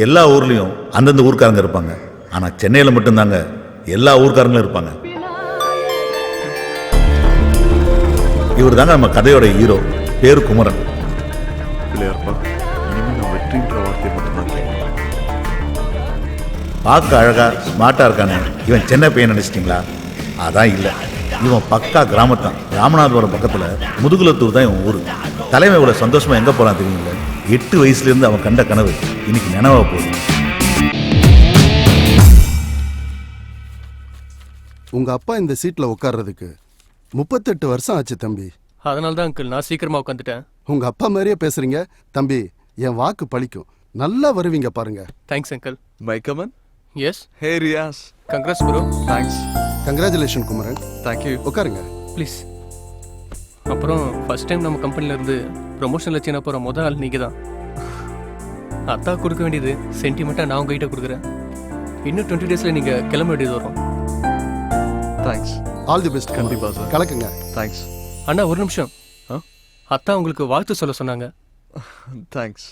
எல்லா ஊர்லேயும் அந்தந்த ஊர்க்காரங்க இருப்பாங்க. ஆனால் சென்னையில் மட்டும்தாங்க எல்லா ஊர்க்காரங்களும் இருப்பாங்க. இவர் தாங்க நம்ம கதையோட ஹீரோ. பேரு குமரன். பார்க்க அழகா ஸ்மார்ட்டா இருக்கானே, இவன் சென்னை பையன் நினைச்சிட்டிங்களா? அதான் இல்லை, இவன் பக்கா கிராமத்தான். ராமநாதபுரம் பக்கத்தில் முதுகுலத்தூர் தான் இவன் ஊர். தலைமை இவ்வளோ சந்தோஷமா எங்கே போகிறான் தெரியுங்களா? 8 வயசுலேருந்து அவன் கண்ட கனவு இன்னைக்கு நினைவா போகுது. உங்க அப்பா இந்த சீட்ல உட்கார்றதுக்கு 38 வருஷம் ஆச்சு தம்பி. அதனால தான் அங்கிள் நான் சீக்கிரமா உட்காந்துட்டேன். உங்க அப்பா மாதிரியே பேசுறீங்க தம்பி. என் வாக்கு பலிக்கும். நல்லா வருவீங்க பாருங்க. Thanks uncle. My come on. Yes. Hey Riyaz. Congrats bro. Thanks. Congratulation Kumaran. Thank you. உட்காருங்க ப்ளீஸ். அப்புறம் ஃபர்ஸ்ட் டைம் நம்ம கம்பெனில இருந்து ப்ரொமோஷனில் வச்சுனா போகிற முதல் ஆள் நீங்கள் தான். அத்தா கொடுக்க வேண்டியது சென்டிமெண்ட்டாக நான் உங்ககிட்ட கொடுக்குறேன். இன்னும் 20 டேஸில் நீங்கள் கிளம்ப வேண்டியது வரும். தேங்க்ஸ். All the best. கண்டிப்பா சார். கலக்குங்க. தேங்க்ஸ். அண்ணா ஒரு நிமிஷம். அத்தா உங்களுக்கு வாழ்த்து சொல்ல சொன்னாங்க. தேங்க்ஸ்.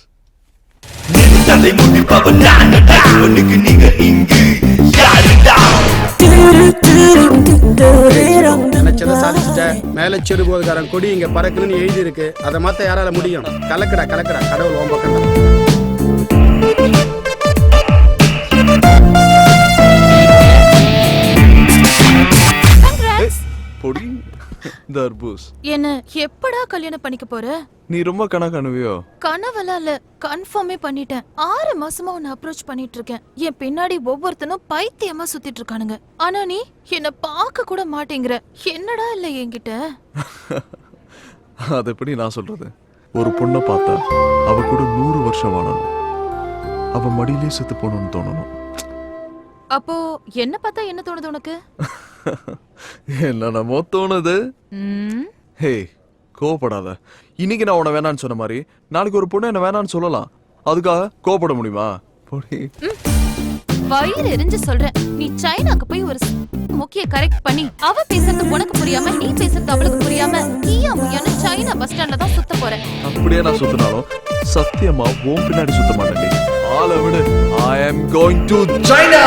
நினைச்சதை சாதிச்சுட்ட. மேல செருபோதுக்காரன் கொடி இங்க பறக்குன்னு எழுதி இருக்கு. அதை மாத்த யாரால முடியும்? கலக்கடா கலக்கடா, கடவுள் ஓம் பக்கம். பொடி தர்பூஸ். என்ன எப்படா கல்யாணம் பண்ணிக்க போற? நீ ரொம்ப கனவுவியோ? கனவெல்லாம் இல்ல, கன்ஃபார்மே பண்ணிட்டேன். 6 மாசமா உன்னை அப்ரோச் பண்ணிட்டு இருக்கேன். என் பின்னாடி ஒவ்வொருத்தனும் பைத்தியமா சுத்திட்டு இருக்கானுங்க. ஆனா நீ என்ன பார்க்க கூட மாட்டேங்கிற. என்னடா இல்ல என்கிட்ட? அது எப்படி நான் சொல்றது? ஒரு பொண்ணை பார்த்தா அவ கூட 100 வருஷம் வாழணும். அவ மடியிலே செத்து போகணும்னு தோணணும். அப்போ என்ன பார்த்தா என்ன தோணுது உனக்கு? என்னமோ தோணுது. ஹே, கோவப்படாத. இன்னைக்கு நான் உன்னை வேணான்னு சொன்ன மாதிரி நாளைக்கு ஒரு பொண்ணு என்ன வேணான்னு சொல்லலாம். அதுக்காக கோவப்பட முடியுமா? பொடி வயிறு எரிஞ்சு சொல்றேன். நீ சைனாக்கு போய் ஒரு முக்கிய கரெக்ட் பண்ணி அவ பேசுறது உனக்கு புரியாம நீ பேசுறது அவளுக்கு புரியாம நீயா முய்யான்னு சைனா பஸ் ஸ்டாண்ட்ல தான் சுத்த போறேன். அப்படியே நான் சுத்தினாலும் சத்தியமா உன் பின்னாடி சுத்த மாட்டேன். ஆளை விடு. I am going to China.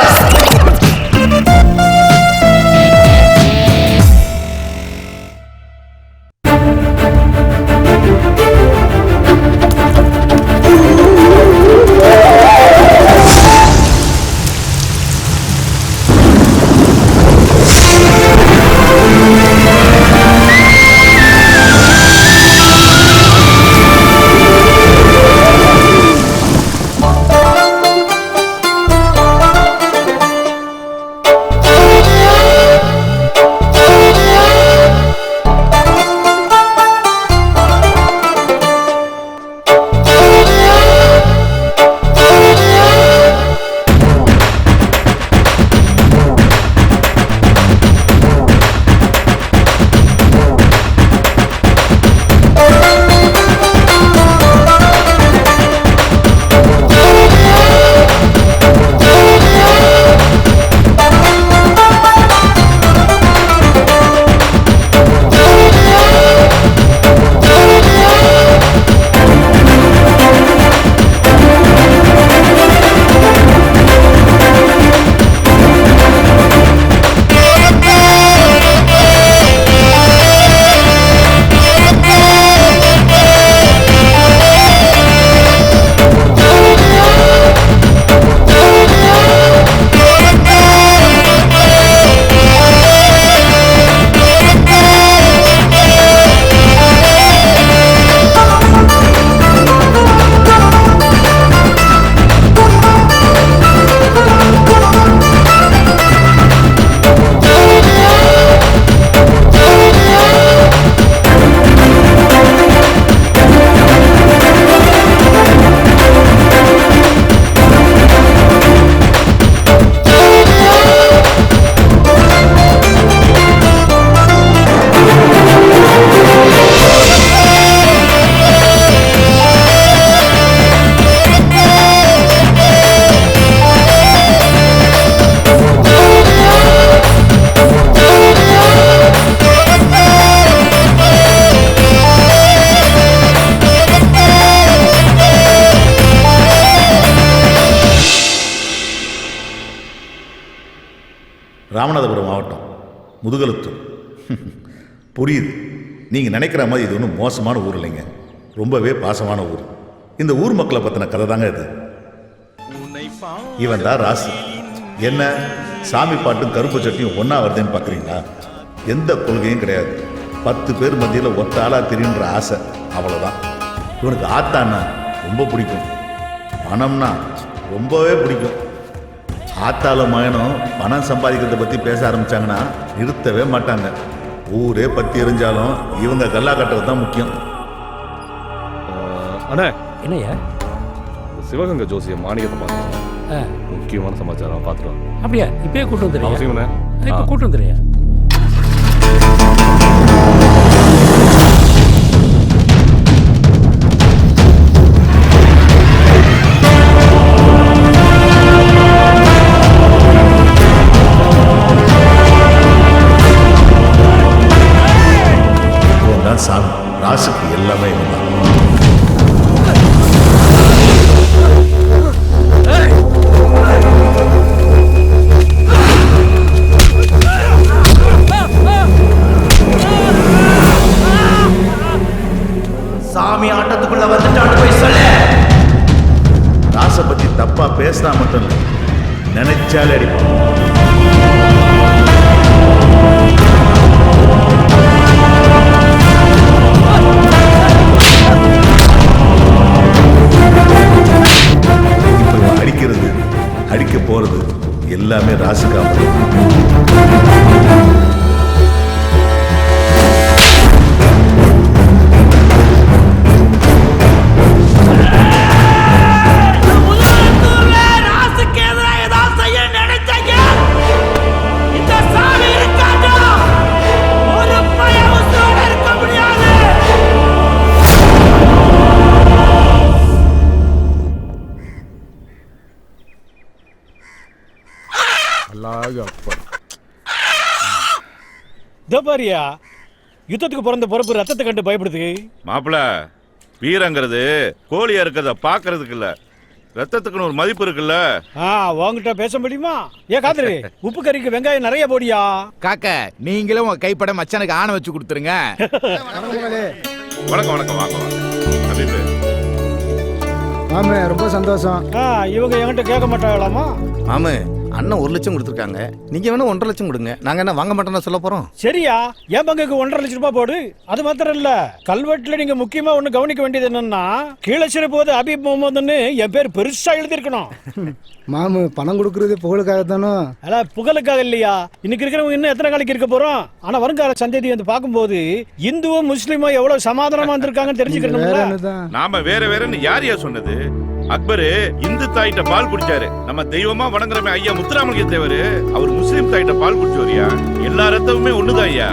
Ramanathapuram மாவட்டம் முதுகலத்தூர். புரியுது, நீங்கள் நினைக்கிற மாதிரி இது ஒன்றும் மோசமான ஊர் இல்லைங்க, ரொம்பவே பாசமான ஊர். இந்த ஊர் மக்களை பற்றின கதை தாங்க இது. இவன் தான் ராசு. என்ன சாமி பாட்டும் கருப்பு சட்டியும் ஒன்றா வருதுன்னு பார்க்குறீங்களா? எந்த கொள்கையும் கிடையாது. 10 பேர் மத்தியில் ஒத்த ஆளாக தெரியுன்ற ஆசை, அவ்வளோதான். இவனுக்கு ஆத்தான்னா ரொம்ப பிடிக்கும், பணம்னா ரொம்பவே பிடிக்கும். ஆத்தால மகனும் பணம் சம்பாதிக்கிறத பற்றி பேச ஆரம்பித்தாங்கன்னா நிறுத்தவே மாட்டாங்க. ஊரே பற்றி எரிஞ்சாலும் இவங்க கல்லா கட்டுறது தான் முக்கியம். அண்ணே, என்னையா சிவகங்கை ஜோசிய மாணிக்கத்தை பார்த்தேன், முக்கியமான சமாச்சாரம் பார்த்துருவோம். அப்படியா? இப்பயே கூட்டு வந்துடுறியா? அவசியம்ண்ணே. இப்போ கூட்டு வந்துடுறியா? இவன் தான் சாமி. ராசுக்கு எல்லாமே இவன் தான். சாமி ஆட்டத்துக்குள்ள வந்துட்டான்னு போய் சொல்ல. ராசை பற்றி தப்பா பேசினா மட்டும் இல்லை, நினைச்சாலே அடிப்பான். இப்போ இவன் அடிக்கிறது, அடிக்க போறது எல்லாமே ராசுக்காக. பாரியா, யுத்தத்துக்கு பிறந்த பொறுப்பு ரத்தத்தை கண்டு பயப்படுது. மாப்பிள, வீரங்கிறது கோழியா இருக்கிறத பாக்குறதுக்கு இல்ல, ரத்தத்துக்குன்னு ஒரு மதிப்பு இருக்குல்ல. உங்ககிட்ட பேச முடியுமா? ஏன் காதலி, உப்பு கறிக்கு வெங்காயம் நிறைய போடியா. காக்க, நீங்களும் உங்க கைப்பட மச்சானுக்கு ஆணை வச்சு கொடுத்துருங்க. வணக்கம் வணக்கம், வாங்க வாங்க. மாமே ரொம்ப சந்தோஷம். இவங்க என்கிட்ட கேட்க மாட்டாங்களாமா? மாமே, அண்ணன் 1 லட்சம் கொடுத்துருக்காங்க, நீங்க வேணா 1.5 லட்சம் கொடுங்க. நாங்க என்ன வாங்க மாட்டோம்னா சொல்ல போறோம்? சரியா, என் பங்குக்கு 1.5 லட்சம் ரூபாய் போடு. அது மாத்திரம் இல்ல, கல்வெட்டுல நீங்க முக்கியமா ஒண்ணு கவனிக்க வேண்டியது என்னன்னா, கீழச்சிற போது அபீப் முகமதுன்னு என் பேர் பெருசா எழுதி இருக்கணும். மாமு, பணம் கொடுக்கறது புகழுக்காகத்தானோ? அல்ல, புகழுக்காக இல்லையா. இன்னைக்கு இருக்கிறவங்க இன்னும் எத்தனை நாளைக்கு இருக்க போறோம்? ஆனா வருங்கால சந்ததி வந்து பார்க்கும்போது இந்துவும் முஸ்லீமும் எவ்வளவு சமாதானமா இருந்திருக்காங்கன்னு தெரிஞ்சுக்கணும். நாம வேற வேறன்னு யார் சொன்னது? அக்பரு இந்து தாயிட்ட பால் குடிச்சாரு. நம்ம தெய்வமா வணங்குறமே ஐயா முத்துராமலிங்க தேவர், அவர் முஸ்லீம் தாயிட்ட பால் குடிச்சவரியா. எல்லா ரத்தமுமே ஒண்ணுதான் ஐயா.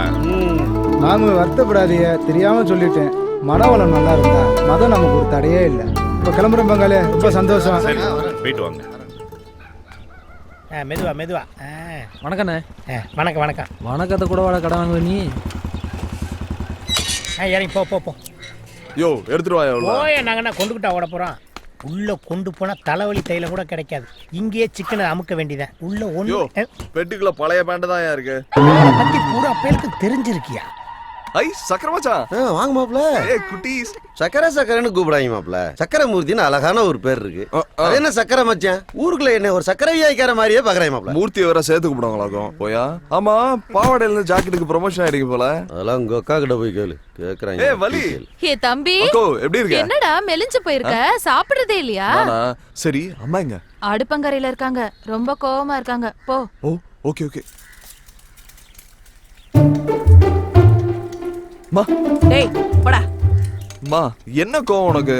மாமு, வருத்தப்படாதீங்க, தெரியாம சொல்லிட்டேன். மனவளம் நல்லா இருந்தா மதம் நமக்கு ஒரு தடையே இல்லை. இப்ப கிளம்புறோம் பங்காளி, ரொம்ப சந்தோஷம். சரி, போயிட்டு வாங்க. மெதுவா மெதுவா. வணக்கண்ணே. வணக்கம் வணக்கம். வணக்கத்தை கூட வாழ கடை வாங்குவ நீ. இறங்கி போ போ போ. யோ, எடுத்துட்டு வாயா. போய நாங்கன்னா கொண்டுகிட்டா ஓட போறோம். உள்ள கொண்டு போனா தலைவலி தைலம் கூட கிடைக்காது. இங்கேயே சிக்கனை அமுக்க வேண்டியதான். உள்ள ஒண்ணு பெட்டிக்குள்ள பழைய பேண்ட் தான் இருக்கு. பத்தி பூரா பேருக்கு தெரிஞ்சிருக்கியா? ஐ, சக்கர மச்சான். வாங்க மாப்ள. ஏய் குட்டீஸ், சக்கரன்னு கூப்பிடாங்க மாப்ள. சக்கரமூர்த்தின்னு அழகான ஒரு பேர் இருக்கு. அது என்ன சக்கர மச்சான்? ஊருக்குள்ள என்ன ஒரு சக்கரை வியாய்க்கார மாதிரியே பாக்குறேன் மாப்ள. மூர்த்தியை வேற சேர்த்து கூப்பிடுவாங்களாக்கும். போயா. ஆமா, பாவாடையில இருந்து ஜாக்கெட்டுக்கு ப்ரொமோஷன் ஆயிருக்கு போல. அதெல்லாம் உங்க அக்கா கிட்ட போய் கேளு. கேக்குறாங்க. ஏய் வலி. ஏ தம்பி, அக்கோ எப்படி இருக்க? என்னடா மெலிஞ்சு போயிருக்க? சாப்பிடுறதே இல்லையா? நானா? சரி, அம்மா எங்க? அடுப்பங்கரையில இருக்காங்க, ரொம்ப கோவமா இருக்காங்க. போ. ஓ, ஓகே ஓகே. மா, டேய் போடா. மா, என்ன கோவம் உனக்கு?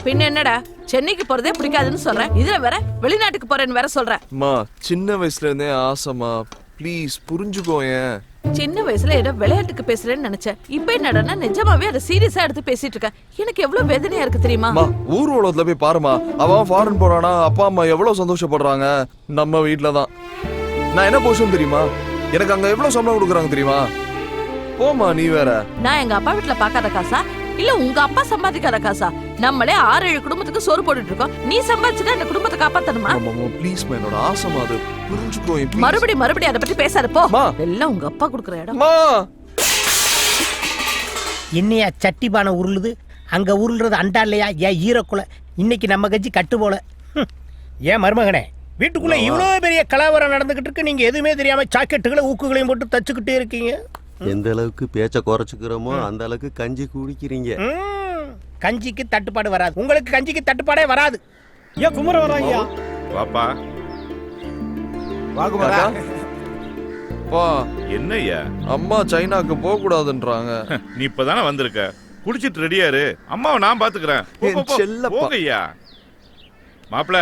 பின்ன என்னடா, சென்னைக்கு போறதே பிடிக்காதுன்னு சொல்றேன், இதுல வேற வெளிநாட்டுக்கு போறேன்னு வேற சொல்றேன். மா, சின்ன வயசுல இருந்தே ஆசைமா, ப்ளீஸ் புரிஞ்சுக்கோயேன். சின்ன வயசுல ஏதோ விளையாட்டுக்கு பேசுறேன்னு நினைச்சேன். இப்ப என்னடா நிஜமாவே அதை சீரியஸா எடுத்து பேசிட்டு இருக்க. எனக்கு எவ்வளவு வேதனையா இருக்கு தெரியுமா? மா, ஊர் உலகத்துல போய் பாருமா. அவன் ஃபாரின் போறானா, அப்பா அம்மா எவ்வளவு சந்தோஷப்படுறாங்க. நம்ம வீட்டுல தான். நான் என்ன பொசிஷன் தெரியுமா? எனக்கு அங்க எவ்வளவு சம்பளம் கொடுக்குறாங்க தெரியுமா? போமா நீ வேற. நான் எங்க அப்பா வீட்டுல பாக்காத காசா இல்ல உங்க அப்பா சம்பாதிக்காத காசா? நம்மளே 6-7 குடும்பத்துக்கு சோறு போட்டுட்டு இருக்கோம். நீ சம்பாதிச்சுதான் இந்த குடும்பத்தை காப்பாத்தணுமா? ப்ளீஸ் என்னோட ஆசைமா, அது புரிஞ்சுக்கோ. மறுபடியும் அதை பத்தி பேசாத போ. மா. எல்லாம் உங்க அப்பா குடுக்குற இடம். என்னையா சட்டி பானை உருளுது, அங்க உருள்றது அண்டா இல்லையா? ஏன் ஈரக்குலை இன்னைக்கு நம்ம கட்சி கட்டு போல. ஏன் மருமகனே, வீட்டுக்குள்ள இவ்வளவு பெரிய கலவரம் நடந்துகிட்டு இருக்கு, நீங்க எதுவுமே தெரியாம சாக்கெட்டுகளை ஊக்குகளையும் போட்டு தச்சுக்கிட்டே இருக்கீங்க. எந்த அளவுக்கு பேச்ச குறைச்சுக்கிறோமோ அந்த அளவுக்கு கஞ்சி குடிக்கிறீங்க. கஞ்சிக்கு தட்டுப்பாடு வராது, உங்களுக்கு கஞ்சிக்கு தட்டுப்பாடே வராது. ஏன் குமர வராங்கயா? வாப்பா. என்னய்யா? அம்மா சைனாக்கு போக கூடாதுன்றாங்க. நீ இப்பதானே வந்திருக்க, குடிச்சிட்டு ரெடியாரு, அம்மாவை நான் பாத்துக்கிறேன். போகையா மாப்பிள,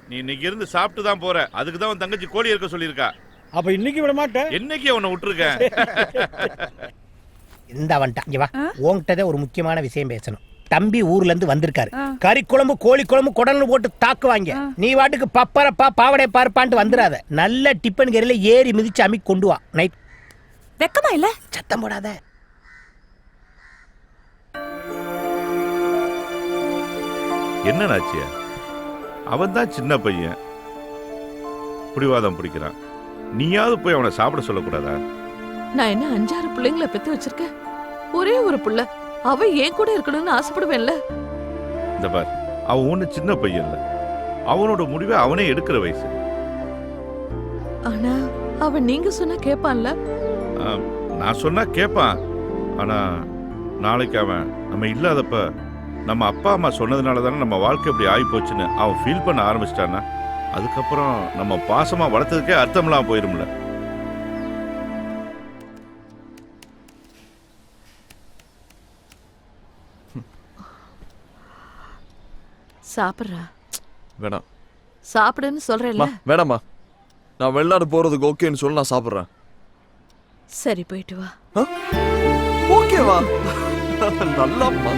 நீ இன்னைக்கு இருந்து சாப்பிட்டு தான் போற. அதுக்கு தான் உன் தங்கச்சி கோழி இருக்க சொல்லியிருக்கா. அப்ப இன்னைக்கு விட மாட்டேன். என்னைக்கு அவனை விட்டுருக்கேன். இந்த வந்துட்டான், இங்க வா. உன்கிட்டதே ஒரு முக்கியமான விஷயம் பேசணும். தம்பி ஊர்ல இருந்து வந்திருக்காரு. கறி குழம்பு, கோழி குழம்பு, குடல்னு போட்டு தாக்குவாங்க. நீ வாட்டுக்கு பப்பரப்பா பாவடை பார்ப்பான்ட்டு வந்துடாத. நல்ல டிப்பன் கறியில ஏறி மிதிச்சு அம்மி கொண்டு வா. நைட் வெக்கமா இல்ல? சத்தம் போடாத. என்ன நாச்சியா? அவன் தான் சின்ன பையன், பிடிவாதம் பிடிக்கிறான். நீயாவது போய் அவனை சாப்பிட சொல்லக்கூடாதா? நான் என்ன 5-6 பிள்ளைங்களை பெத்து வச்சிருக்கேன். ஒரே ஒரு புள்ள, அவ ஏன் கூட இருக்கணும்னு ஆசைப்படுவேன்ல. இந்த பார், அவன் ஒண்ணு சின்ன பையன் இல்ல, அவனோட முடிவை அவனே எடுக்கிற வயசு. ஆனா அவன் நீங்க சொன்னா கேட்பான்ல. நான் சொன்னா கேட்பான். ஆனா நாளைக்கு அவன் நம்ம இல்லாதப்ப நம்ம அப்பா அம்மா சொன்னதுனால தானே நம்ம வாழ்க்கை இப்படி ஆகி போச்சுன்னு அவன் ஃபீல் பண்ண ஆரம்பிச்சிட்டான்னா, அதுக்கப்புறம் நம்ம பாசமா வளர்த்ததுக்கே அர்த்தம்லாம் போயிரும்ல. சாப்பிடுறா? வேணாம். சாப்பிடுன்னு சொல்றேன்ல. வேணாமா, நான் வெளிநாடு போறதுக்கு ஓகேன்னு சொல்லி நான் சாப்பிடுறேன். சரி, போயிட்டு வா. ஓகேவா? நல்லாம்மா.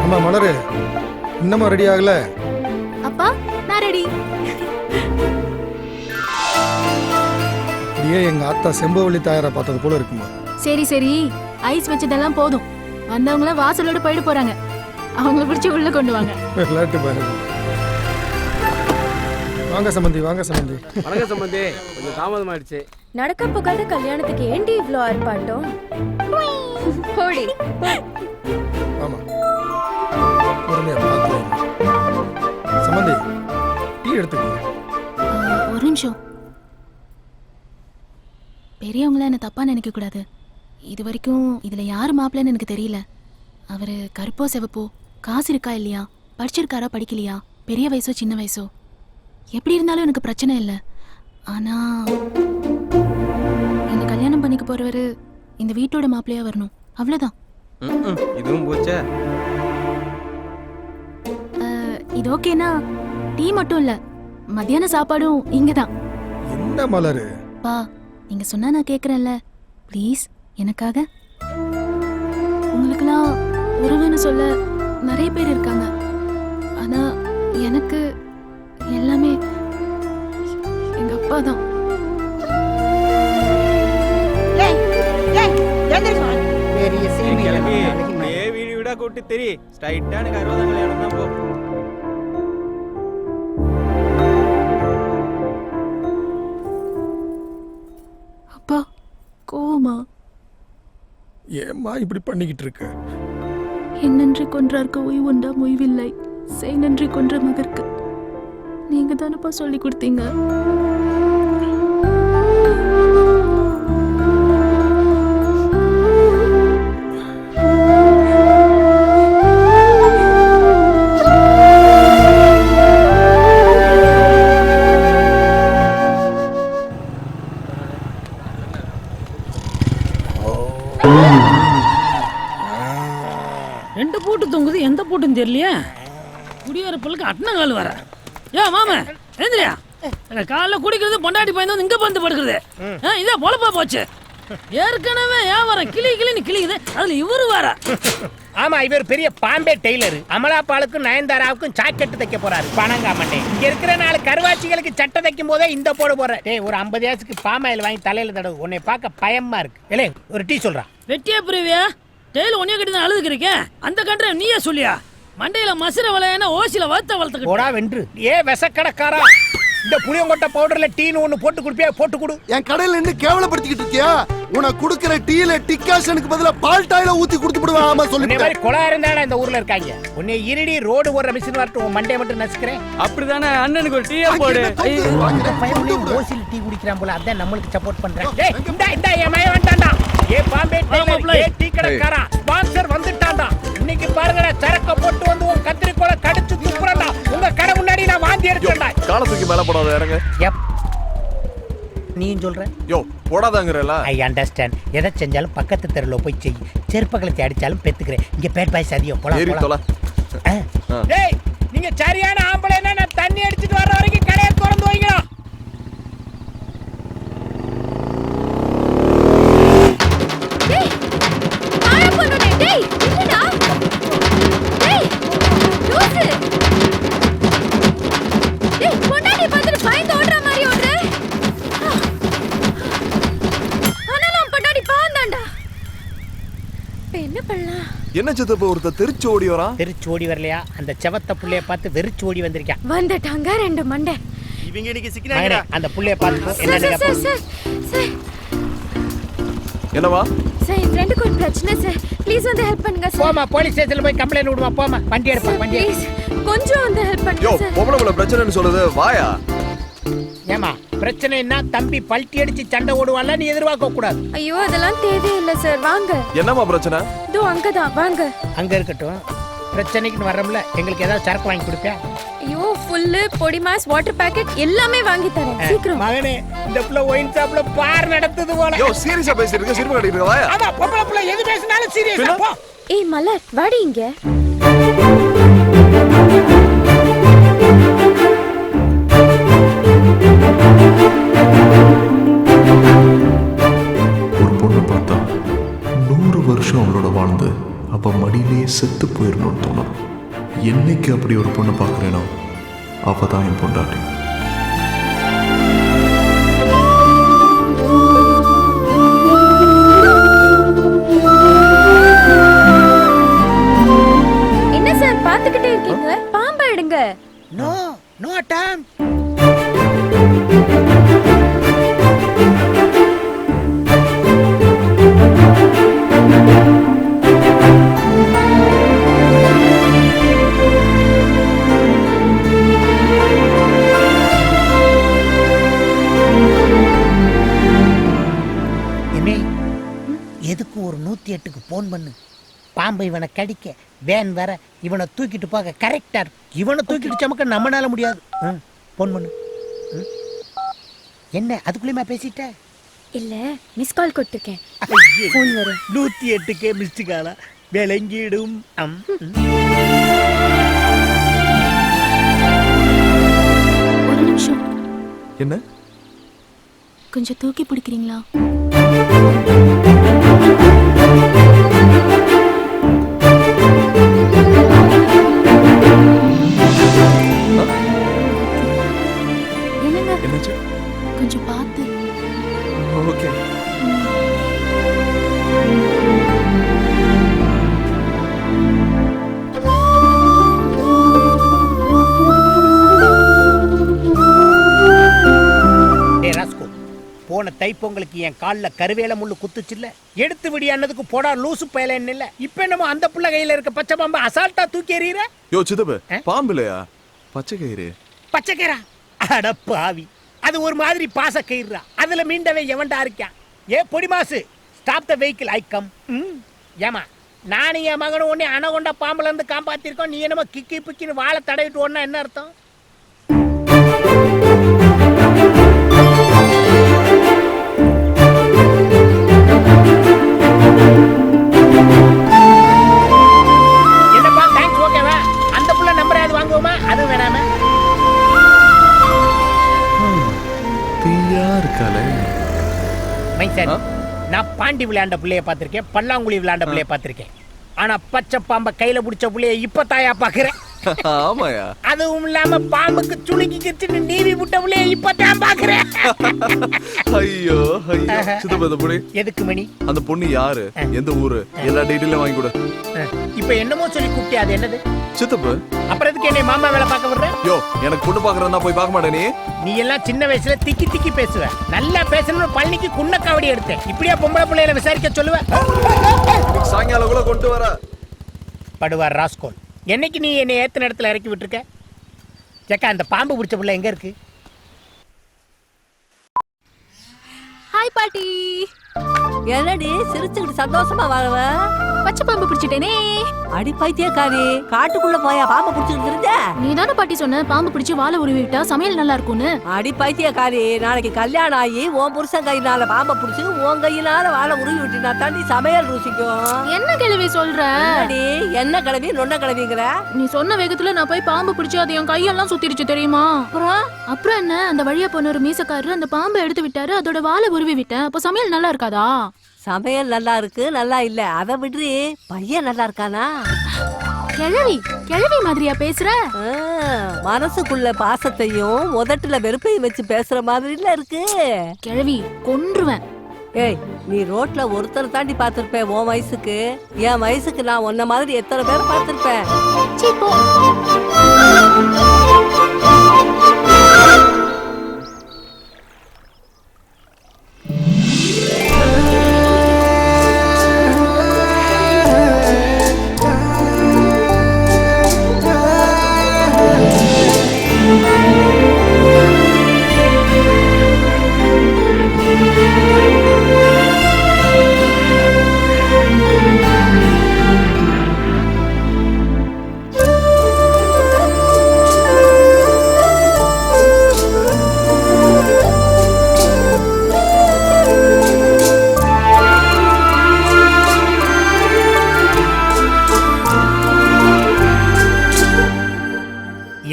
அம்மா மலரு, இன்னமும் ரெடி ஆகல? அப்பா, நான் ரெடி. அப்படியே எங்க ஆத்தா செம்பவள்ளி தாயாரை பார்த்தது போல இருக்குமா? சரி சரி, ஐஸ் வச்சதெல்லாம் போதும். வந்தவங்கள வாசலோட போயிட்டு போறாங்க. அவங்கள பிடிச்சி உள்ள கொண்டு வாங்க. விளையாட்டு பாருங்க. வாங்க சம்பந்தி, வாங்க சம்பந்தி. வணக்கம் சம்பந்தி, கொஞ்சம் தாமதம் ஆயிடுச்சு. நடக்க போகாத கல்யாணத்துக்கு ஏண்டி இவ்ளோ ஆர்ப்பாட்டம்? போடி. ஆமா, பொறுமையா பார்த்துக்கோங்க. சம்பந்தி, டீ எடுத்துக்கோங்க. ஒரு நிமிஷம். பெரியவங்கள என்ன தப்பா நினைக்க கூடாது. இது வரைக்கும் இதுல யாரு மாப்பிள்ளைன்னு எனக்கு தெரியல. அவரு கருப்போ செவப்போ, காசு இருக்கா இல்லையா, படிச்சிருக்காரா படிக்கலையா, பெரிய வயசோ சின்ன வயசோ, எப்படி இருந்தாலும் எனக்கு பிரச்சனை இல்லை. ஆனா என்ன கல்யாணம் பண்ணிக்க போறவரு இந்த வீட்டோட மாப்பிள்ளையா வரணும், அவ்வளவுதான். இதுவும் போச்சே. இது ஓகேனா டீ மட்டும் இல்ல, மத்தியான சாப்பாடும் இங்கதான். என்ன மலரு? பா, நீங்க சொன்னா நான் கேக்குறேன்ல, ப்ளீஸ் எனக்காக. உங்களுக்கெல்லாம் உறவுன்னு சொல்ல நிறைய பேர் இருக்காங்க. ஆனா எனக்கு எல்லாமே எங்க அப்பா தான். வீடு வீடா கூட்டி தெரி ஸ்ட்ரைட்டா எனக்கு 60 கல்யாணம் தான் போ. அப்பா கோவமா? ஏம்மா இப்படி பண்ணிக்கிட்டு இருக்க? என்னன்றி கொன்றார்க்கு ஓய்வுண்டா மொய்வில்லை, செய் நன்றி கொன்ற மகற்கு. நீங்க தானப்பா சொல்லி கொடுத்தீங்க. ரெண்டு பூட்டு தொங்குது, எந்த பூட்டுன்னு தெரியலையா? குடியோர பிள்ளைக்கு அட்டனங்கால் வர. ஏ மாமா எழுந்திரியா காலைல குடிக்கிறது பொண்டாட்டி பையன் வந்து இங்க வந்து படுக்கிறது இதே பொழப்பா போச்சு ஏற்கனவே வியாபாரம் கிளின்னு கிளிக்குது அதுல இவரு வேற ஆமா இவர் பெரிய பாம்பே டெய்லர் அமலாபாலுக்கும் நயன்தாராவுக்கும் ஜாக்கெட் தைக்க போறாரு பணங்காமண்டே இங்க இருக்கிற 4 கருவாச்சிகளுக்கு சட்டை தைக்கும் போதே இந்த போற டேய் ஒரு 50 ஏசுக்கு பாமாயில் வாங்கி தலையில தடவு உன்னை பார்க்க பயமா இருக்கு இல்ல ஒரு டீ சொல்றான் வெட்டியா புரிவியா டெய்ல ஒன்னே கட்டி தான் அழுதுக்கிறீங்க அந்த கண்ட நீயே சொல்லியா மண்டையில மசுர வளையன ஓசில வளர்த்த போடா வென்று ஏ விசக்கடக்காரா இந்த புளியங்கொட்டை பவுடர்ல டீன்னு ஒண்ணு போட்டு குடிப்பியா போட்டு கொடு என் கடையில நின்று கேவலப்படுத்திக்கிட்டு இருக்கியா உனக்கு குடுக்கிற டீல டிகாஷனுக்கு பதிலா பால் டாயில ஊத்தி குடுத்து விடுவேன் ஆமா சொல்லி இந்த மாதிரி கொலா இருந்தாடா இந்த ஊர்ல இருக்காங்க உன்னை இருடி ரோடு ஓடுற மிஷின் வரட்டும் உன் மண்டைய மட்டும் நசுக்கிறேன் அப்படிதானே அண்ணனுக்கு ஒரு டீயா போடு ஓசில டீ குடிக்கிறான் போல அதான் நம்மளுக்கு சப்போர்ட் பண்றேன் டேய் இந்த என் மய வேண்டாம்டா ஏ பாம்பே டெய்லர் ஏ டீ கடைக்காரா ஸ்பான்சர் வந்துட்டான்டா இன்னைக்கு பாருங்கடா சரக்க போட்டு வந்து உன் கத்திரிக்கோல கடிச்சு துப்புறடா உங்க கடை முன்னாடி நான் வாந்தி எடுத்துட்டேன்டா காலத்துக்கு மேல போடாத இறங்க நீயும் சொல்ற யோ போடாதாங்கறல ஐ அண்டர்ஸ்டாண்ட் எதை செஞ்சாலும் பக்கத்து தெருல போய் செய் செருப்பகலத்தை அடிச்சாலும் பெத்துக்கிறேன் இங்க பேட் பாய்ஸ் அதிகம் போலாம் ஏறி தொலை டேய் நீங்க சரியான ஆம்பளைனா நான் தண்ணி அடிச்சிட்டு வர வரைக்கும் கடையை திறந்து வைங்க டேய் ஆயா பண்ணுடே டேய் என்னடா டேய் லூசு டேய் பொண்டாட்டி பார்த்துட்டு பயந்து ஓடுற மாதிரி ஓடுற ஆனாலும் பொண்டாட்டி பாந்தாண்டா இப்போ என்ன பண்ணலாம் என்ன சித்தப்ப ஒருத்தர் திருச்சி ஓடி வரான் திருச்சி ஓடி வரலையா அந்த செவத்த புள்ளைய பார்த்து வெறிச்சு ஓடி வந்திருக்கான் வந்துட்டாங்க 2 மண்டை இவங்க இன்னைக்கு சிக்கினாங்கடா அந்த புள்ளைய பார்த்து என்ன சார் என்னவா சார் என் ஃப்ரெண்டுக்கு ஒரு பிரச்சனை சார் ப்ளீஸ் வந்து ஹெல்ப் பண்ணுங்க சார் போமா போலீஸ் ஸ்டேஷன்ல போய் கம்ப்ளைன்ட் விடுமா போமா வண்டி எடுப்பா வண்டி ப்ளீஸ் கொஞ்சம் வந்து ஹெல்ப் யோ பண்ணுங்க சார் பொம்பளை பிரச்சனைன்னு சொல்லுது வாயா ஏமா பிரச்சனைனா தம்பி பல்ட்டி அடிச்சு சண்டை ஓடுவான்ல நீ எதிர்பார்க்க கூடாது ஐயோ அதெல்லாம் தேவையில்லை சார் வாங்க என்னமா பிரச்சனை இதோ அங்கதான் வாங்க அங்க இருக்கட்டும் பிரச்சனைக்கு வர்றோம்ல எங்களுக்கு ஏதாவது சரக்கு வாங்கி கொடுப்பியா ஐயோ ஃபுல்லு பொடி மாஸ் வாட்டர் பாக்கெட் எல்லாமே வாங்கி தரேன் சீக்கிரம் மகனே இந்த புள்ள ஒயின் ஷாப்ல பார் நடத்துது போல யோ சீரியஸா பேசிட்டு இருக்க சிரிப்பு கட்டிட்டு இருக்க வாயா ஆமா பொம்பளை புள்ள எது பேசினாலும் சீரியஸா போ ஏய் மலர் வாடி இங்க ஒரு பொண்ணை பார்த்தா 100 வருஷம் அவளோட வாழ்ந்து அப்ப மடியிலேயே செத்து போயிடணும்னு தோணும் என்னைக்கு அப்படி ஒரு பொண்ணை பார்க்குறேனோ அவ தான் என் பொண்டாட்டி என்ன சார் பாத்துக்கிட்டே இருக்கீங்க பாம்பை எடுங்க நோ நோ டைம் எதுக்கு ஒரு 108க்கு போன் பண்ணு பாம்பை இவனை கடிக்க வேன் வர இவனை தூக்கிட்டு போக கரெக்டா இருக்கு இவனை தூக்கிட்டு சமக்க நம்மனால முடியாது போன் பண்ணு என்ன அதுக்குள்ளேயுமா பேசிட்ட இல்ல மிஸ் கால் கொடுத்துருக்கேன் போன் வரும் 108க்கே மிஸ்டு காலா விளங்கிடும் ஒரு நிமிஷம் என்ன கொஞ்சம் தூக்கி பிடிக்கிறீங்களா என்னங்க என்னாச்சு கொஞ்சம் பார்த்து ஓகே போன தைப்பொங்கலுக்கு என் காலில் கருவேல முள்ளு குத்துச்சுல்ல எடுத்து விடியானதுக்கு போடா லூசு பயல இல்ல இப்ப என்னமோ அந்த புள்ள கையில இருக்க பச்சை பாம்பு அசால்ட்டா தூக்கி எறியற யோ சித்தப்பு பாம்பு இல்லையா பச்சை கயிறு பச்சை கயிறா அட பாவி அது ஒரு மாதிரி பாச கயிறுடா அதுல மீண்டவே எவன்டா இருக்கான் ஏ பொடி மாசு stop the vehicle I come ஏமா நானும் என் மகனும் ஒன்னே அணகொண்ட பாம்புல இருந்து காப்பாத்திருக்கோம் நீ என்னமோ கிக்கி பிக்கின்னு வாழை தடவிட்டு ஒன்னா என்ன அர்த்தம் என்னப்பா தேங்க்ஸ் ஓகேவா அந்த புள்ள நம்பர் ஏதாவது வாங்குவோமா அது வேணாம குட்டியா இருக்காளே. மைசன், நான் பாண்டி விளையாண்ட பிள்ளைய பார்த்திருக்கேன், பல்லாங்குழி விளையாண்ட பிள்ளைய பார்த்திருக்கேன். ஆனா பச்சை பாம்பை கையில பிடிச்ச பிள்ளைய இப்ப தாயா பாக்குறேன். ஆமாயா. அதுவும் இல்லாம பாம்புக்கு சுளுக்கி கிச்சுன்னு நீவி விட்ட பிள்ளைய இப்ப தான் பாக்குறேன். ஐயோ ஐயோ. சித்தப்பா இந்த பொண்ணு எதுக்கு மணி? அந்த பொண்ணு யாரு, எந்த ஊரு, எல்லா டீட்டெயிலும் வாங்கி கொடு. இப்ப என்னமோ சொல்லி கூப்பிட்டியா, அது என்னது? சித்தப்பு. அப்புறம் எதுக்கு என்னை மாமா வேலை பார்க்க விடுற? யோ, எனக்கு பொண்ணு பாக்குறதா போய் பார்க்க மாட்டே நீ. நீ எல்லாம் சின்ன வயசுல திக்கி திக்கி பேசுவ. நல்லா பேசணும்னு பழனிக்கு குன்னக்காவடி எடுத்தேன். இப்படியா பொம்பளை பிள்ளைகளை விசாரிக்க சொல்லுவ? சாயங்காலம் கூட கொண்டு வர படுவார் ராஸ்கோல். என்னைக்கு நீ என்னை ஏத்த இடத்துல இறக்கி விட்டுருக்க? ஜக்கா, அந்த பாம்பு பிடிச்ச பிள்ளை எங்க இருக்கு? ஹாய் பாட்டி. என்னடி சிரிச்சுக்கிட்டு சந்தோஷமா வரவ? பச்சை பாம்பு பிடிச்சிட்டேனே. அடி பைத்தியக்காரி, காட்டுக்குள்ள போயா பாம்பு பிடிச்சிட்டு இருந்த? நீ தானே பாட்டி சொன்ன பாம்பு பிடிச்சி வாழை உருவி விட்டா சமையல் நல்லா இருக்கும்னு. அடி பைத்தியக்காரி, நாளைக்கு கல்யாணம் ஆகி உன் புருஷன் கையினால பாம்பை பிடிச்சி உன் கையினால வாழை உருவி விட்டினா தாண்டி சமையல் ருசிக்கும். என்ன கிழவி சொல்ற? என்ன கிளவி நொன்ன கிளவிங்கிற? நீ சொன்ன வேகத்துல நான் போய் பாம்பு பிடிச்சி அது என் கையெல்லாம் சுத்திருச்சு தெரியுமா? அப்புறம் என்ன, அந்த வழியா போன ஒரு மீசக்காரரு அந்த பாம்பை எடுத்து விட்டாரு, அதோட வாழை உருவி விட்டேன். அப்ப சமையல் நல்லா இருக்காதா? சமையல் நல்லா இருக்கு, நல்லா இல்ல அத விடுறி. பையன் நல்லா இருக்கானா? கிழவி கிழவி மாதிரியா பேசுற? மனசுக்குள்ள பாசத்தையும் உதட்டுல வெறுப்பையும் வச்சு பேசுற மாதிரில இருக்கு. கிழவி கொன்றுவேன். ஏய், நீ ரோட்ல ஒருத்தர் தாண்டி பாத்திருப்பேன் உன் வயசுக்கு. என் வயசுக்கு நான் உன்ன மாதிரி எத்தனை பேர் பாத்திருப்பேன்.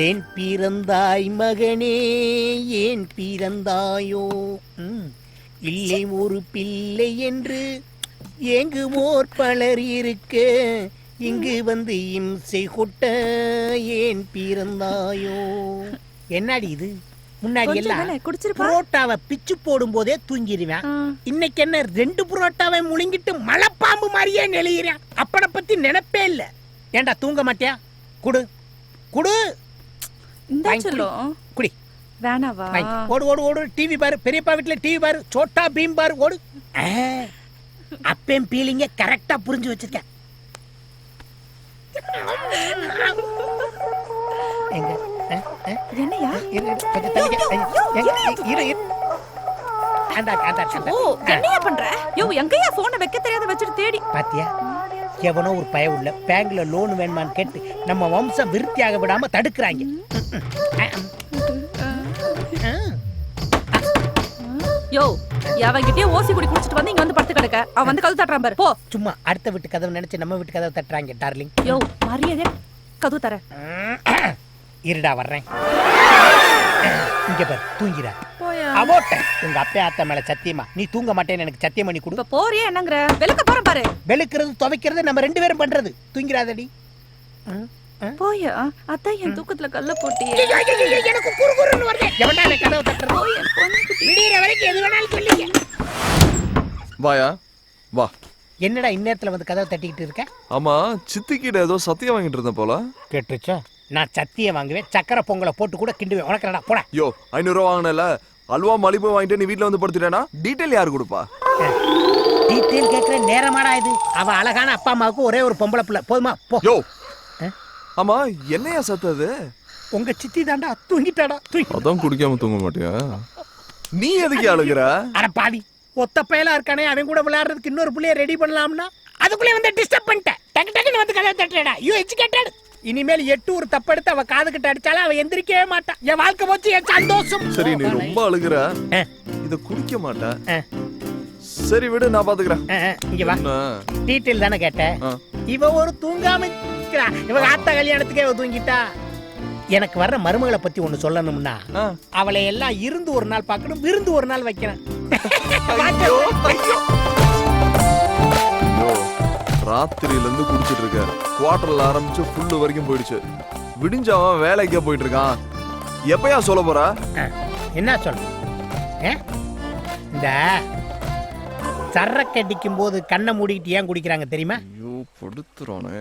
ஏன் பிறந்தாய் மகனே, ஏன் பிறந்தாயோ? இல்லை ஒரு பிள்ளை என்று ஏங்குவோர் பலர் இருக்க, இங்கு வந்து இம்சை கொட்ட ஏன் பிறந்தாயோ? என்னடி இது? முன்னாடி எல்லாம் புரோட்டாவை பிச்சு போடும் போதே தூங்கிடுவேன். இன்னைக்கு என்ன 2 புரோட்டாவை முழுங்கிட்டு மலைப்பாம்பு மாதிரியே நெளிகிறேன். அப்பனை பத்தி நினைப்பே இல்ல. ஏண்டா தூங்க மாட்டியா? குடு குடு. குடி. வேணாவா? ஓடு ஓடு ஓடு. டிவி பாரு, பெரியப்பா வீட்டுல டிவி பாரு, சோட்டா பீம் பாரு, ஓடு. அப்பேன் பீலிங்க கரெக்டா புரிஞ்சு வச்சிருக்கேன். எங்க என்னையா? என்னையா பண்ற? யோ, எங்கயா போனை வைக்க தெரியாத வச்சுட்டு தேடி பாத்தியா? எவனோ ஒரு பய உள்ள பேங்க்ல லோன் வேணுமான்னு கேட்டு நம்ம வம்சம் விருத்தியாக விடாம தடுக்கிறாங்க. யோ, அவங்கிட்டே ஓசி குடி குடிச்சிட்டு வந்து இங்க வந்து படுத்து கிடக்க. அவன் வந்து கதவு தட்டுறான் பாரு. போ. சும்மா அடுத்த வீட்டு கதவு நினைச்சு நம்ம வீட்டு கதவு தட்டுறாங்க டார்லிங். யோ, மரியாதை கதவு தர. இருடா வர்றேன். இங்க பாரு, தூங்கிடா. அவோட்ட உங்க அப்பா அத்தை மேல சத்தியமா நீ தூங்க மாட்டேன்னு எனக்கு சத்தியம் பண்ணி கொடு. போறியே என்னங்கற? வெளுக்க போறேன் பாரு. வெளுக்கிறது துவைக்கிறது நம்ம 2 பேரும் பண்றது. தூங்கிராதடி. போயா, அதான் என் தூக்கத்துல கல்ல போட்டியே. எனக்கு குறுகுறுன்னு வருது. எவன்டா எனக்கு கதவு தட்டுறது? விடியற வரைக்கும் எது வேணாலும் சொல்லிங்க. வாயா வா. என்னடா இந்நேரத்துல வந்து கதவை தட்டிக்கிட்டு இருக்க? ஆமா, சித்திக்கிட்ட ஏதோ சத்தியம் வாங்கிட்டு இருந்த போல. கேட்டுச்சா? நான் சத்தியம் வாங்குவேன், சக்கரை பொங்கலை போட்டு கூட கிண்டுவேன். உனக்கு என்னடா போடா. யோ, 500 ரூபா வாங்கினல, அல்வா மலிப்பு வாங்கிட்டு நீ வீட்டுல வந்து படுத்துட்டேனா டீடைல் யாரு கொடுப்பா? டீடைல் கேக்குற நேரமாடா இது? அவ அழகான அப்பா அம்மாவுக்கு ஒரே ஒரு பொம்பளை பிள்ளை. போதுமா? போ. யோ, ஆமா என்னையா சத்தது? உங்க சித்தி தாண்டா தூங்கிட்டாடா. அதான் குடிக்காம தூங்க மாட்டியா? நீ எதுக்கு அழுகுற? அட பாவி, ஒத்த பயலா இருக்கானே, அவன் கூட விளையாடுறதுக்கு இன்னொரு புள்ளைய ரெடி பண்ணலாம்னா அதுக்குள்ளே வந்து டிஸ்டர்ப் பண்ணிட்டேன். டக்கு டக்குன்னு வந்து கதவை தட்டுறடா. You educated. இனிமேல் 8 ஒரு தப்படுத்து அவ காது கிட்ட அடிச்சாலும் அவ எந்திரிக்கவே மாட்டான். என் வாழ்க்கை போச்சு, என் சந்தோஷம். சரி, நீ ரொம்ப அழுகுற, இத குடிக்க மாட்டேன். சரி விடு, நான் பாத்துக்கிறேன். இங்க வா. டீடைல் தானே கேட்ட? இவ ஒரு தூங்காம இருக்கா. இவ ஆத்தா கல்யாணத்துக்கே இவ தூங்கிட்டா. எனக்கு வர்ற மருமகளை பத்தி ஒண்ணு சொல்லணும்னா அவளை எல்லாம் இருந்து ஒரு நாள் பார்க்கணும், விருந்து ஒரு நாள் வைக்கணும். ஐயோ, ராத்திரியில இருந்து குடிச்சிட்டு இருக்க. குவார்டர்ல ஆரம்பிச்சு ஃபுல்லு வரைக்கும் போயிடுச்சு. விடிஞ்சவன் வேலைக்கே போயிட்டு இருக்கான். எப்பயா சொல்ல போற? என்ன சொல்ல? இந்த சரக்கு அடிக்கும் போது கண்ணை மூடிக்கிட்டு ஏன் குடிக்கிறாங்க தெரியுமா? ஐயோ படுத்துறானே.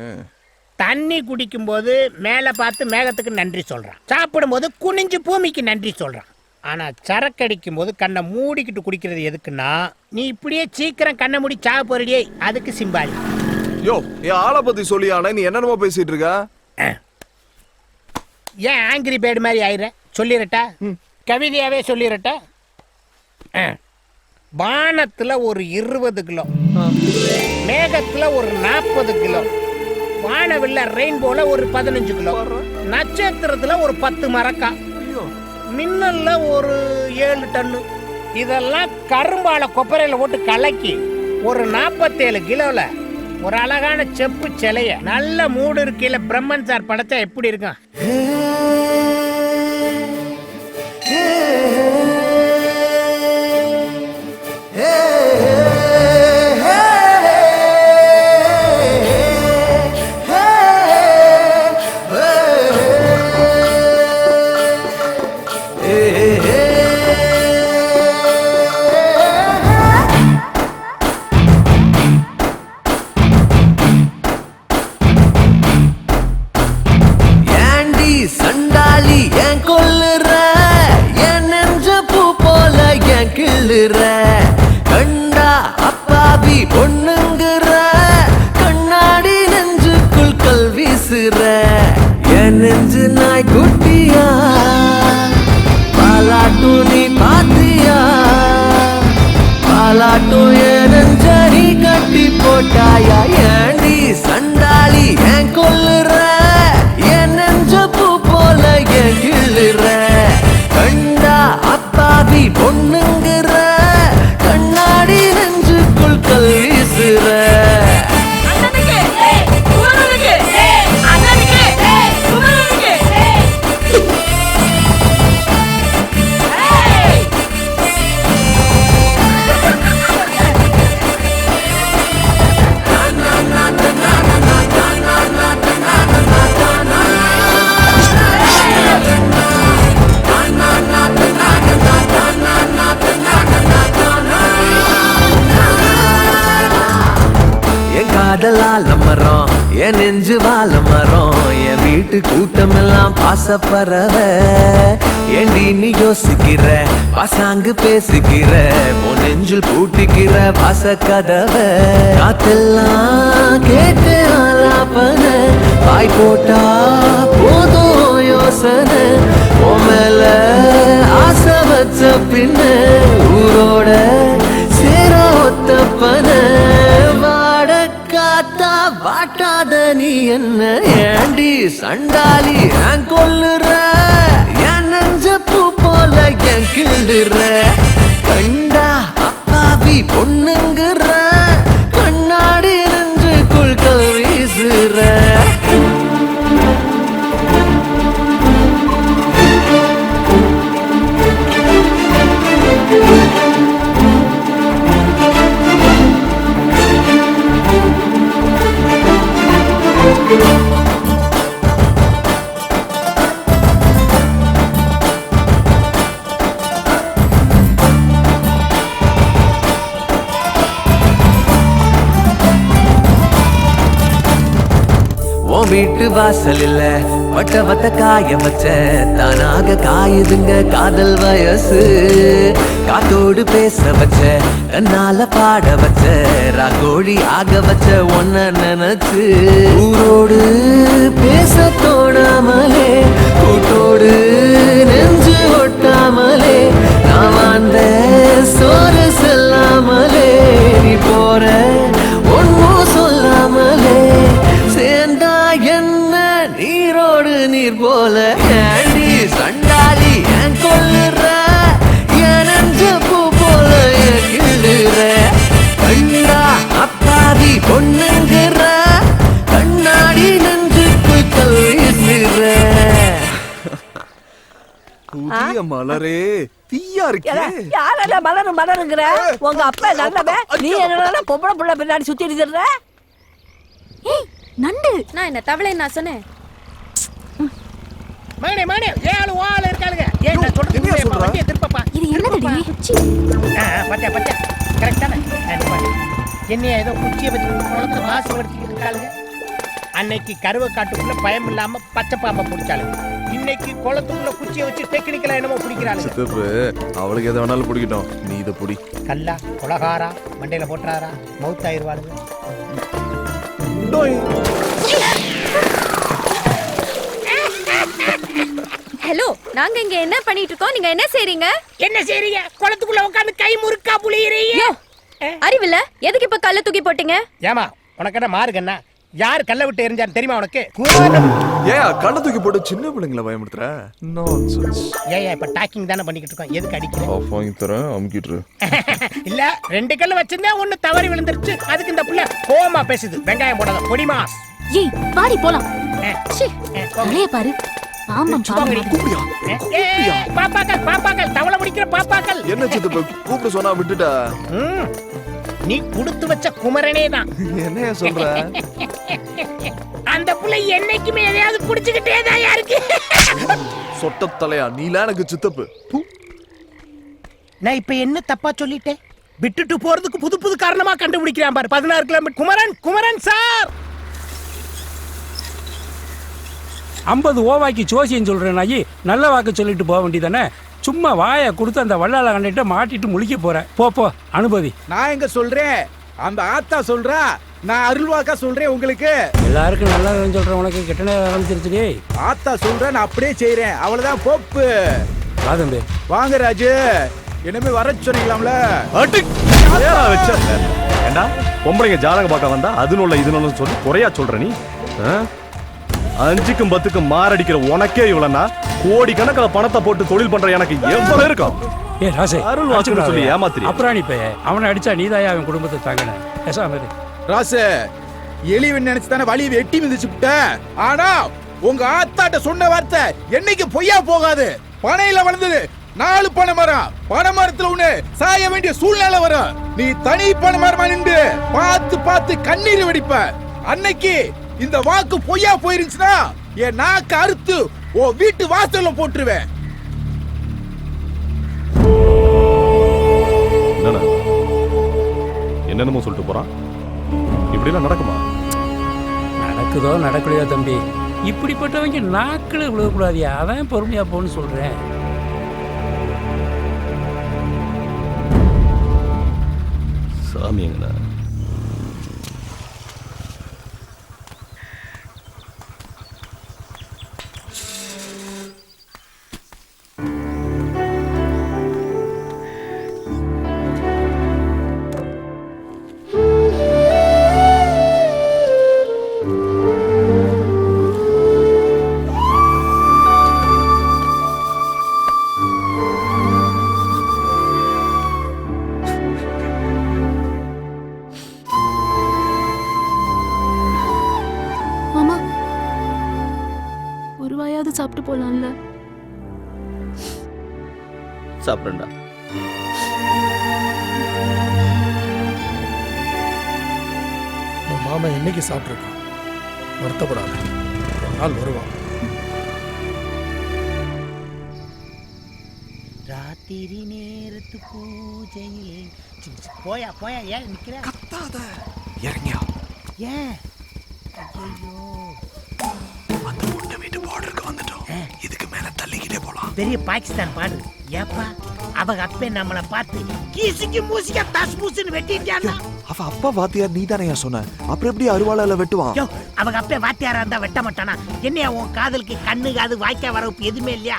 தண்ணி குடிக்கும் போது மேல பார்த்து மேகத்துக்கு நன்றி சொல்றான், சாப்பிடும் போது குனிஞ்சு பூமிக்கு நன்றி சொல்றான். ஆனா சரக்கு அடிக்கும் போது கண்ணை மூடிக்கிட்டு குடிக்கிறது எதுக்குன்னா, நீ இப்படியே சீக்கிரம் கண்ணை மூடி சாக போறியே, அதுக்கு சிம்பாலி. யோ என் ஆளை பத்தி சொல்லியானே, நீ என்னென்னமோ பேசிட்டு இருக்க? ஏன் ஆங்கிரி பேர்டு மாதிரி ஆயிர? சொல்லிரட்டா, கவிதையாவே சொல்லிரட்டா. வானத்துல ஒரு 20 கிலோ, மேகத்துல ஒரு 40 கிலோ, வானவில்ல ரெயின்போல ஒரு 15 கிலோ, நட்சத்திரத்துல ஒரு 10 மரக்கா, மின்னல்ல ஒரு 7 டன்னு. இதெல்லாம் கரும்பால கொப்பரையில போட்டு கலக்கி ஒரு 47 கிலோல ஒரு அழகான செப்பு சிலைய நல்ல மூடு இருக்கையில பிரம்மன் சார் படைச்சா எப்படி இருக்கும்? கண்டா அப்பாவி பொண்ணுங்கிற கண்ணாடி நெஞ்சுக்குள் கல் வீசுற என் நெஞ்சு நாய் குட்டியா பாலாட்டு நீ பாத்தியா பாலாட்டும் என் நெஞ்சரி கட்டி போட்டாயா ஏண்டி சண்டாளி ஏன் கொல்லுற என் நெஞ்ச பூ போல ஏன் கிள்ளுற கண்டா அப்பாவி பொண்ணுங்கிற கண்ணாடி நெஞ்சுக்குள் கல் வீசுற காதலால் மரம் என் நெஞ்சு வாழ மரம் என் வீட்டு கூட்டம் எல்லாம் பாசப்பறவ ஏண்டி நீ யோசிக்கிற பாசாங்கு பேசுகிற உன் நெஞ்சில் பூட்டிக்கிற பாச கதவ காத்தெல்லாம் கேட்டு ஆலாப்பன பாய் போட்டா போதும் யோசனை உன் மேல ஆசை வச்ச பின்ன ஊரோட சேர ஒத்தப்பன வாட்டாத நீ என்ன ஏண்டி சண்டாளி ஏன் கொல்லுற என் நெஞ்ச பூ போல ஏன் கிள்ளுற கண்டா அப்பாவி பொண்ணுங்கிற கண்ணாடி நெஞ்சுக்குள் கல் வீசுற வீட்டு வாசல் இல்ல வட்ட வட்ட காய வச்ச தானாக காயுதுங்க காதல் வயசு காத்தோடு பேச வச்ச கண்ணால பாட வச்ச ராகோழி ஆக வச்ச ஒன்ன நினைச்சு ஊரோடு பேச தோணாமலே கூட்டோடு நெஞ்சு ஒட்டாமலே நான் வாழ்ந்த சோறு செல்லாமலே நீ போற ஒன்னும் சொல்லாமலே சேர்ந்தா என்ன நீரோடு நீர் போல ஏண்டி சண்டாளி ஏன் கொல்லுற என் நெஞ்ச பூ போல ஏன் கிள்ளுற கண்டா அப்பாவி பொண்ணுங்கிற கண்ணாடி நெஞ்சுக்குள் கல் வீசுற மலரே தீயா இருக்கே. யாரால மலருங்கிற உங்க அப்பா நல்லவன், நீ என்னடா பொம்பளை புள்ள பின்னாடி சுத்தி இருக்கிற? ஏய் நண்டு, நான் என்ன தவளை நான் சொன்னேன். மகனே மகனே ஏழு வாள் இருக்காளுங்க. ஏன் நான் சொல்றது வண்டியை திருப்பப்பா. இது என்னதுடி? பச்சா பச்சா கரெக்டான என்னைய ஏதோ குச்சியை வச்சு குளத்துல வாசி வடிச்சுட்டு இருக்காளுங்க. அன்னைக்கு கருவ காட்டுக்குள்ள பயம் இல்லாம பச்சை பாம்பை பிடிச்சாளுங்க. இன்னைக்கு குளத்துக்குள்ள குச்சியை வச்சு டெக்னிக்கலா என்னமோ பிடிக்கிறாளுங்க. சித்தப்பு அவளுக்கு எதை வேணாலும் பிடிக்கட்டும், நீ இதை பிடி. கல்லா கொலகாரா மண்டையில போட்டுறாரா மவுத் ஆயிருவாளுங்க. ஹலோ, நாங்க இங்க என்ன பண்ணிட்டு இருக்கோம்? நீங்க என்ன செய்றீங்க? என்ன செய்றீங்க? குளத்துக்குள்ள உட்கார்ந்து கை முறுக்கா புளியறீங்க. அறிவில்ல, எதுக்கு இப்ப கல்ல தூக்கி போட்டீங்க? ஏமா உனக்கு என்ன மார்க்கண்ணா? யார் கல்ல விட்டு எரிஞ்சான்னு தெரியுமா உனக்கு? ஏயா கல்ல தூக்கி போட்டு சின்ன பிள்ளைங்களை பயமுறுத்துற? நான்சென்ஸ். ஏயா இப்ப டாக்கிங் தானே பண்ணிக்கிட்டு இருக்கோம், எதுக்கு அடிக்கிற? ஆஃப் வாங்கி தரேன், அமுக்கிட்டு. இல்ல 2 கல்ல வச்சிருந்தா ஒண்ணு தவறி விழுந்துருச்சு, அதுக்கு இந்த புள்ள கோவமா பேசுது. வெங்காயம் போடாத பொடிமா. ஏய் வாடி போலாம். தலைய பாரு. ஆமா பாப்பாக்கள் பாப்பாக்கள் தவளை முடிக்கிற பாப்பாக்கள். என்ன சித்தப்பு கூப்பிட்டு சொன்னா விட்டுட்டா? நீ கொடுத்து வச்ச குமரனே தான். என்னைய சொல்ற? அந்த புள்ளை என்னைக்குமே எதையாவது புடிச்சுக்கிட்டே தான் இருக்கு. சொட்ட தலையா நீல எனக்கு சித்தப்பு. நான் இப்ப என்ன தப்பா சொல்லிட்டேன்? விட்டுட்டு போறதுக்கு புது புது காரணமா கண்டுபிடிக்கிறான் பாரு. 16 கிலோமீட்டர். குமரன் குமரன் சார் 50 ஓவாய்க்கு ஜோசியம் சொல்றேன். நல்ல வாக்கு சொல்லிட்டு போக வேண்டியதானே? சும்மா வாயை கொடுத்து அந்த வள்ளால கண்டிட்டு மாட்டிட்டு முழிக்க போறேன். போ அனுபவி. நான் எங்க சொல்றேன், அந்த ஆத்தா சொல்றா. நான் அருள்வாக்கா சொல்றேன் உங்களுக்கு. எல்லாருக்கும் நல்லா சொல்றேன், உனக்கு கெட்டனே ஆரம்பிச்சிருச்சு. ஆத்தா சொல்றேன், நான் அப்படியே செய்யறேன். அவ்வளவுதான் போப்பு. வா தம்பி. வாங்க ராஜு, இனிமே வர சொன்னீங்களாம்ல. ஏண்டா பொம்பளைங்க ஜாதகம் பார்க்க வந்தா அதுனுள்ள இதுன்னு சொல்லி குறையா சொல்ற நீ? 5க்கும் 10க்கும் மாரடிக்கிற உனக்கே இவ்வளவுனா கோடி கணக்கில் பணத்தை போட்டு தொழில் பண்ற எனக்கு எவ்வளவு இருக்கும்? ஏ ராசே, அருள் வாக்குன்னு சொல்லி ஏமாத்திரி. அப்புறம் நீ போய் அவனை அடிச்சா நீதாயா அவன் குடும்பத்தை தாங்கின. பேசாம இரு. ராசு, எலிவன் நினைச்சு தானே வலி வெட்டி மிதிச்சுட்ட. ஆனா உங்க ஆத்தாட்ட சொன்ன வார்த்தை என்னைக்கு பொய்யா போகாது. பனையில வளர்ந்தது 4 பனை மரம். பனை மரத்துல ஒண்ணு சாய வேண்டிய சூழ்நிலை வரும். நீ தனி பனை மரமா நின்று பார்த்து பார்த்து கண்ணீர் வெடிப்ப. அன்னைக்கு இந்த வாக்கு பொய்யா போயிருந்துச்சுன்னா என் நாக்கு அறுத்து ஓ வீட்டு வாசல்ல போட்டுருவேன். என்னென்னமோ சொல்லிட்டு போறான். இப்படிலாம் நடக்குமா? நடக்குதோ நடக்கலையோ தம்பி, இப்படிப்பட்டவங்க நாக்கில் விழுகக்கூடாதியா. அதான் பொறுமையா போன்னு சொல்றேன். சாமி எங்கண்ணா? சாப்பிட்டு போலாம்ல? சாப்பிடுடா. மாமா என்னைக்கு சாப்பிட்டுருக்கான், வருத்தப்படாத, ஒரு நாள் வருவான். ராத்திரி நேரத்து பூஜையிலே போயா போயா ஏன் நிக்கிற? கத்தாத, இறங்கியா. ஏன்? ஐயோ, அந்த பொண்ணு வீட்டு பார்டருக்கு வந்துட்டோம். இதுக்கு மேல தள்ளிக்கிட்டே போலாம். பெரிய பாகிஸ்தான் பாடு. ஏப்பா அவங்க அப்பே நம்மளை பார்த்து கீசிக்கு மூசிக்க தஸ் மூசுன்னு வெட்டிட்டானா? அவ அப்பா வாத்தியார் நீ தானே சொன்ன, அப்புறம் எப்படி அருவாளால வெட்டுவான்? அவங்க அப்பே வாத்தியாரா இருந்தா வெட்ட மாட்டானா? என்னையா உன் காதலுக்கு கண்ணு காது வாய்க்கா வரப்பு எதுவுமே இல்லையா?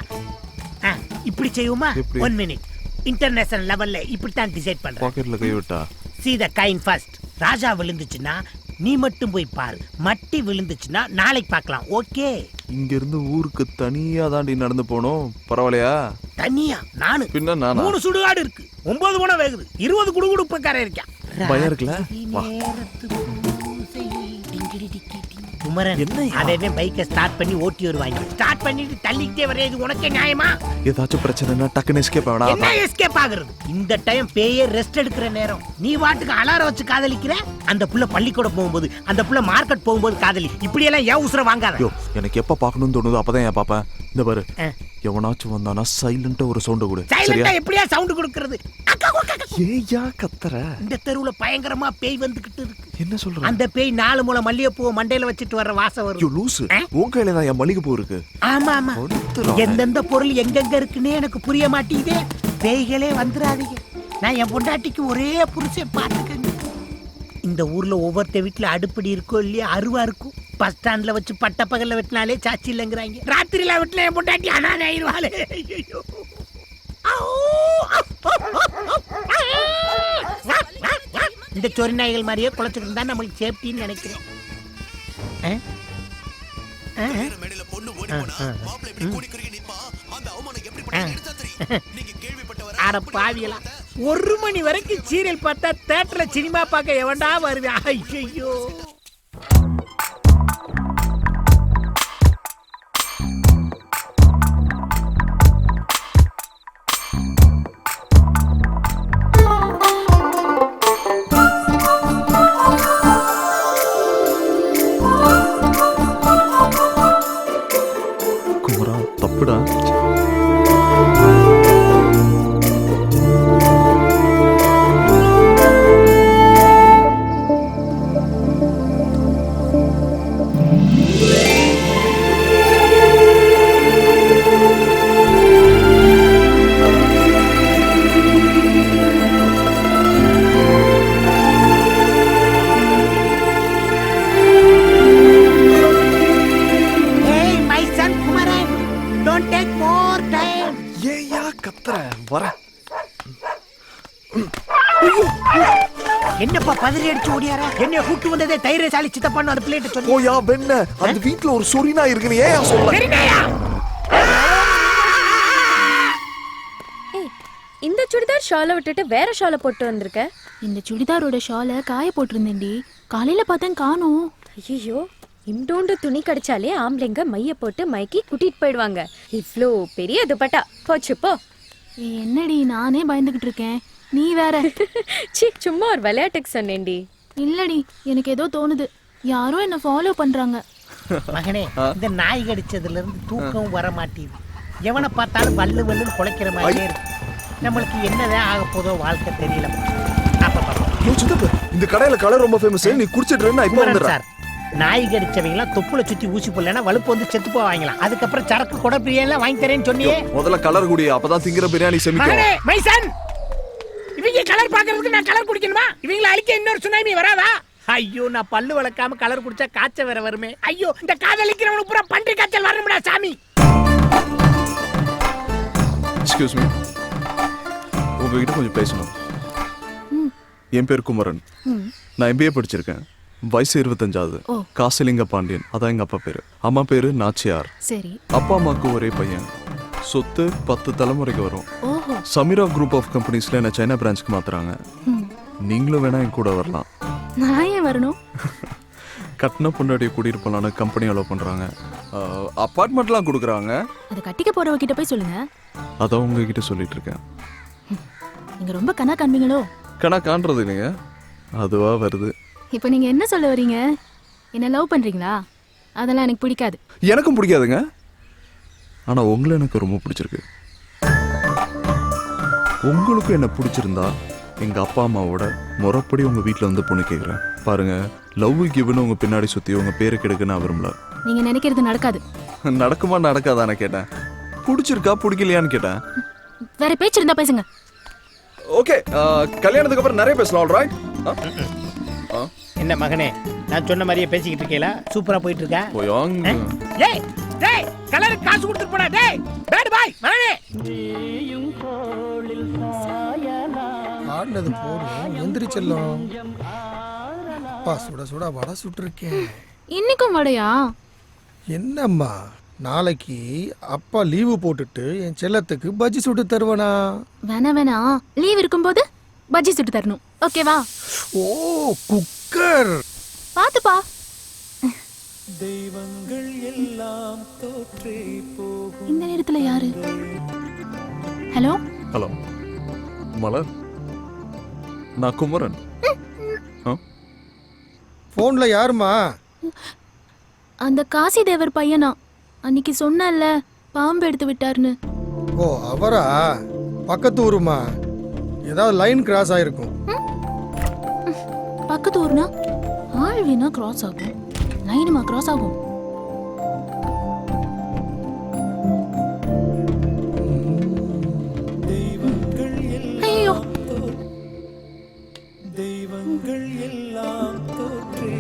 இப்படி செய்யுமா? 1 மினிட். இன்டர்நேஷனல் லெவல்ல இப்படித்தான் டிசைட் பண்றேன். பாக்கெட்ல கை விட்டா see the kind first. ராஜா விழுந்துச்சுன்னா நீ மட்டும் போய் பாரு, மட்டி விழுந்துச்சுன்னா நாளைக்கு பார்க்கலாம். ஓகே? இங்க இருந்து ஊருக்கு தனியா தாண்டி நடந்து போனோம். பரவாயில்லையா? தனியா? நானு பின்ன நானா? 3 சுடுகாடு இருக்கு, 9 போன வேகுது, 20 குடுகுடுப்பக்காரன் இருக்கான். பயம் இருக்குல்ல? வா. குமரன் அதே பைக்கை ஸ்டார்ட் பண்ணி ஓட்டி வருவாங்க. ஸ்டார்ட் பண்ணிட்டு தள்ளிக்கிட்டே வர இது உனக்கே நியாயமா? ஏதாச்சும் பிரச்சனைனா டக்குன்னு எஸ்கேப் ஆகணும். என்ன எஸ்கேப் ஆகுறது? இந்த டைம் பேயே ரெஸ்ட் எடுக்கிற நேரம். நீ வாட்டுக்கு அலாரம் வச்சு காதலிக்கிற. அந்த புள்ள பள்ளிக்கூடம் போகும்போது, அந்த புள்ள மார்க்கெட் போகும்போது காதலி. இப்படி எல்லாம் ஏன் உசுர வாங்காத. ஐயோ, எனக்கு எப்ப பார்க்கணும்னு தோணுதோ அப்பதான் ஏன் பாப்பேன். இந்த பாரு, எவனாச்சும் வந்தானா சைலண்டா ஒரு சவுண்ட் கொடு. சைலண்டா எப்படியா சவுண்ட் கொடுக்கிறது? ஏயா கத்துற? இந்த தெருவுல பயங்கரமா பேய் வந்துகிட்டு இருக்கு. என்ன சொல்ற? அந்த பேய் 4 முளை மல்லிகைப்பூ மண்டையில வச்சிட்டு வர்ற வாசம் வரும். ஐயோ லூசு, உன் கையில தான் என் மல்லிகைப்பூ இருக்கு. ஆமா ஆமா, எந்தெந்த பொருள் எங்கெங்க இருக்குன்னே எனக்கு புரிய மாட்டேங்குதே. பேய்களே வந்துடாதீங்க. நான் என் பொண்டாட்டிக்கு ஒரே புருஷன் பார்த்துக்கங்க. இந்த ஊர்ல ஒவ்வொருத்த வீட்டுல அடுப்படி இருக்கோ இல்லையா அருவா இருக்கும். பஸ் ஸ்டாண்ட்ல வச்சு பட்ட பகல்ல வெட்டினாலே சாட்சி இல்லைங்கிறாங்க. ராத்திரில வெட்டின என் பொண்டாட்டி அனாதை ஆயிடுவாளே. ஐயோ, இந்த சொறி நாய்கள் மாதிரியே குளச்சுட்டு இருந்தா நம்மளுக்கு சேஃப்டின்னு நினைக்கிறேன். அட பாவியலா, 1 மணி வரைக்கும் சீரியல் பார்த்தா தியேட்டர்ல சினிமா பார்க்க எவன்டா வருவேன்? ஐயோ, குமரா தப்புடா. என்னப்பா பதறி அடிச்சு ஓடியாரா? என்னைய கூட்டு வந்ததே தைரியசாலி சித்தப்பான்னு அந்த பிள்ளைகிட்ட சொல்லு. ஓயா வெண்ண, அந்த வீட்ல ஒரு சொரினா இருக்குன்னு ஏன் சொல்ல? இந்த சுடிதார் ஷாலை விட்டுட்டு வேற ஷாலை போட்டு வந்திருக்க. இந்த சுடிதாரோட ஷாலை காய போட்டிருந்தேன்டி. காலையில பார்த்தேன் காணோம். ஐயோ, இண்டோண்டு துணி கடிச்சாலே ஆம்பளைங்க மைய போட்டு மைக்கி கூட்டிட்டு போயிடுவாங்க. இவ்ளோ பெரிய துப்பட்டா போச்சு போ. என்னடி நானே பயந்துகிட்டு இருக்கேன், நீ வேற. சீ, சும்மா ஒரு விளையாட்டுக்கு சொன்னேன்டி. இல்லடி, எனக்கு ஏதோ தோணுது. யாரோ என்ன ஃபாலோ பண்றாங்க. மகனே, இந்த நாய் கடிச்சதுல இருந்து தூக்கம் வர மாட்டேங்குது. எவனை பார்த்தாலும் வல்லு வல்லுன்னு குலைக்கிற மாதிரியே இருக்கு. நம்மளுக்கு என்னதான் ஆக போதோ வாழ்க்கை தெரியல. இந்த கடையில கலர் ரொம்ப ஃபேமஸ். நீ குடிச்சிட்டு இருந்தா இப்ப வந்துடுறேன் சார். நாய் கடிச்சவங்களாம் தொப்புல சுத்தி ஊசி போடலன்னா வலுப்பு வந்து செத்து போவாங்களாம். அதுக்கப்புறம் சரக்கு கொடை பிரியாணி வாங்கி தரேன்னு சொன்னியே. முதல்ல கலர் குடி, அப்பதான் திங்கிற பிரியாணி செமிக்கும். மைசன், இவங்க கலர் பாக்குறதுக்கு நான் கலர் குடிக்கணுமா? இவங்கள அழிக்க இன்னொரு சுனாமி வராதா? ஐயோ, நான் பல்லு வளர்க்காம கலர் குடிச்சா காய்ச்சல் வேற வருமே. ஐயோ, இந்த காதலிக்கிறவனுக்கு பூரா பன்றி காய்ச்சல் வரணும்டா சாமி. எக்ஸ்கியூஸ் மீ, உங்ககிட்ட கொஞ்சம் பேசணும். என் பேர் குமரன். நான் MBA படிச்சிருக்கேன். வயசு 25. காசிலிங்க பாண்டியன், அதான் எங்க அப்பா பேரு. அம்மா பேரு நாச்சியார். சரி. அப்பா அம்மாக்கு ஒரே பையன். சொத்து 10 தலைமுறைக்கு வரும். சமீரா குரூப் ஆஃப் கம்பெனிஸ்ல என்ன சைனா பிரான்ச்சுக்கு மாத்துறாங்க. நீங்களும் வேணா என் கூட வரலாம். நான் ஏன் வரணும்? கட்டின பொண்டாட்டியை கூட்டிட்டு போலான்னு கம்பெனி அலோவ் பண்றாங்க. அப்பார்ட்மெண்ட்லாம் கொடுக்குறாங்க. அதை கட்டிக்க போறவ கிட்ட போய் சொல்லுங்க. அதான் உங்ககிட்ட சொல்லிட்டு இருக்கேன். நீங்க ரொம்ப கணா காண்பீங்களோ? கணா காண்றது இல்லைங்க, அதுவா வருது. இப்போ நீங்க என்ன சொல்ல வரீங்க? என்ன லவ் பண்றீங்களா? அதெல்லாம் எனக்கு பிடிக்காது. எனக்கும் பிடிக்காதுங்க, ஆனா உங்களை எனக்கு ரொம்ப பிடிச்சிருக்கு. உங்களுக்கு என்ன பிடிச்சிருந்தா எங்க அப்பா அம்மாவோட முறைப்படி உங்க வீட்டுல வந்து பொண்ணு கேக்குறேன். பாருங்க, லவ் கிவ்னு உங்க பின்னாடி சுத்தி உங்க பேரை கெடுக்க நான் விரும்பல. நீங்க நினைக்கிறது நடக்காது. நடக்குமா நடக்காதான்னு கேட்டேன். பிடிச்சிருக்கா பிடிக்கலையான்னு கேட்டேன். வேற பேச்சு இருந்தா பேசுங்க. ஓகே, கல்யாணத்துக்கு அப்புறம் நிறைய பேசலாம். ஆல்ரைட். என்ன மகனே, நான் சொன்ன மாதிரியே பேசிக்கிட்டு இருக்கேல? சூப்பரா போயிட்டு இருக்கா? டேய் டேய், கலர் காசு கொடுத்து போடா. டேய் பேட் பாய் மகனே. ஆடுனது போதும், எந்திரிச்செல்லாம். அப்பா சுட சுட வடை சுட்டுருக்கேன். இன்னைக்கும் வடையா? என்னம்மா, நாளைக்கு அப்பா லீவு போட்டுட்டு என் செல்லத்துக்கு பஜ்ஜி சுட்டு தருவனா? வேணா லீவ் இருக்கும்போது பஜ்ஜி சுட்டு தரணும், ஓகேவா? ஓ, குக்கர் பாத்துப்பா. தெய்வங்கள் எல்லாம் தோற்றே போகும். இந்த நேரத்துல யாரு? ஹலோ ஹலோ மலர், நான் குமரன். போன்ல யாருமா? அந்த காசி தேவர் பையனா? அன்னைக்கு சொன்னல பாம்பு எடுத்து விட்டாருன்னு. ஓ அவரா? பக்கத்து ஊருமா? ஏதாவது லைன் கிராஸ் ஆயிருக்கும். பக்கத்து ஊர்னா ஆள் வேணா கிராஸ் ஆகும், லைனுமா கிராஸ் ஆகும்? ஐயோ, தெய்வங்கள் எல்லாம் தோற்றே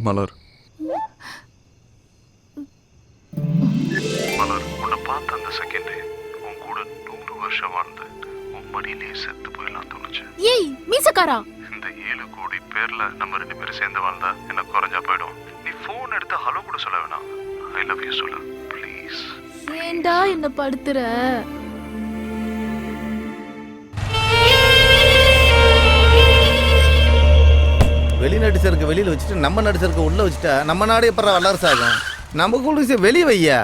மலர், மலர், உன்னை பார்த்த அந்த செகண்டே உன் கூட 100 வருஷம் வாழ்ந்து உன் மடியிலேயே செத்து போயிடலாம் தோணுச்சு. ஏய் மீசக்காரா, இந்த 7 கோடி பேர்ல நம்ம 2 பேரும் சேர்ந்து வாழ்ந்தா என்ன குறைஞ்சா போயிடும். நீ போன் எடுத்து ஹலோ கூட சொல்ல வேணாம், ஐ லவ் யூ சொல்லு ப்ளீஸ். ஏண்டா என்ன படுத்துற? வெளிநாட்டு சரக்கு வெளியில வச்சுட்டு நம்ம நாட்டு சரக்கு உள்ள வச்சுட்டா நம்ம நாடு எப்பறம் வல்லரசு ஆகும்? நம்ம கூட வெளியே வையா.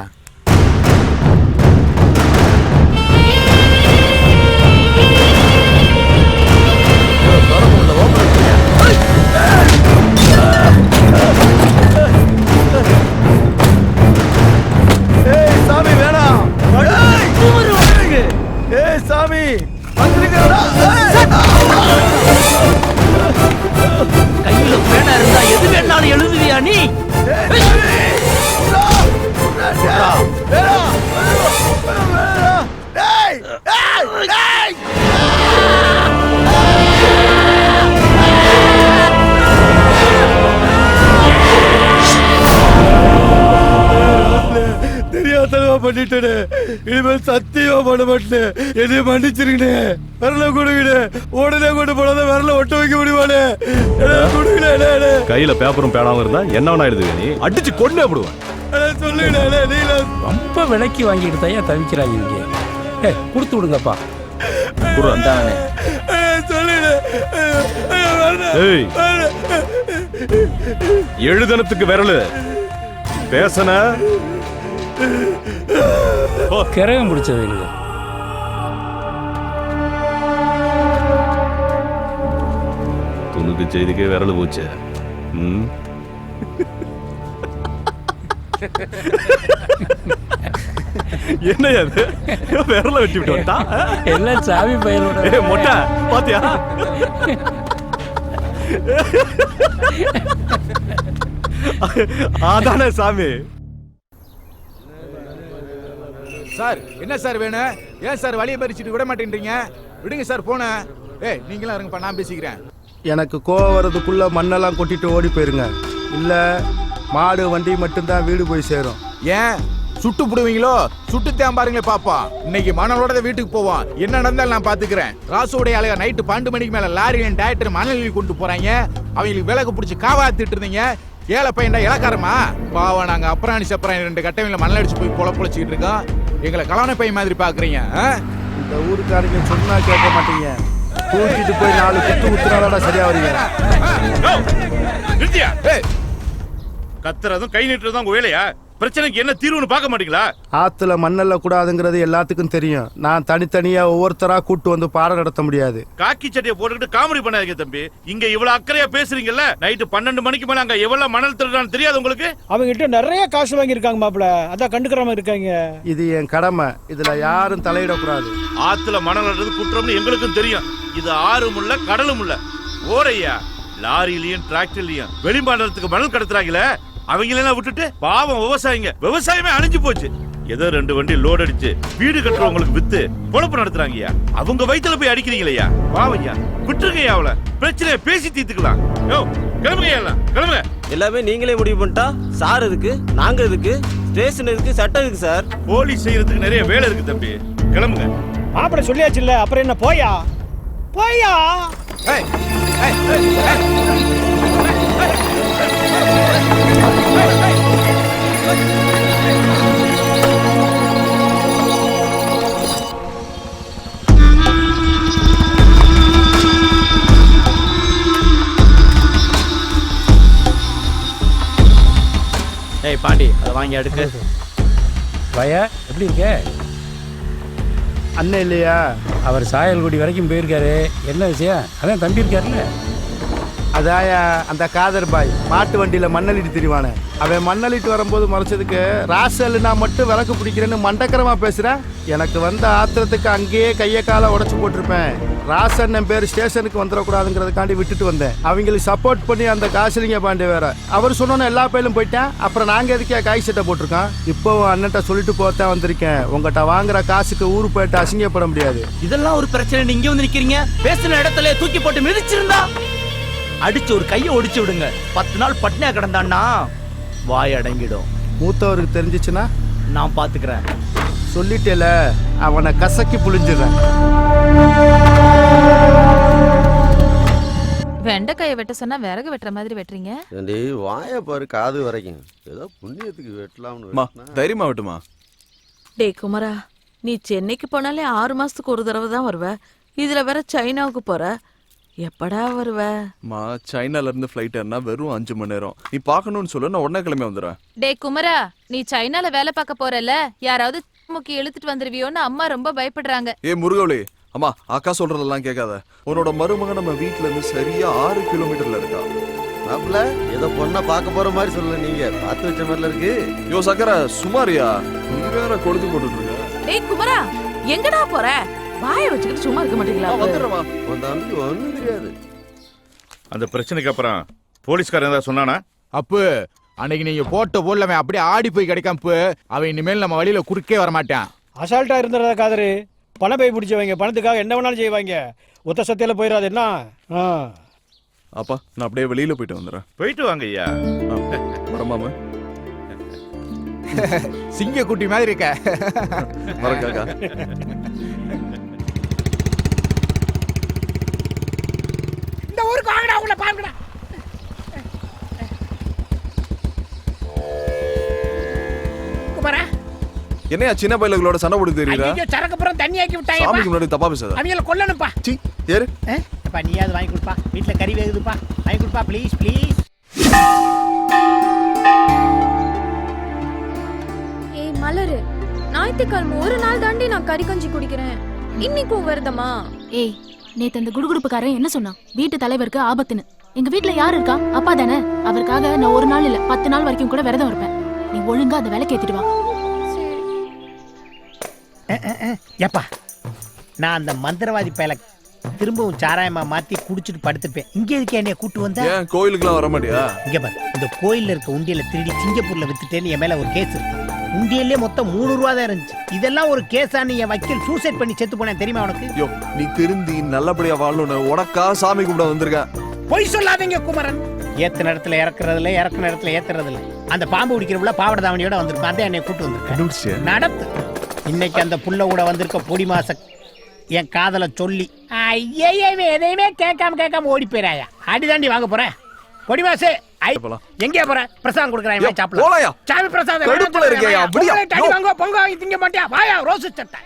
ஏய் சாமி வேணாம். ஏய் சாமி கையில பேனா இருந்தா எது வேணாலும் எழுதுவியா நீ? தெரியாதனமா பண்ணிட்டேனே, இனிமேல் சத்தியமா பண்ண மாட்டேன். என்னைய மன்னிச்சிருக்கனே. விரல கொடுங்கண்ணே, உடனே கொண்டு போனத விரல ஒட்ட வைக்க முடியுமாண்ணே? கொடுங்கண்ணே. கையில பேப்பரும் பேனாவும் இருந்தா என்ன வேணா எழுதுவே, நீ அடிச்சு கொண்டு விடுவேன். சொல்லுங்கண்ணே. நீல ரொம்ப விலைக்கு வாங்கிட்டு தான் தவிக்கிறாங்க இங்க. கொடுத்து விடுங்கப்பா. ஏய், எழுதனத்துக்கு விரலு, பேசன கிரகம் பிடிச்சது. துணுக்கு செய்திக்கே விரல் போச்சு. என்ன அது? விரல வெட்டி விட்டு வந்தா எல்லாம் சாமி பையனோட மொட்டை பாத்தியா? அதானே சாமி. சார் என்ன சார் வேணும்? ஏன் சார் வழியை பறிச்சுட்டு விட மாட்டேன்றீங்க? விடுங்க சார் போன. ஏய் நீங்களும் இருங்கப்பா, நான் பேசிக்கிறேன். எனக்கு கோவம் வரதுக்குள்ள மண்ணெல்லாம் கொட்டிட்டு ஓடி போயிருங்க. இல்ல மாடு வண்டி மட்டும்தான் வீடு போய் சேரும். ஏன் சுட்டு புடுவீங்களோ? சுட்டுத்தான் பாருங்களே பாப்பா. இன்னைக்கு மணலோட வீட்டுக்கு போவோம். என்ன நடந்தாலும் நான் பாத்துக்கிறேன். ராசுடைய ஆளுங்க நைட்டு 12 மணிக்கு மேல லாரியும் டைரக்டர் மணல் கொண்டு போறாங்க. அவங்களுக்கு விலகு பிடிச்சி காவாத்திட்டு இருந்தீங்க. ஏழை பையன்டா இலக்காரமா பாவம். நாங்க அப்புறாணி சப்பராணி 2 கட்டையில மணல் அடிச்சு போய் பொழச்சிக்கிட்டு இருக்கோம். எங்களை கலான பையன் மாதிரி பாக்குறீங்க. இந்த ஊருக்காரங்க சொன்னா கேட்க மாட்டீங்க. தூக்கிட்டு போய் 4 குத்து குத்துனாலடா சரியா வரீங்க. கத்துறதும் கை நீட்டுறதும் உங்க வேலையா? பிரச்சனைக்கு என்ன தீர்வுன்னு பார்க்க மாட்டீங்களா? ஆத்துல மண்ணல்ல கூடாதுங்கிறது எல்லாத்துக்கும் தெரியும். நான் தனித்தனியா ஒவ்வொருத்தரா கூட்டு வந்து பாடம் நடத்த முடியாது. காக்கி சட்டையை போட்டுக்கிட்டு காமெடி பண்ணாதீங்க தம்பி. இங்க இவ்வளவு அக்கறையா பேசுறீங்கல்ல, நைட்டு 12 மணிக்கு மேல அங்க எவ்வளவு மணல் திருடான்னு தெரியாது உங்களுக்கு? அவங்க கிட்ட நிறைய காசு வாங்கி இருக்காங்க மாப்பிள, அதான் கண்டுக்கிறாம இருக்காங்க. இது என் கடமை, இதுல யாரும் தலையிடக்கூடாது. ஆத்துல மணல் அள்ளுறது குற்றம்னு எங்களுக்கும் தெரியும். இது ஆறும் இல்ல கடலும் இல்ல. ஓரையா லாரியிலயும் டிராக்டர்லயும் வெளிமாநிலத்துக்கு மணல் கடத்துறாங்களே, அவங்களெல்லாம் விட்டுட்டு பாவம் விவசாயமே அழிஞ்சு போச்சு. ஏதோ 2 வண்டி லோட் அடிச்சு வீடு கட்டுறவங்களுக்கு வித்து பொழப்பு நடத்துறாங்கய்யா. அவங்க வயித்துல போய் அடிக்கிறீங்களையா? பாவையா விட்டுருங்கய்யா. அவள பிரச்சனையை பேசி தீர்த்துக்கலாம். யோ கிளம்புங்க, எல்லாம் கிளம்புங்க. எல்லாமே நீங்களே முடிவு பண்ணிட்டா சார் எதுக்கு, நாங்க எதுக்கு, ஸ்டேஷன் எதுக்கு, சட்டம் எதுக்கு சார்? போலீஸ் செய்யறதுக்கு நிறைய வேலை இருக்கு தம்பி, கிளம்புங்க. மாப்பிள சொல்லியாச்சு இல்ல, அப்புறம் என்ன? போயா போயா. ஏய் பாண்டி அதை வாங்கி அடுக்கு. பையா எப்படி இருக்க? அண்ணன் இல்லையா? அவர் சாயல்குடி வரைக்கும் போயிருக்காரு. என்ன விஷயம்? அதான் தம்பி இருக்காருல்ல. அதாயா அந்த காதர் பாய் மாட்டு வண்டியில மண்ணலிட்டு திரிவானே, அவன் மண்ணலிட்டு வரும்போது மறைச்சதுக்கு ராசல்னா மட்டும் விளக்கு பிடிக்கிறேன்னு மண்டக்கரமா பேசுறேன். எனக்கு வந்த ஆத்திரத்துக்கு அங்கேயே கையை காலை உடச்சு போட்டிருப்பேன். ராசன் பேர் ஸ்டேஷனுக்கு வந்துடக்கூடாதுங்கிறதுக்காண்டி விட்டுட்டு வந்தேன். அவங்களுக்கு சப்போர்ட் பண்ணி அந்த காசிலிங்க பாண்டே வேற அவர் சொன்னோன்னு எல்லா பயிலும் போயிட்டேன். அப்புறம் நாங்க எதுக்கே காய் சட்டை போட்டிருக்கோம். இப்போ அண்ணன்ட்ட சொல்லிட்டு போத்தான் வந்திருக்கேன். உங்ககிட்ட வாங்குற காசுக்கு ஊரு போயிட்டு அசிங்கப்பட முடியாது. இதெல்லாம் ஒரு பிரச்சனை. நீங்க வந்து நிக்கிறீங்க. பேசின இடத்துல தூக்கி போட்டு மிதிச்சிருந்தா அடிச்சு ஒரு கையை ஒடிச்சு விடுங்க. 10 நாள் பட்னியா கிடந்தான்னா வாய் அடங்கிடும். மூத்தவருக்கு தெரிஞ்சிச்சுன்னா நான் பாத்துக்கிறேன். சொல்லிட்டேல, அவனை கசக்கி புளிஞ்சிடுறேன். வெண்டைக்காயை வெட்ட சொன்னா விறகு வெட்டுற மாதிரி வெட்டுறீங்க. ஏண்டி வாய பாரு காது வரைக்கும். ஏதோ புண்ணியத்துக்கு வெட்டலாம்னு. தைரியமா வெட்டுமா? டே குமரா, நீ சென்னைக்கு போனாலே 6 மாசத்துக்கு ஒரு தடவை தான் வருவ. இதுல வேற சைனாவுக்கு போற. எப்படா வருவ? மா சைனால இருந்து ஃப்ளைட் ஏறினா வெறும் 5 மணி நேரம். நீ பார்க்கணும்னு சொல்லு, நான் உடனே கிளம்பி வந்துடுறேன். டே குமரா, நீ சைனால வேலை பார்க்க போறல, யாராவது முக்கி இழுத்துட்டு வந்துருவியோன்னு அம்மா ரொம்ப பயப்படுறாங்க. ஏ முருகவளி, அம்மா அக்கா சொல்றதெல்லாம் கேட்காத. உன்னோட மருமகன் நம்ம வீட்டுல இருந்து சரியா 6 கிலோமீட்டர்ல இருக்கா. மாப்பிள்ள ஏதோ பொண்ணை பார்க்க போற மாதிரி சொல்லல, நீங்க பார்த்து வச்ச மாதிரில இருக்கு. யோ சக்கர சுமாரியா, நீ வேற கொழுந்து போட்டுட்டு இருக்க. டேய் குமரா, எங்கடா போற? வாயை வச்சுக்கிட்டு சும்மா இருக்க மாட்டீங்களா? வந்துடுறமா. ஒன்றும் தெரியாது. அந்த பிரச்சனைக்கு அப்புறம் போலீஸ்காரன் ஏதாவது சொன்னானா? அப்பு அன்னைக்கு நீங்க போட்ட போடல அப்படியே ஆடி போய் கிடைக்காம அவன் இனிமேல் நம்ம வழியில குறுக்கே வர மாட்டான். அசால்ட்டா இருந்துறதா காதரு. பணம் போய் பிடிச்சவங்க பணத்துக்காக என்ன வேணாலும் செய்வாங்க. ஒத்த சத்தியில போயிடாது என்ன? அப்பா நான் அப்படியே வெளியில போயிட்டு வந்துடுறேன். போயிட்டு வாங்க ஐயா. வரமாமா. சிங்க குட்டி மாதிரி இருக்க. வரக்காக்கா. இந்த ஊருக்கு வாங்கடா, உங்களை பாருங்கடா. குமாரா, என்னையா சின்ன பையலங்களோட சண்டை போட்டு தெரியுதா? ஐயோ சரக்கு புறம் தண்ணி ஆக்கி விட்டாங்க. சாமிக்கு முன்னாடி தப்பா பேசாத. அவங்கள கொல்லணும்ப்பா. சீ ஏறு. அப்பா நீயாவது வாங்கி கொடுப்பா. வீட்டுல கறி வேகுதுப்பா, வாங்கி கொடுப்பா ப்ளீஸ் ப்ளீஸ். ஏய் மலரு, ஞாயிற்றுக்கிழமை ஒரு நாள் தாண்டி நான் கறி கஞ்சி குடிக்கிறேன். இன்னைக்கும் வருதமா? ஏய், நேத்து அந்த குடுகுடுப்புக்காரன் என்ன சொன்னான்? வீட்டு தலைவருக்கு ஆபத்துன்னு. எங்க வீட்டுல யாரு இருக்கா? அப்பா தானே. அவருக்காக நான் ஒரு நாள் இல்ல 10 நாள் வரைக்கும் கூட விரதம் இருப்பேன். நீ ஒழுங்கா அந்த வேலை கேட்டுட்டு வா. ஏப்பா, நான் அந்த மந்திரவாதி பயல திரும்பவும் சாராயமா மாத்தி குடிச்சிட்டு படுத்துப்பேன். இங்க எதுக்கு என்னைய கூட்டு வந்தா? ஏன் கோயிலுக்குலாம் வர மாட்டியா? இங்க பாரு, இந்த கோயில்ல இருக்க உண்டியல திருடி சிங்கப்பூர்ல வித்துட்டேன்னு என் மேல ஒரு கேஸ் இருக்கு. உண்டியல்லே மொத்தம் 3 ரூபா தான் இருந்துச்சு. இதெல்லாம் ஒரு கேஸான்னு என் வக்கீல் சூசைட் பண்ணி செத்து போனேன் தெரியுமா உனக்கு? யோ நீ திருந்தி நல்லபடியா வாழணும்னு உனக்கா சாமி கும்பிட வந்திருக்கேன். பொய் சொல்லாதீங்க குமரன். ஏத்த இடத்துல இறக்குறதுல, இறக்குன இடத்துல ஏத்துறதுல. அந்த பாம்பு பிடிக்கிறவுல பாவட தாவணியோட வந்திருப்பான். அதான் என்னை கூட்டு வந்திருக்கேன். நடத்து. இன்னைக்கு அந்த புள்ள கூட வந்திருக்க பொடி மாச என் காதல சொல்லி ஐயவே எதையுமே கேட்காம ஓடி போயிராயா. அடிதாண்டி வாங்க போறேன். பொடி மாசே எங்கே போற? பிரசாதம் கொடுக்குறாங்க சாப்பிடலாம். சாமி பிரசாதம் வாங்க. பொங்க திங்க மாட்டியா? வாயா ரோசு சட்டை.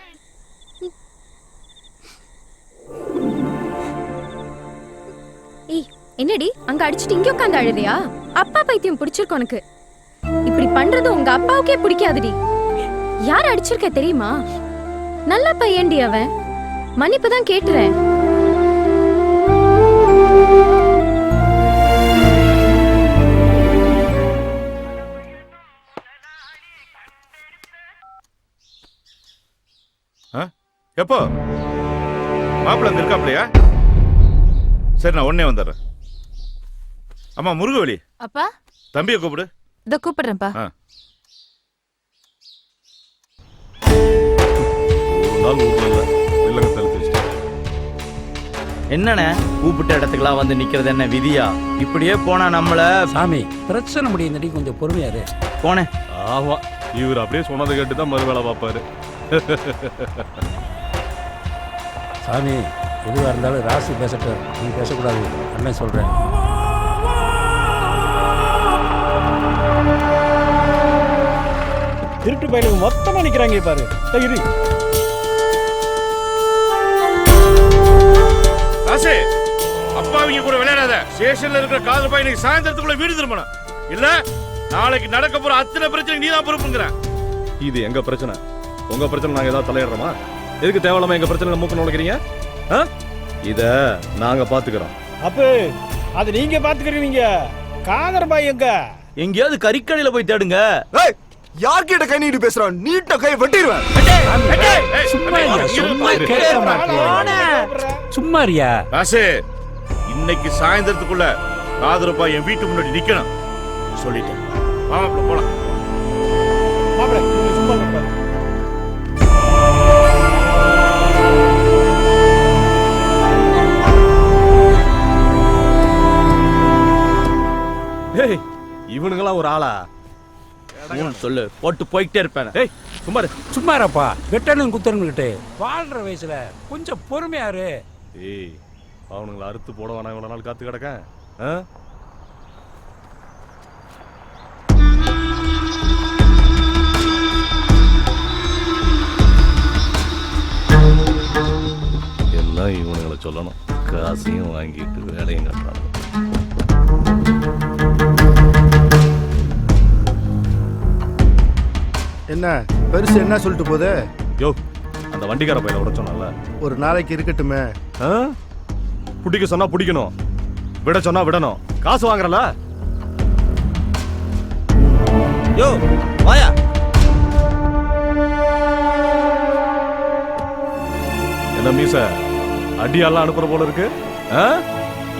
ஏய் என்னடி அங்க அடிச்சிட்டு இங்க உட்காந்து அழுறியா? அப்பா பைத்தியம் பிடிச்சிருக்கு உனக்கு. இப்படி பண்றது உங்க அப்பாவுக்கே பிடிக்காதுடி. யார் அடிச்சிருக்க தெரியுமா? நல்ல பையன்டி அவன். மன்னிப்பு தான் கேட்டுறேன். எப்போ மாப்பிள்ள அங்க இருக்காப்லையா? சரி நான் உடனே வந்துடுறேன். அம்மா முருகவலி, அப்பா தம்பியை கூப்பிடு. இத கூப்பிடுறேன்ப்பா. என்னண்ணே கூப்பிட்ட இடத்துக்குலாம் வந்து நிக்கிறது என்ன விதியா? இப்படியே போனா நம்மள சாமி பிரச்சனை முடியுதுடி, கொஞ்சம் பொறுமையாரு. போனே. ஆமா, இவர் அப்படியே சொன்னதை கேட்டு தான் மறு வேலை பார்ப்பாரு. சாமி எதுவாக இருந்தாலும் ராசி பேசட்டும், நீ பேசக்கூடாது. அண்ணன் சொல்றேன். திருட்டு பயிலுக்கு மொத்தமா நிக்கிறாங்க பாரு. இரு ராசே, அப்பாவிங்க கூட விளையாடாத. ஸ்டேஷன்ல இருக்கிற காதல் பையனுக்கு சாயந்தரத்துக்குள்ள வீடு திரும்பணும். இல்ல நாளைக்கு நடக்க போற அத்தனை பிரச்சனை நீ தான் பொறுப்புங்கிற. இது எங்க பிரச்சனை. உங்க பிரச்சனை நாங்க ஏதாவது தலையிடுறோமா? எதுக்கு தேவையில்லாம எங்க பிரச்சனை மூக்க நுழைக்கிறீங்க? இத நாங்க பாத்துக்கிறோம். அப்ப அது நீங்க பாத்துக்கிறீங்க. காதர் பாய் எங்க? எங்கேயாவது கறிக்கடையில போய் தேடுங்க. யார்கிட்ட கை நீட்டு பேசுறான்? நீட்ட கை வெட்டிடுவேன். சும்மாரியா ராசே, இன்னைக்கு சாயந்தரத்துக்குள்ள காதரப்பா என் வீட்டு முன்னாடி நிக்கணும் சொல்லிட்டேன். மாப்பிள்ள போலாம். மாப்பிள்ள சும்மா இருப்பாரு. ஏய், இவனுங்களாம் ஒரு ஆளா? சொல்லு போட்டு போய்கிட்டே இருப்பேன். ஏய் சும்மாரு. சும்மாரப்பா வெட்டணும் குத்தனுங்கிட்டு வாழ்ற வயசுல கொஞ்சம் பொறுமையாரு. ஏய், அவனுங்களை அறுத்து போட வேணாம் இவ்வளவு நாள் காத்து கிடக்க. எல்லாம் இவனுங்களை சொல்லணும். காசையும் வாங்கிட்டு வேலையும் கட்டுறாங்க. என்ன பெருசு என்ன சொல்லிட்டு போகுது? யோ, அந்த வண்டிக்கார பையனை விட சொன்னால ஒரு நாளைக்கு இருக்கட்டுமே. பிடிக்க சொன்னா பிடிக்கணும், விட சொன்னா விடணும். காசு வாங்குறல. யோ வாயா. என்ன மீச அடியெல்லாம் அனுப்புற போல இருக்கு.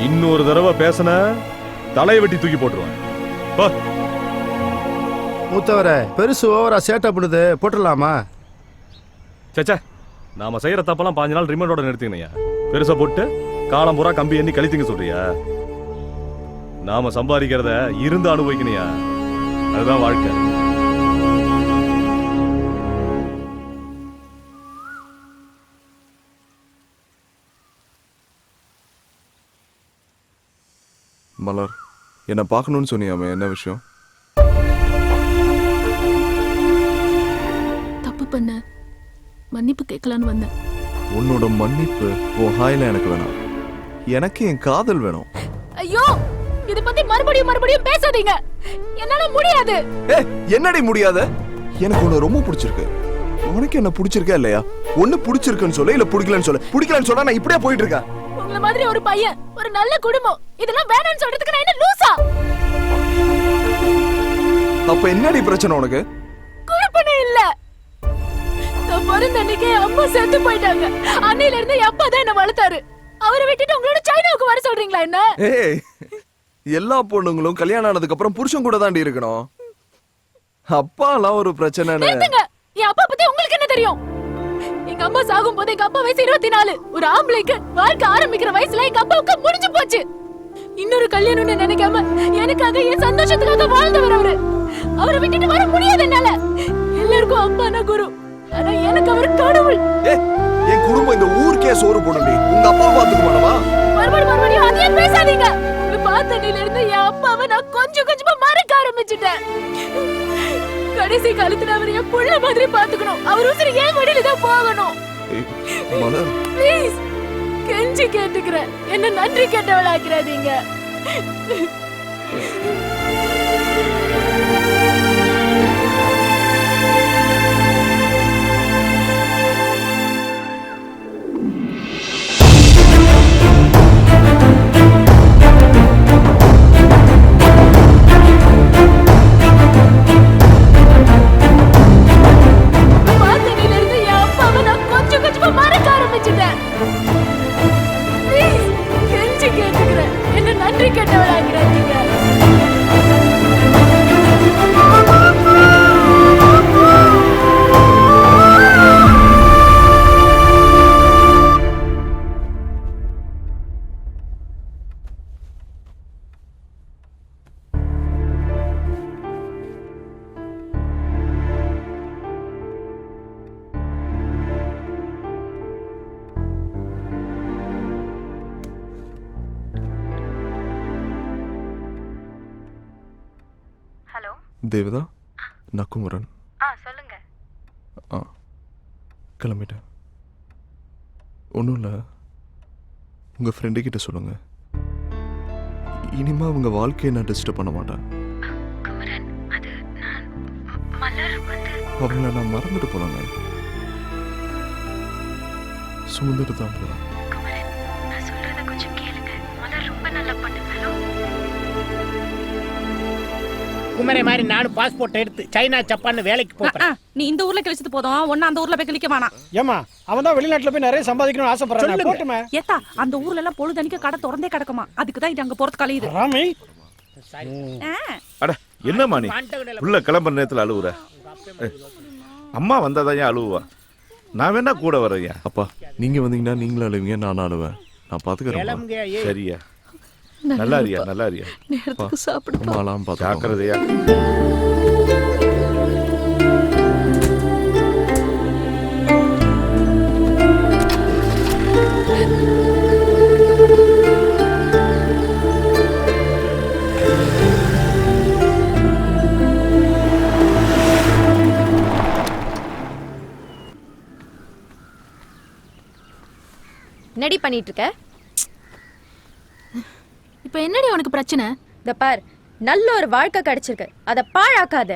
இன்னொரு தடவை பேசன தலையை வெட்டி தூக்கி போட்டுருவேன். மூத்தவர பெருசு ஓவரா சேட்டை பண்ணுது, போட்டுடலாமா? சேச்சா, நாம செய்யற தப்பெல்லாம் 5 நாள் ரிமைண்டோட நிறுத்திங்கய்யா. பெருசா போட்டு காலம் பூரா கம்பி எண்ணி கழித்தீங்க சொல்றியா? நாம சம்பாதிக்கிறத இருந்து அனுபவிக்கணையா. அதுதான் வாழ்க்கை. மலர், என்ன பார்க்கணும்னு சொன்னியாமே, என்ன விஷயம்? தப்பு பண்ண மன்னிப்பு கேட்கலான்னு வந்தேன். உன்னோட மன்னிப்பு உன் ஹாயில எனக்கு வேணாம். எனக்கு என் காதல் வேணும். ஐயோ, இத பத்தி மறுபடியும் பேசாதீங்க. என்னால முடியாது. என்னடி முடியாத? எனக்கு உன்னை ரொம்ப பிடிச்சிருக்கு. உனக்கு என்ன பிடிச்சிருக்கா இல்லையா? ஒண்ணு பிடிச்சிருக்குன்னு சொல்ல, இல்ல பிடிக்கலன்னு சொல்ல. பிடிக்கலன்னு சொன்னா நான் இப்படியே போயிட்டு இருக்கேன். உங்கள மாதிரி ஒரு பையன், ஒரு நல்ல குடும்பம், இதெல்லாம் வேணாம்னு சொல்றதுக்கு நான் என்ன லூசா? அப்ப என்னடி பிரச்சனை உனக்கு? குழப்பமே இல்ல. நான் பிறந்த அன்னைக்கே அம்மா செத்து போயிட்டாங்க. அன்னையில இருந்து என் அப்பா தான் என்ன வளர்த்தாரு. அவரை விட்டுட்டு உங்களோட சைனாவுக்கு வர சொல்றீங்களா என்ன? ஏய், எல்லா பொண்ணுங்களும் கல்யாணம் ஆனதுக்கு அப்புறம் புருஷன் கூட தாண்டி இருக்கணும். அப்பா எல்லாம் ஒரு பிரச்சனை. என் அப்பா பத்தி உங்களுக்கு என்ன தெரியும்? எங்க அம்மா சாகும் போது எங்க அப்பா வயசு 24. ஒரு ஆம்பளைக்கு வாழ்க்கை ஆரம்பிக்கிற வயசுல எங்க அப்பாவுக்கு முடிஞ்சு போச்சு. இன்னொரு கல்யாணம்னு நினைக்காம எனக்காக என் சந்தோஷத்துக்காக வாழ்ந்தவர் அவரு. அவரை விட்டுட்டு வர முடியாது என்னால. எல்லாருக்கும் அப்பானா குரு, ஆனா எனக்கு அவர் கடவுள். என் குடும்பம் இந்த ஊருக்கே சோறு போடுமே. உங்க அப்பா பாத்துக்க மாட்டவா? மறுபடியும் அதையே பேசாதீங்க. பார்த்தனில இருந்து என் அப்பாவை நான் கொஞ்சம் கொஞ்சமா மறக்க ஆரம்பிச்சுட்டேன். கடைசி காலத்துல அவர் என் புள்ள மாதிரி பாத்துக்கணும். அவர் உசுறு ஏன் வழியில தான் போகணும். ப்ளீஸ், கெஞ்சி கேட்டுக்கிறேன். என்ன நன்றி கேட்டவளாக்கிறாதீங்க. தேவதா, நான் குமரன். சொல்லுங்க. கிளம்பிட்டேன். ஒன்றும் இல்லை, உங்கள் ஃப்ரெண்டு கிட்ட சொல்லுங்க. இனிமே அவங்க வாழ்க்கையை நான் டிஸ்டர்ப் பண்ண மாட்டேன். குமரன், அவங்கள நான் மறந்துட்டு போனாங்க, சுமந்துட்டு தான் போறேன். குமரே மாதிரி நானும் பாஸ்போர்ட் எடுத்து சைனா ஜப்பான் வேலைக்கு போறேன். நீ இந்த ஊர்ல கழிச்சது போதும், ஒன்னு அந்த ஊர்ல போய் கழிக்க வேணாம். ஏமா அவன் தான் வெளிநாட்டுல போய் நிறைய சம்பாதிக்கணும்னு ஆசைப்படுறான். போட்டுமே. ஏத்தா அந்த ஊர்ல எல்லாம் பொழுதனிக்க கடை திறந்தே கிடக்குமா, அதுக்கு தான் இது அங்க போறது கலையுது. ராமி அட என்னம்மா நீ உள்ள கிளம்புற நேரத்தில் அழுவுற? அம்மா வந்தாதான் ஏன் அழுவுவா? நான் வேணா கூட வரையா? அப்பா நீங்க வந்தீங்கன்னா நீங்களும் அழுவீங்க, நானும் அழுவேன். நான் பாத்துக்கிறேன். சரியா? நல்லா இருக்கியா? நல்லா இருக்கியா? நேரத்துக்கு சாப்பிடு. அம்மாலாம் பார்த்து ஜாக்கிரதையா. என்னடி பண்ணிட்டு இருக்க? இப்போ என்னடி உனக்கு பிரச்சனை? இந்த பார், நல்ல ஒரு வாழ்க்கை கிடைச்சிருக்கு, அதை பாழாக்காத.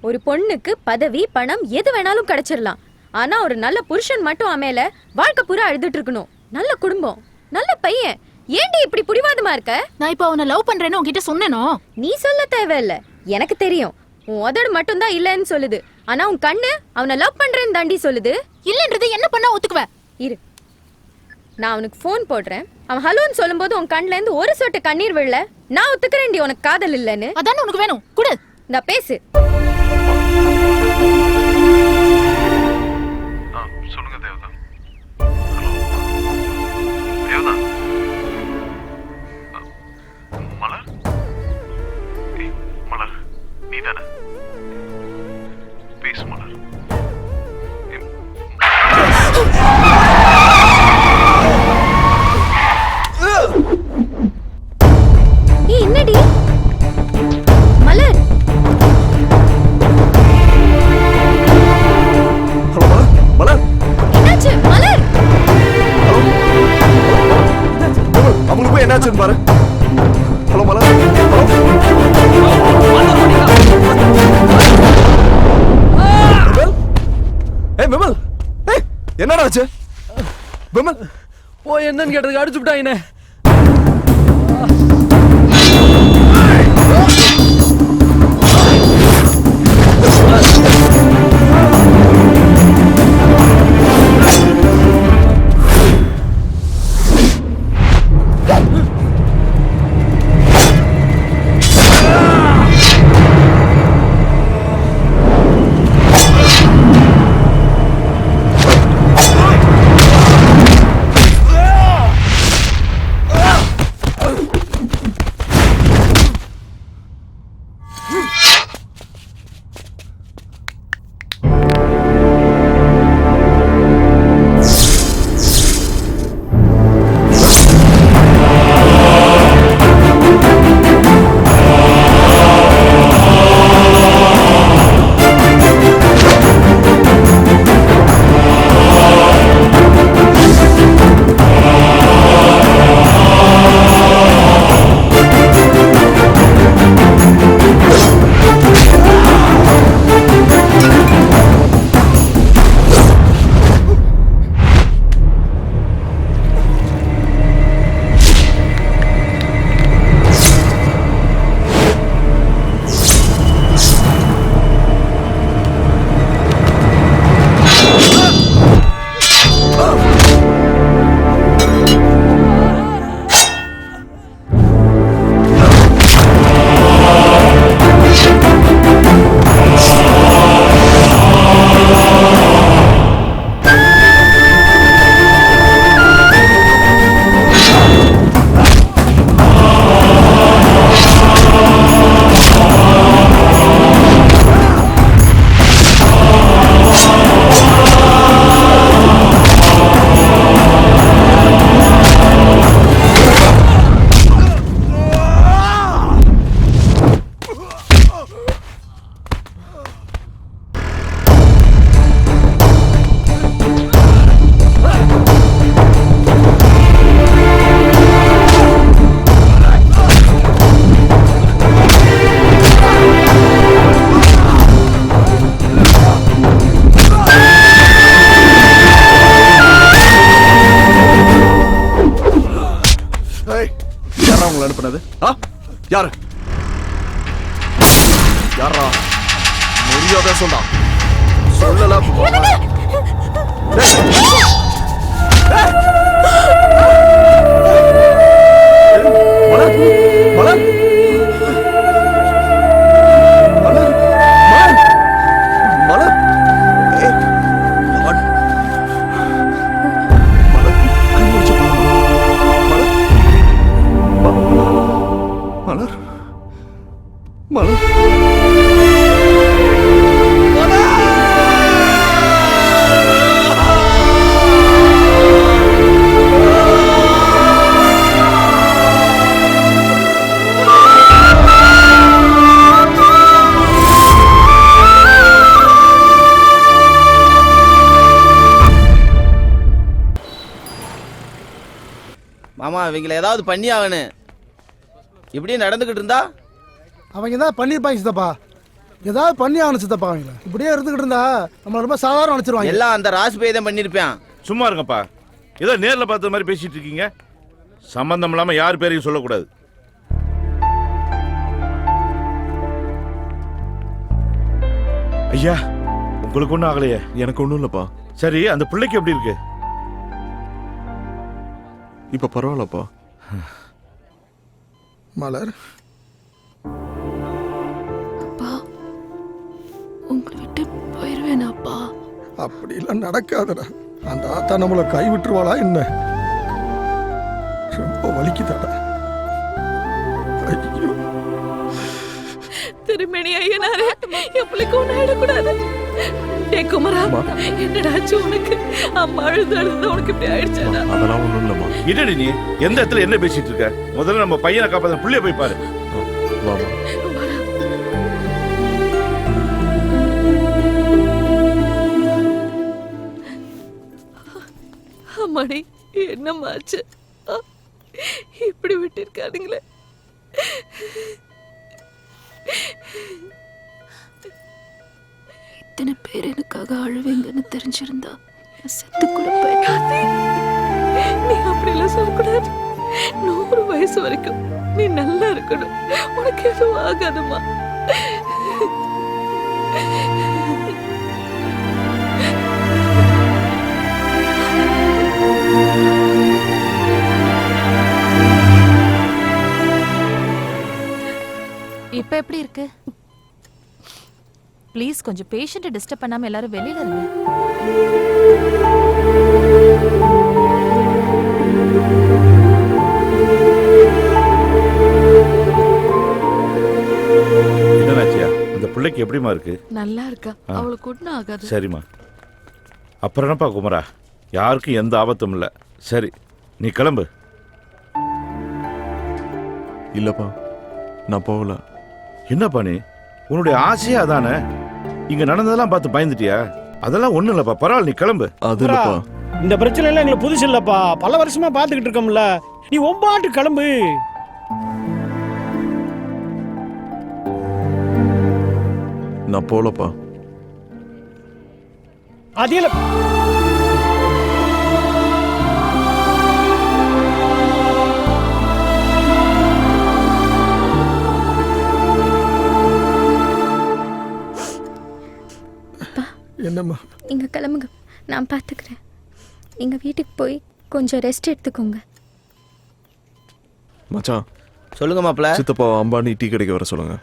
ஒரு பொண்ணுக்கு பதவி பணம் எது வேணாலும் கிடைச்சிடலாம், ஆனா ஒரு நல்ல புருஷன் மட்டும் அமையல வாழ்க்கை பூரா அழுதுட்டு இருக்கணும். நல்ல குடும்பம், நல்ல பையன். ஏன்டி இப்படி புடிவாதமா இருக்க? நான் இப்போ அவனை லவ் பண்றேன்னு உன்கிட்ட சொன்னேனோ? நீ சொல்ல தேவையில்ல, எனக்கு தெரியும். உன் உதடு மட்டும் தான் இல்லைன்னு சொல்லுது, ஆனா உன் கண்ணு அவனை லவ் பண்றேன்னு தாண்டி சொல்லுது. இல்லன்றது என்ன பண்ணா ஒத்துக்குவ? இரு, நான் அவனுக்கு ஃபோன் போடுறேன். அவன் ஹலோன்னு சொல்லும்போது உன் கண்ணுல இருந்து ஒரு சொட்டு கண்ணீர் விழல. நான் ஒத்துக்கிறேன்டி உனக்கு காதல் இல்லைன்னு. அதானே உனக்கு வேணும், குடு. நான் பேசு. சொல்லுங்க தேவதா. தேவதா மலர், மலர் நீ தானே? பேசு மலர். என்னடி மலர்? ஹலோ மலர். மலர் என்னாச்சு மலர்? அவங்களுக்கு போய் என்னாச்சுன்னு பாரு. ஹலோ மலர். விமல், என்னடா ஆச்சு? விமல் போய் என்னன்னு கேட்டதுக்கு அடிச்சு விட்டாங்க. மரியாதை சொன்னா சொல்லல மாமா இவங்களை ஏதாவது பண்ணி ஆகணும். இப்படியே நடந்துகிட்டு இருந்தா அவங்க ஏதாவது பண்ணிருப்பாங்க சித்தப்பா. ஏதாவது பண்ணி ஆகணும் சித்தப்பா. அவங்கள இப்படியே இருந்துகிட்டு இருந்தா நம்மள ரொம்ப சாதாரண நினைச்சிருவாங்க. எல்லாம் அந்த ராஜ்பேய் தான் பண்ணிருப்பான். சும்மா இருங்கப்பா. ஏதோ நேர்ல பார்த்த மாதிரி பேசிட்டு இருக்கீங்க. சம்பந்தம் இல்லாம யார் பேரையும் சொல்லக்கூடாது. ஐயா உங்களுக்கு ஒன்றும் ஆகலையே? எனக்கு ஒன்றும் இல்லைப்பா. சரி அந்த பிள்ளைக்கு எப்படி இருக்கு? இப்ப பரவாயில்லப்பா. மலர் அப்பா உங்களை விட்டு போயிருவேனாப்பா? அப்படிலாம் நடக்காதடா. அந்த ஆத்தா நம்மளை கை விட்டுருவாளா என்ன? ரொம்ப வலிக்குதாடா. ஐயோ திருமணி ஐயனாரே, என் பிள்ளைக்கு ஒன்றும் ஆயிடக்கூடாது. டே குமரா, என்னடாச்சு உனக்கு? அம்மா அழுது அழுது உனக்கு இப்படி ஆயிடுச்சாடா? அதெல்லாம் ஒன்றும் இல்லைம்மா. என்னடி நீ எந்த இடத்துல என்ன பேசிட்டு இருக்க? முதல்ல நம்ம பையனை காப்பாத்த புள்ளைய போய் பாரு. வாமா. அம்மாடி என்னம்மாச்சு? இப்படி விட்டிருக்கானுங்களே. இத்தனை பேர் எனக்காக அழுவீங்கன்னு தெரிஞ்சிருந்தா செத்து கூட போயிட்டாதே. நீ அப்படிலாம் சொல்லக்கூடாது. 100 வயசு வரைக்கும் நீ நல்லா இருக்கணும். உனக்கு எதுவும் ஆகாதுமா. இப்ப எப்படி இருக்கு? ப்ளீஸ் கொஞ்சம் பேஷண்ட்டை டிஸ்டர்ப் பண்ணாம எல்லாரும் வெளியில இருங்க. என்னன்னாச்சியா? அந்த பிள்ளைக்கு எப்படிமா இருக்கு? நல்லா இருக்கா. அவளுக்கு ஒன்றும் ஆகாது. சரிம்மா. அப்புறம் என்னப்பா குமரா, யாருக்கும் எந்த ஆபத்தும் இல்லை. சரி நீ கிளம்பு. இல்லப்பா நான் போகல. என்னப்பா நீ? உன்னுடைய ஆசையே அதானே? இங்க நடந்ததெல்லாம் பார்த்து பயந்துட்டியா? அதெல்லாம் ஒண்ணும் இல்லப்பா, பரவாயில்ல, நீ கிளம்பு. அது இல்லப்பா. இந்த பிரச்சனை எல்லாம் எங்களுக்கு புதுசு இல்லப்பா. பல வருஷமா பாத்துக்கிட்டு இருக்கோம்ல. நீ ஒம்பாட்டு கிளம்பு. நான் போலப்பா. அதில என்னம்மா? இங்க கிளம்புங்க, நான் பார்த்துக்கிறேன். எங்க வீட்டுக்கு போய் கொஞ்சம் ரெஸ்ட் எடுத்துக்கோங்க. மச்சான் சொல்லுங்க மாப்ள. சித்தப்பா அம்பானி டீ கடைக்கு வர சொல்லுங்க.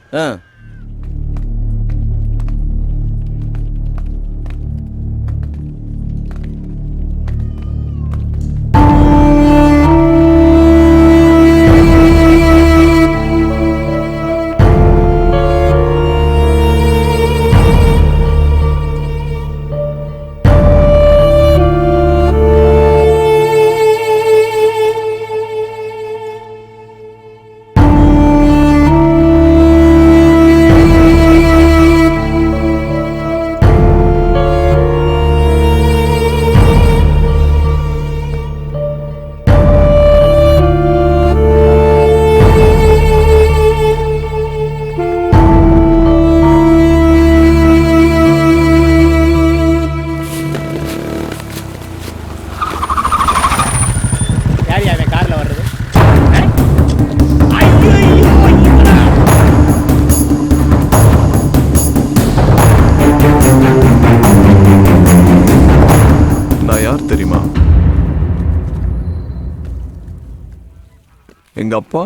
எங்க அப்பா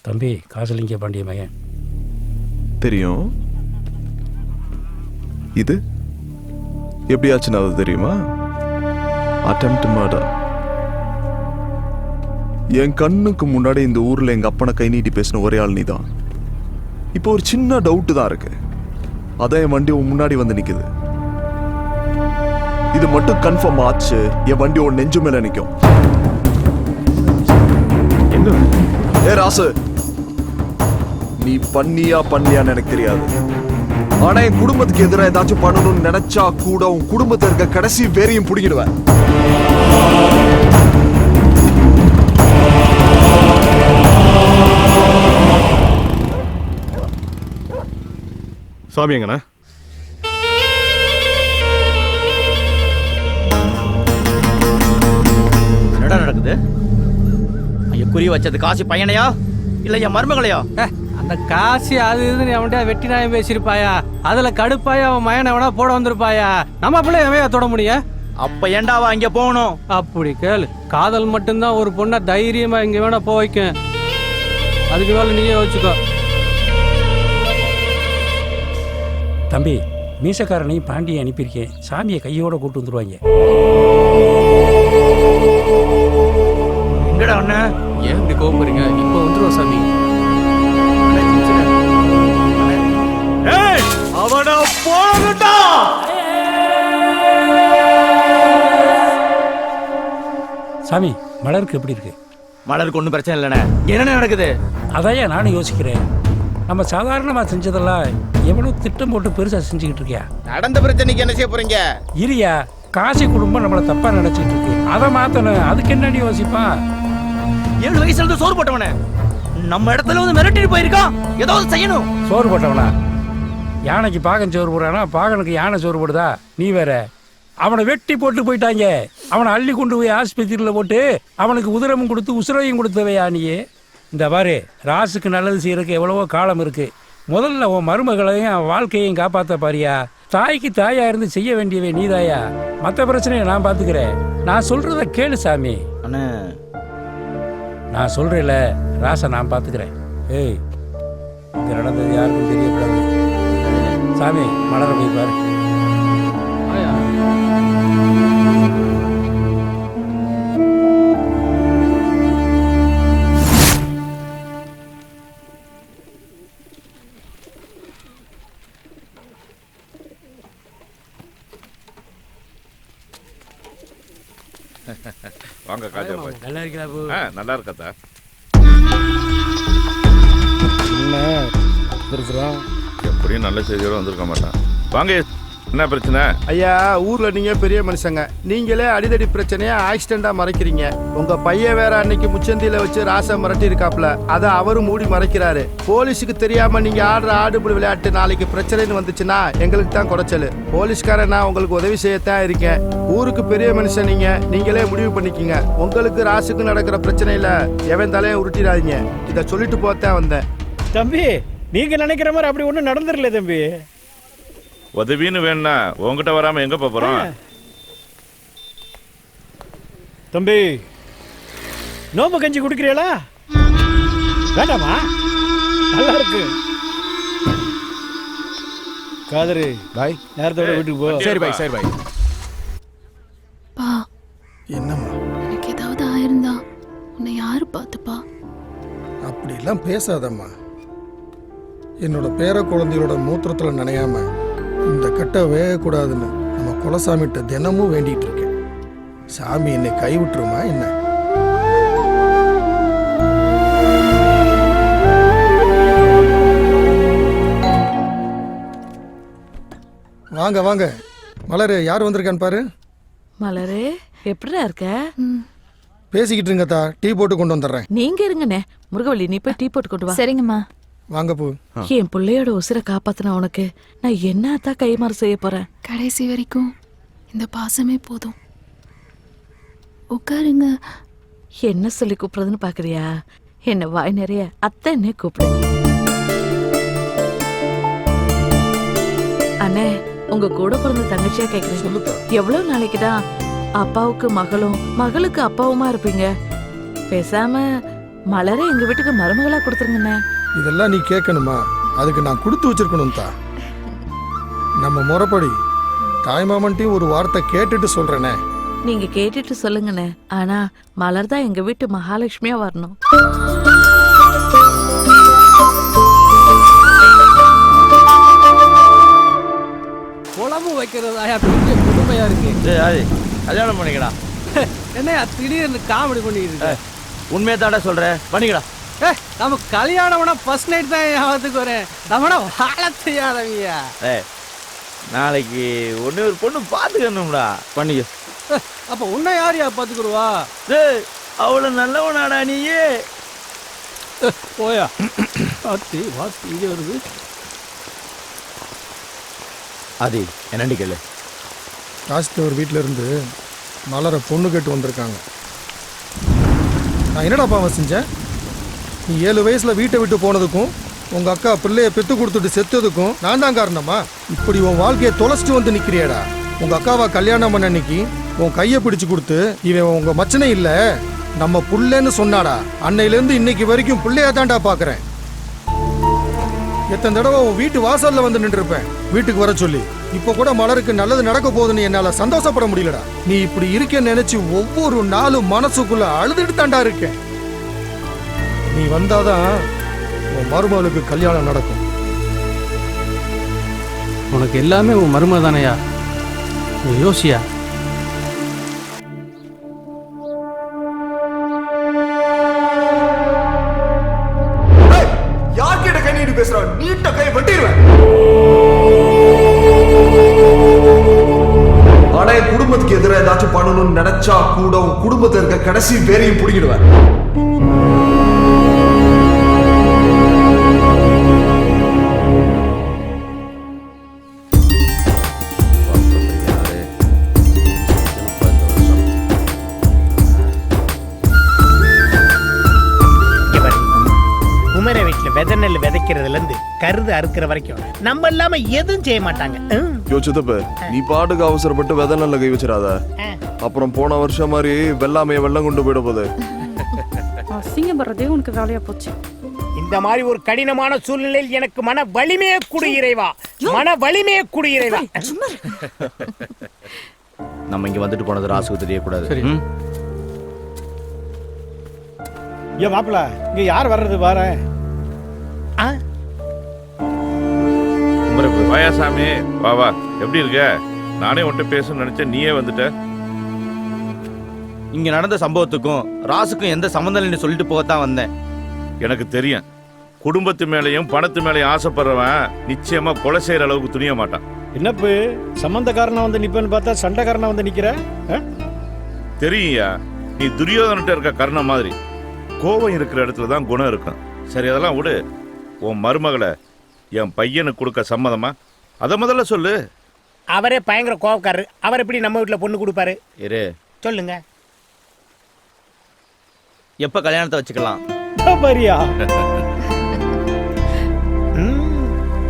தம்பி காசலிங்க பாண்டிய மகன். தெரியும். இது எப்படியாச்சுன்னு அது தெரியுமா? Attempt murder. என் கண்ணுக்கு முன்னாடி இந்த ஊர்ல எங்க அப்பனை கை நீட்டி பேசின ஒரே ஆள் நீதான். இப்போ ஒரு சின்ன டவுட் தான் இருக்கு. அதான் என் வண்டி உன் முன்னாடி வந்து நிக்குது. இது மட்டும் கன்ஃபார்ம் ஆச்சு, என் வண்டி உன் நெஞ்சு மேல நிக்கும். ஏ ராசு, நீ பண்ணியான்னு எனக்கு தெரியாது. ஆனா என் குடும்பத்துக்கு எதிராக ஏதாச்சும் பண்ணணும்னு நினைச்சா கூட உன் குடும்பத்தை இருக்க கடைசி வேறையும் பிடிக்கிடுவேன். சாமி எங்கண்ணா? என்னடா நடக்குது? ஐயா குறி வச்சது காசி பையனையா இல்ல என் மருமகளையா? அந்த காசி அது இதுன்னு அவன்கிட்ட வெட்டி நாயம் பேசியிருப்பாயா, அதுல கடுப்பாயா அவன் மயனை எவனா போட வந்திருப்பாயா. நம்ம பிள்ளை எவையா தொட முடியும்? அப்ப ஏண்டாவா இங்க போகணும்? அப்படி கேளு. காதல் மட்டும்தான் ஒரு பொண்ணை தைரியமா இங்க வேணா போக வைக்கும். அதுக்கு வேலை நீயே வச்சுக்கோ. தம்பி மீசக்காரனையும் பாண்டியை அனுப்பியிருக்கேன். சாமியை கையோட கூட்டு வந்துருவாங்க. எங்கடா அண்ணன்? ஏன் இப்படி கோபப்படுறீங்க? இப்போ வந்துருவோம் சாமி. அவன போகட்டா. சாமி மலருக்கு எப்படி இருக்கு? மலருக்கு ஒன்றும் பிரச்சனை இல்லைண்ணே. என்ன நடக்குது? அதையா நானும் யோசிக்கிறேன். நம்ம சாதாரணமாக செஞ்சதெல்லாம் எவ்வளோ திட்டம் போட்டு பெருசாக செஞ்சுக்கிட்டு இருக்கியா? நடந்த பிரச்சனைக்கு என்ன செய்ய போறீங்க? இரியா, காசி குடும்பம் நம்மளை தப்பா நினைச்சிட்டு இருக்கு. அதை மாத்தணும். அதுக்கு என்னடி யோசிப்பா? 7 வயசுல இருந்து சோறு போட்டவனே நம்ம இடத்துல வந்து மிரட்டிட்டு போயிருக்கான். ஏதாவது செய்யணும். சோறு போட்டவனா? யானைக்கு பாகன் சோறு போடுறானா? பாகனுக்கு யானை சோறு போடுதா? நீ வேற. அவனை வெட்டி போட்டு போயிட்டாங்க. அவனை அள்ளி கொண்டு போய் ஆஸ்பத்திரியில் போட்டு அவனுக்கு உதிரமும் கொடுத்து உசுரையும் கொடுத்தவையா நீயே? இந்த பாரு, ராசுக்கு நல்லது செய்யறதுக்கு எவ்வளவோ காலம் இருக்கு. முதல்ல உன் மருமகளையும் அவன் வாழ்க்கையையும் காப்பாற்ற பாரியா. தாய்க்கு தாயா இருந்து செய்ய வேண்டியவே நீதாயா. மற்ற பிரச்சனையை நான் பார்த்துக்கிறேன். நான் சொல்றத கேளு சாமி. அண்ணே நான் சொல்றேன்ல, ராசை நான் பார்த்துக்கிறேன். ஏய், இங்க நடந்தது யாருக்கும் தெரியக்கூடாது. சாமி மலர போய் பாரு. வாங்க காஜா பாய். நல்லா இருக்கா? நல்லா இருக்கா? எப்படியும் நல்ல செய்தியோட வந்திருக்க மாட்டான். வாங்க, என்ன பிரச்சனை? ஐயா, ஊர்ல நீங்க பெரிய மனுஷங்க. நீங்களே அடிதடி பிரச்சனையா ஆக்சிடென்டா மறைக்கிறீங்க. உங்க பையன் வேற அன்னைக்கு முச்சந்தியில வச்சு ராசா மிரட்டி இருக்காப்ல. அதை அவரும் மூடி மறைக்கிறாரு. போலீஸுக்கு தெரியாம நீங்க ஆடுற ஆடுபுடி விளையாட்டு நாளைக்கு பிரச்சனைன்னு வந்துச்சுன்னா எங்களுக்கு தான் குறைச்சல். போலீஸ்காரன் நான் உங்களுக்கு உதவி செய்யத்தான் இருக்கேன். ஊருக்கு பெரிய மனுஷன் நீங்க. நீங்களே முடிவு பண்ணிக்கீங்க. உங்களுக்கு ராசுக்கு நடக்கிற பிரச்சனையில எவன் தலையை உருட்டிடாதீங்க. இதை சொல்லிட்டு போத்தான் வந்தேன். தம்பி, நீங்க நினைக்கிற மாதிரி அப்படி ஒன்றும் நடந்துடல தம்பி. உதவின்னு வேணா உங்ககிட்ட வராம எங்க போறோம்? தம்பி, நோம்பு கஞ்சி குடிக்கிறீங்களா? வேண்டாமா? நல்லா இருக்கு. காதரு பாய், நேரத்தோட வீட்டுக்கு போ. சரி பாய், சரி பாய். பா, என்னம்மா? எனக்கு ஏதாவது ஆயிருந்தா உன்னை யாரு பார்த்துப்பா? அப்படிலாம் பேசாதம்மா. என்னோட பேர குழந்தையோட மூத்திரத்துல நனையாம இந்த கட்டை வேகக்கூடாதுன்னு நம்ம குலசாமிகிட்ட தினமும் வேண்டிட்டு இருக்கேன். சாமி என்னை கைவிட்டுருமா என்ன? வாங்க வாங்க. மலரு, யார் வந்திருக்கான்னு பாரு. மலரே, எப்படிடா இருக்க? பேசிக்கிட்டு இருங்கத்தா, டீ போட்டு கொண்டு வந்துடுறேன். நீங்க இருங்கண்ணே. முருகவள்ளி, நீ போய் டீ போட்டு கொண்டு வா. சரிங்கம்மா. வாங்க பூ. என் பிள்ளையோட உசுரை காப்பாத்தின உனக்கு நான் என்னத்தான் கைமாறு செய்ய போறேன்? கடைசி வரைக்கும் இந்த பாசமே போதும். உட்காருங்க. என்ன சொல்லி கூப்பிடுறதுன்னு பாக்குறியா? என்ன வாய் நிறைய அத்தனை கூப்பிடு. அண்ணே, உங்க கூட பிறந்த தங்கச்சியா கேக்குறேன். சொல்லுதா. எவ்வளவு நாளைக்குதான் அப்பாவுக்கு மகளும் மகளுக்கு அப்பாவுமா இருப்பீங்க? பேசாம மலரை எங்க வீட்டுக்கு மருமகளா கொடுத்துருங்கண்ணே. இதெல்லாம் நீ கேட்கணுமா? அதுக்கு நான் கொடுத்து வச்சிருக்கணும் தா. நம்ம முறைப்படி தாய்மாமன்ட்டையும் ஒரு வார்த்தை கேட்டுட்டு சொல்றேனே. நீங்க கேட்டுட்டு சொல்லுங்கண்ணே. ஆனா மலர் தான் எங்க வீட்டு மகாலட்சுமியா வரணும். குழம்பு வைக்கிறதாயா பெரிய கொடுமையா இருக்கு. கல்யாணம் பண்ணிக்கடா. என்னையா திடீர்னு காமெடி பண்ணிட்டு இருக்க? உண்மையை தாண்டா சொல்றேன், பண்ணிக்கடா. நம்ம கல்யாணம்னா ஃபர்ஸ்ட் நைட் தான் ஞாபகத்துக்கு வரேன். நம்மனா வாழ செய்யாதவியா. நாளைக்கு ஒண்ணு ஒரு பொண்ணு பாத்துக்கணும்டா, பண்ணிக்க. அப்ப உன்னை யாரையா பாத்துக்குருவா? அவ்வளவு நல்லவனாடா நீயே. போயா வாத்தி வாத்தி இங்கே வருது. அது என்னண்டி கேளு. ராஜ்தேவர் வீட்டில இருந்து மலரை பொண்ணு கேட்டு வந்திருக்காங்க. நான் என்னடா பாவம் செஞ்சேன்? நீ 7 வயசுல வீட்டை விட்டு போனதுக்கும் உங்க அக்கா பிள்ளைய பெத்து கொடுத்துட்டு செத்ததுக்கும் நான் தான் காரணமா? இப்படி உன் வாழ்க்கையை தொலைச்சிட்டு வந்து நிக்கிறியடா. உங்க அக்காவை கல்யாணம் பண்ண அன்னைக்கு உன் கையை பிடிச்சு கொடுத்து இவன் உங்க மச்சனே இல்ல நம்ம புள்ளன்னு சொன்னாடா. அன்னையிலேருந்து இன்னைக்கு வரைக்கும் பிள்ளையா தான்டா பாக்குறேன். எத்தனை தடவை உன் வீட்டு வாசல்ல வந்து நின்று இருப்பேன் வீட்டுக்கு வர சொல்லி. இப்ப கூட மலருக்கு நல்லது நடக்க போகுதுன்னு என்னால சந்தோஷப்பட முடியலடா. நீ இப்படி இருக்கேன்னு நினைச்சு ஒவ்வொரு நாளும் மனசுக்குள்ள அழுதுட்டு தாண்டா இருக்கேன். நீ வந்தாதான் உன் மருமகளுக்கு கல்யாணம் நடக்கும். உனக்கு எல்லாமே உன் மருமக தானையா? நீ யோசியா. யார்கிட்ட கை நீட்டு பேசுற? நீட்ட கை வெட்டிடுவேன். ஆனா என் குடும்பத்துக்கு எதிராக ஏதாச்சும் பண்ணணும்னு நினைச்சா கூட உன் குடும்பத்தில் இருக்க கடைசி பேரையும் பிடிக்கிடுவேன். குமர வீட்டுல விதை நெல் விதைக்கிறதுல இருந்து கருது அறுக்கிற வரைக்கும் நம்ம இல்லாம எதுவும் செய்ய மாட்டாங்க. யோசித்தப்ப நீ பாட்டுக்கு அவசரப்பட்டு விதை நல்ல கை வச்சிடாத. அப்புறம் போன வருஷம் மாதிரி வெள்ளாமைய வெள்ளம் கொண்டு போயிட போகுது. அசிங்கப்படுறதே உனக்கு வேலையா போச்சு. இந்த மாதிரி ஒரு கடினமான சூழ்நிலையில் எனக்கு மன வலிமையே கொடு இறைவா. மன வலிமையே கொடு இறைவா. நம்ம இங்க வந்துட்டு போனது ராசுக்கு தெரியக்கூடாது. ஏன் மாப்பிள்ள இங்க யார் வர்றது பாரு. வாயா சாமி, வா வா. எப்படி இருக்க? நானே உன்கிட்ட பேசணும்னு நினைச்சேன், நீயே வந்துட்ட. இங்க நடந்த சம்பவத்துக்கும் ராசுக்கும் எந்த சம்பந்தம் இல்லைன்னு சொல்லிட்டு போகத்தான் வந்தேன். எனக்கு தெரியும், குடும்பத்து மேலையும் பணத்து மேலையும் ஆசைப்படுறவன் நிச்சயமா கொலை செய்யற அளவுக்கு துணிய மாட்டான். என்னப்பு சம்பந்தக்காரனா வந்து நிப்பேன்னு பார்த்தா சண்டைக்காரனா வந்து நிக்கிற? தெரியுயா, நீ துரியோதனிட்ட இருக்க கர்ணம் மாதிரி. கோபம் இருக்கிற இடத்துல தான் குணம் இருக்கும். சரி, அதெல்லாம் விடு. உன் மருமகளை என் பையனுக்கு கொடுக்க சம்மதமா? அதை முதல்ல சொல்லு. அவரே பயங்கர கோவக்காரரு. அவர் எப்படி நம்ம வீட்டுல பொண்ணு கொடுப்பாரு? இரு, சொல்லுங்க. எப்ப கல்யாணத்தை வச்சுக்கலாம்?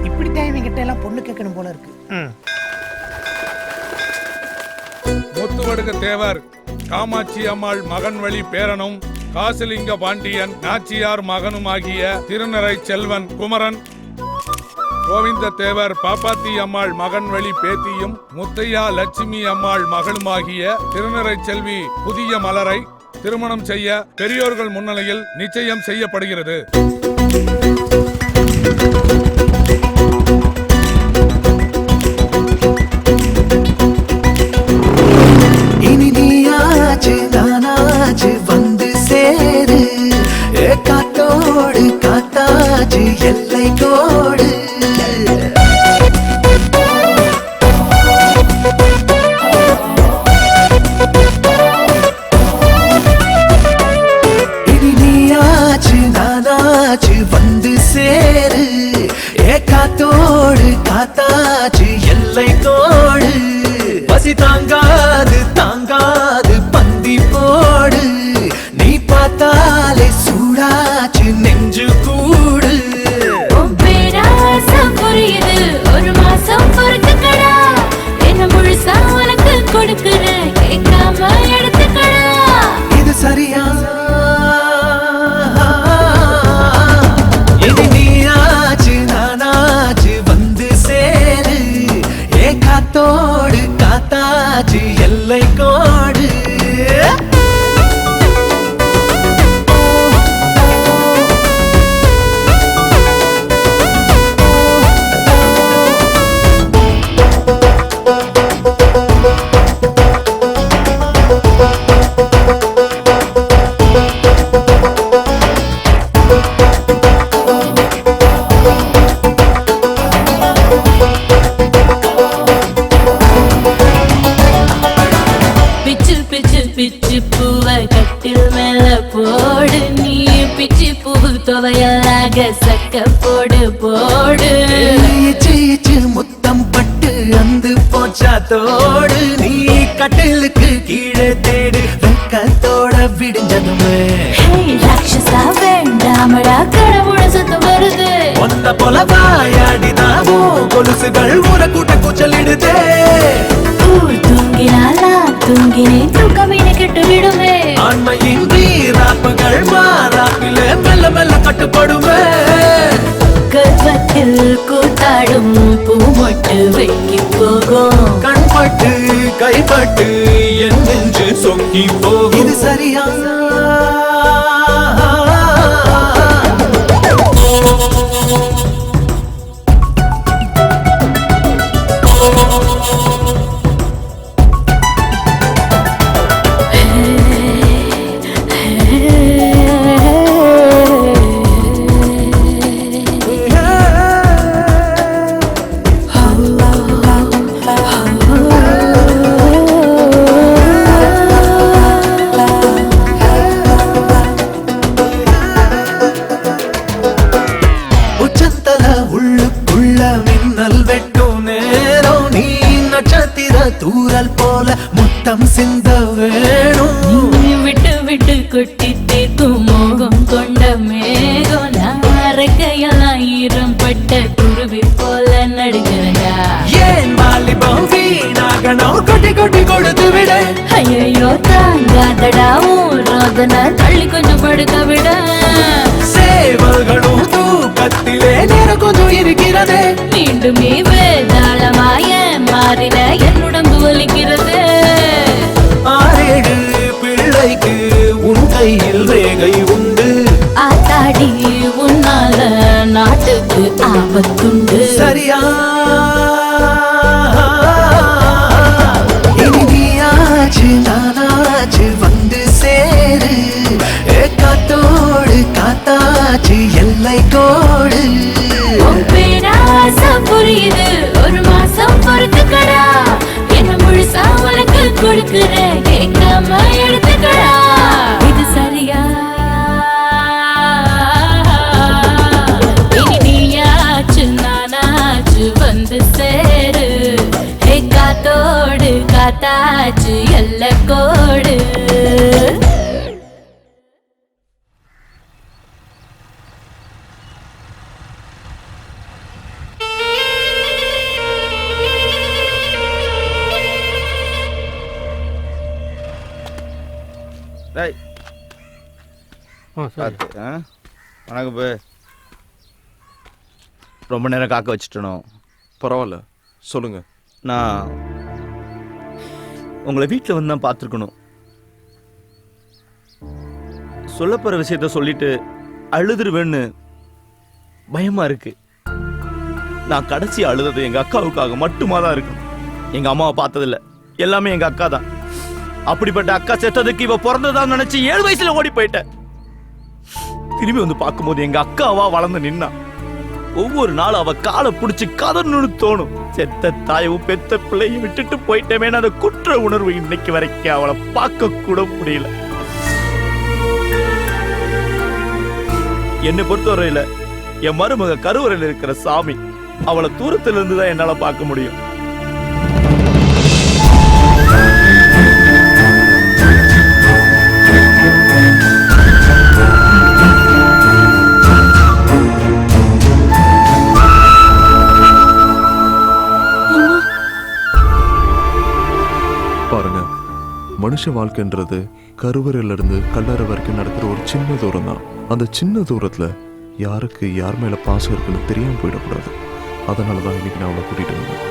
இப்படித்தான் இவங்கிட்ட எல்லாம் பொண்ணு கேட்கணும் போல இருக்கு. முத்துவடுக தேவர் காமாட்சி அம்மாள் மகன் வழி பேரனும் காசிலிங்க பாண்டியன் நாச்சியார் மகனுமாகிய திருநறை செல்வன் குமரன், கோவிந்த தேவர் பாப்பாத்தி அம்மாள் மகன் வழி பேத்தியும் முத்தையா லட்சுமி அம்மாள் மகளுமாகிய திருநறை செல்வி புதிய மலரை திருமணம் செய்ய பெரியோர்கள் முன்னிலையில் நிச்சயம் செய்யப்படுகிறது. இனி நீயாச்சு நானாச்சு வந்து சேரு, காத்தோடு காத்தாச்சு எல்லை கோடு. இனி நீயாச்சு நானாச்சு வந்து சேரு, காத்தோடு காத்தாச்சு எல்லை கோடு. பசி தாங்காது தாங்காது பந்தி போடு, நீ பார்த்தாலே சூடாச்சு நெஞ்சு கூடு. புரியுது, ஒரு மாசம் பொறுத்துக்கடா. என்ன முழுசா உனக்கு கொடுக்குறேன், கேட்காம எடுத்துக்கடா. இது சரியா? காத்தோடு காத்தாச்சு எல்லை கோடு சக்க போடு போடு முத்தம் பட்டு அந்து போச்சா தோடு நீ கட்டிலுக்கு கீழே தேடு வெக்கத்தோட விடிஞ்சதுமே ராட்சசா வேண்டாமடா கடவுள சத்தம் வருது ஒன்ன போல வாயாடிதாவோ கொலுசுகள் ஊர கூட்ட கூச்சலிடுதே ஊர் தூங்கினாலா தூங்கினே தூக்கமீன கெட்டு விடுமே ஆண்மையின் வீராப்புகள் மாறாப்பில மெல்ல மெல்ல கட்டுப்படுமே கர்வத்தில் கூத்தாடும் பூமொட்டு வைக்கி போகும் கண்பட்டு கைப்பட்டு என் நெஞ்சு சொக்கி போகும் இது சரியா தூரல் போல முத்தம் சிந்த வேணும் விட்டு விட்டு கொட்டி தீர்க்கும் மோகம் கொண்ட மேகம் நாரக்கையெல்லாம் ஈரம் பட்ட குருவி போல நடுகிறதா ஏன் வாலிபம் வீணாகணும் கொட்டி கொட்டி கொடுத்து விட ஐயோ தாங்காதடா ரோதன தள்ளி கொஞ்சம் படுக்க விட சேவல்களும் தூக்கத்திலே நேரம் கொஞ்சம் இருக்கிறது மீண்டும் நீ வேதாளமாய மாறின என் உடம்பு வலிக்கிறது ஆறேழு பிள்ளைக்கு உன் கையில் ரேகை உண்டு ஆத்தாடி உன்னால நாட்டுக்கு ஆபத்துண்டு சரியா இனியாச்சு நானாச்சு வந்து சேரு காத்தோடு காத்தாச்சு எல்லை கோடு பேராசம் புரியுது ஒரு மாசம் பொறுத்துக்கடா என்ன முழுசா உனக்கு கொடுக்குற கேட்காம எடுத்துக்கடா இது சரியா இனி நீயாச்சு நானாச்சு வந்து சேரு காத்தோடு காத்தாச்சு எல்லை கோடு வணக்கம் பே ரொம்ப நேரம் காக்க வச்சுட்டணும். பரவாயில்ல சொல்லுங்க. நான் உங்களை வீட்டில் வந்து தான் பார்த்துருக்கணும். சொல்லப்போற விஷயத்த சொல்லிட்டு அழுதுருவேன்னு பயமா இருக்கு. நான் கடைசி அழுதது எங்க அக்காவுக்காக மட்டுமா தான் இருக்கு. எங்க அம்மாவை பார்த்ததில்ல, எல்லாமே எங்க அக்கா தான். அப்படிப்பட்ட அக்கா செத்ததுக்கு இவ பிறந்ததான் நினைச்சு 7 வயசுல ஓடி போயிட்டேன். திரும்பி வந்து பார்க்கும்போது எங்க அக்காவா வளர்ந்து நின்னா. ஒவ்வொரு நாளும் அவ காலை பிடிச்சி கதறணும்னு தோணும். செத்த தாயவும் பெத்த பிள்ளையும் விட்டுட்டு போயிட்டேமே அந்த குற்ற உணர்வு இன்னைக்கு வரைக்கும் அவளை பார்க்க கூட முடியல. என்னை பொறுத்தவரையில என் மருமக கருவறையில் இருக்கிற சாமி. அவளை தூரத்துல இருந்து தான் என்னால பார்க்க முடியும். பாருங்க, மனுஷ வாழ்க்கைன்றது கருவறையில இருந்து கல்லறை வரைக்கும் நடக்கிற ஒரு சின்ன தூரம் தான். அந்த சின்ன தூரத்துல யாருக்கு யார் மேல பாசம் இருக்குன்னு தெரியாம போயிடக்கூடாது. அதனாலதான் இன்னைக்கு நான் அவளை கூட்டிட்டு வந்தேன்.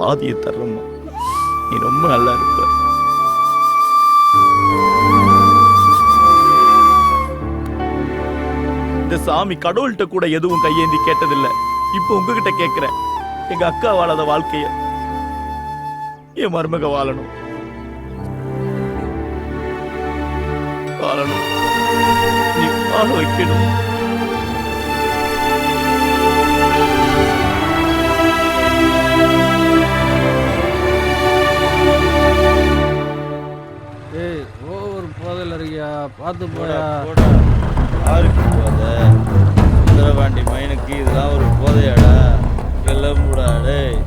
பாதியை தர்றம்மா. நீ ரொம்ப நல்லா இருப்ப. இந்த சாமி கடவுள்கிட்ட கூட எதுவும் கையேந்தி கேட்டதில்லை. இப்போ உங்ககிட்ட கேட்கிறேன். எங்க அக்கா வாழாத வாழ்க்கைய என் மருமக வாழணும். வாழணும். நீ வாழ வைக்கணும். ஏய் ஓவர் போதல் இருக்கியா, பார்த்து போயா. யாருக்கு போதை? சுந்தரபாண்டி மைனுக்கு இதெல்லாம் ஒரு போதையாடா? கிளம்புடா டேய்.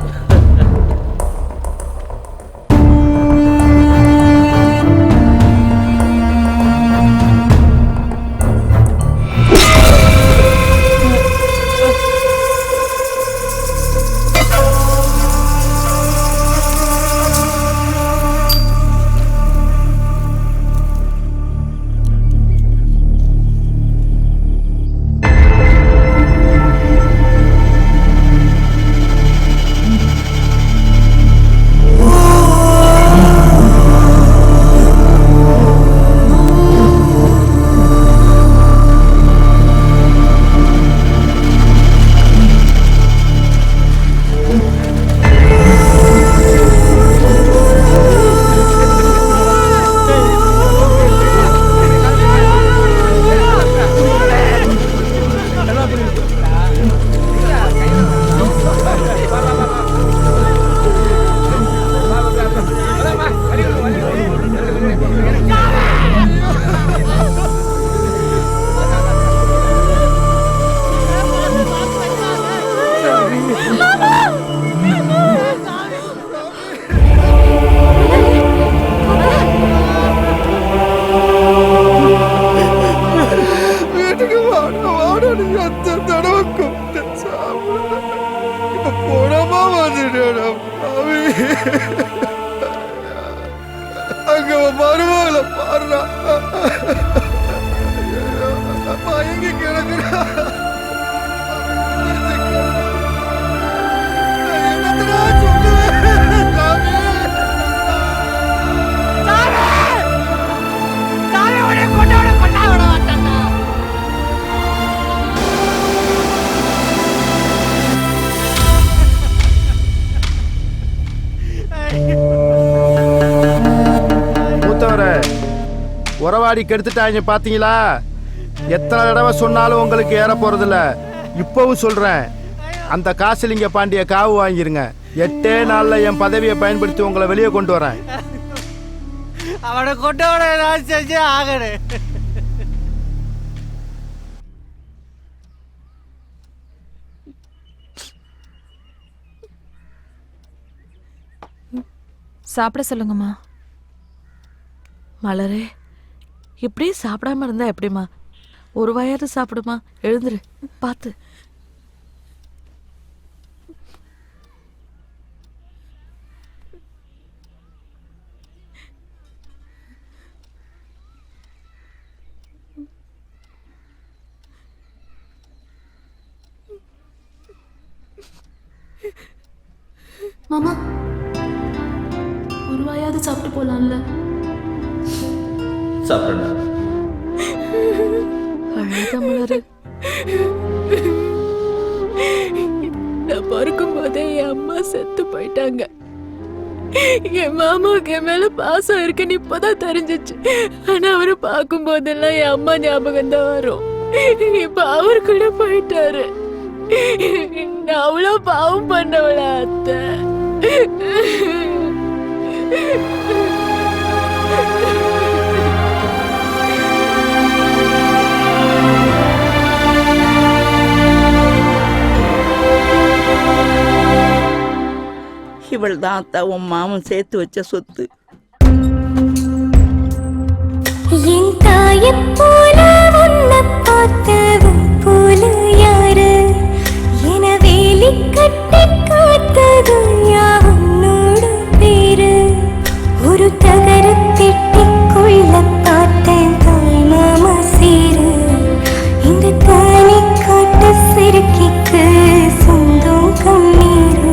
அங்க மருமகளை பாடுறா எங்க கிடக்குறா உறவாடி கெடுத்துட்டாங்க பாத்தீங்களா? எத்தனை தடவை சொன்னாலும் உங்களுக்கு ஏற போறதில்ல. இப்பவும் சொல்றேன், அந்த காசிலிங்க பாண்டிய காவு வாங்கிருங்க. 8 நாள்ல என் பதவியை பயன்படுத்தி உங்களை வெளியே கொண்டு வரேன். அவனை கொண்டவனை செஞ்சு ஆகணும். சாப்பிட சொல்லுங்கம்மா. மலரே, இப்படியே சாப்பிடாம இருந்தா எப்படிமா? ஒரு வாயாவது சாப்பிடுமா. எழுந்துரு, பார்த்து. மாமா, ஒரு வாயாவது சாப்பிட்டு போலாம்ல? சாப்பிடுங்க. அழாத மலரு. நான் பிறக்கும் போதே என் அம்மா செத்து போயிட்டாங்க. என் மாமாவுக்கு என் மேல பாசம் இருக்குன்னு இப்பதான் தெரிஞ்சிச்சு. ஆனா அவரை பார்க்கும் போதெல்லாம் என் அம்மா ஞாபகம் தான் வரும். இப்ப அவரு கூட போயிட்டாரு. நான் அவ்வளவு பாவம் பண்ணவள அத்தை. இவள் தான் அத்தா உன் மாமன் சேர்த்து வச்ச சொத்து. என் தாயைப் போல உன்னை பார்த்ததும் போல யாரு என வேலி கட்டி காத்ததும் யாவனோட பேரு. ஒரு தகரத்திட்டிக்குள்ள பார்த்தேன் தாய் மாமா சேரு. இந்த தானி காட்டு சிறுக்கிக்கு சொந்தம் கண்ணீரு.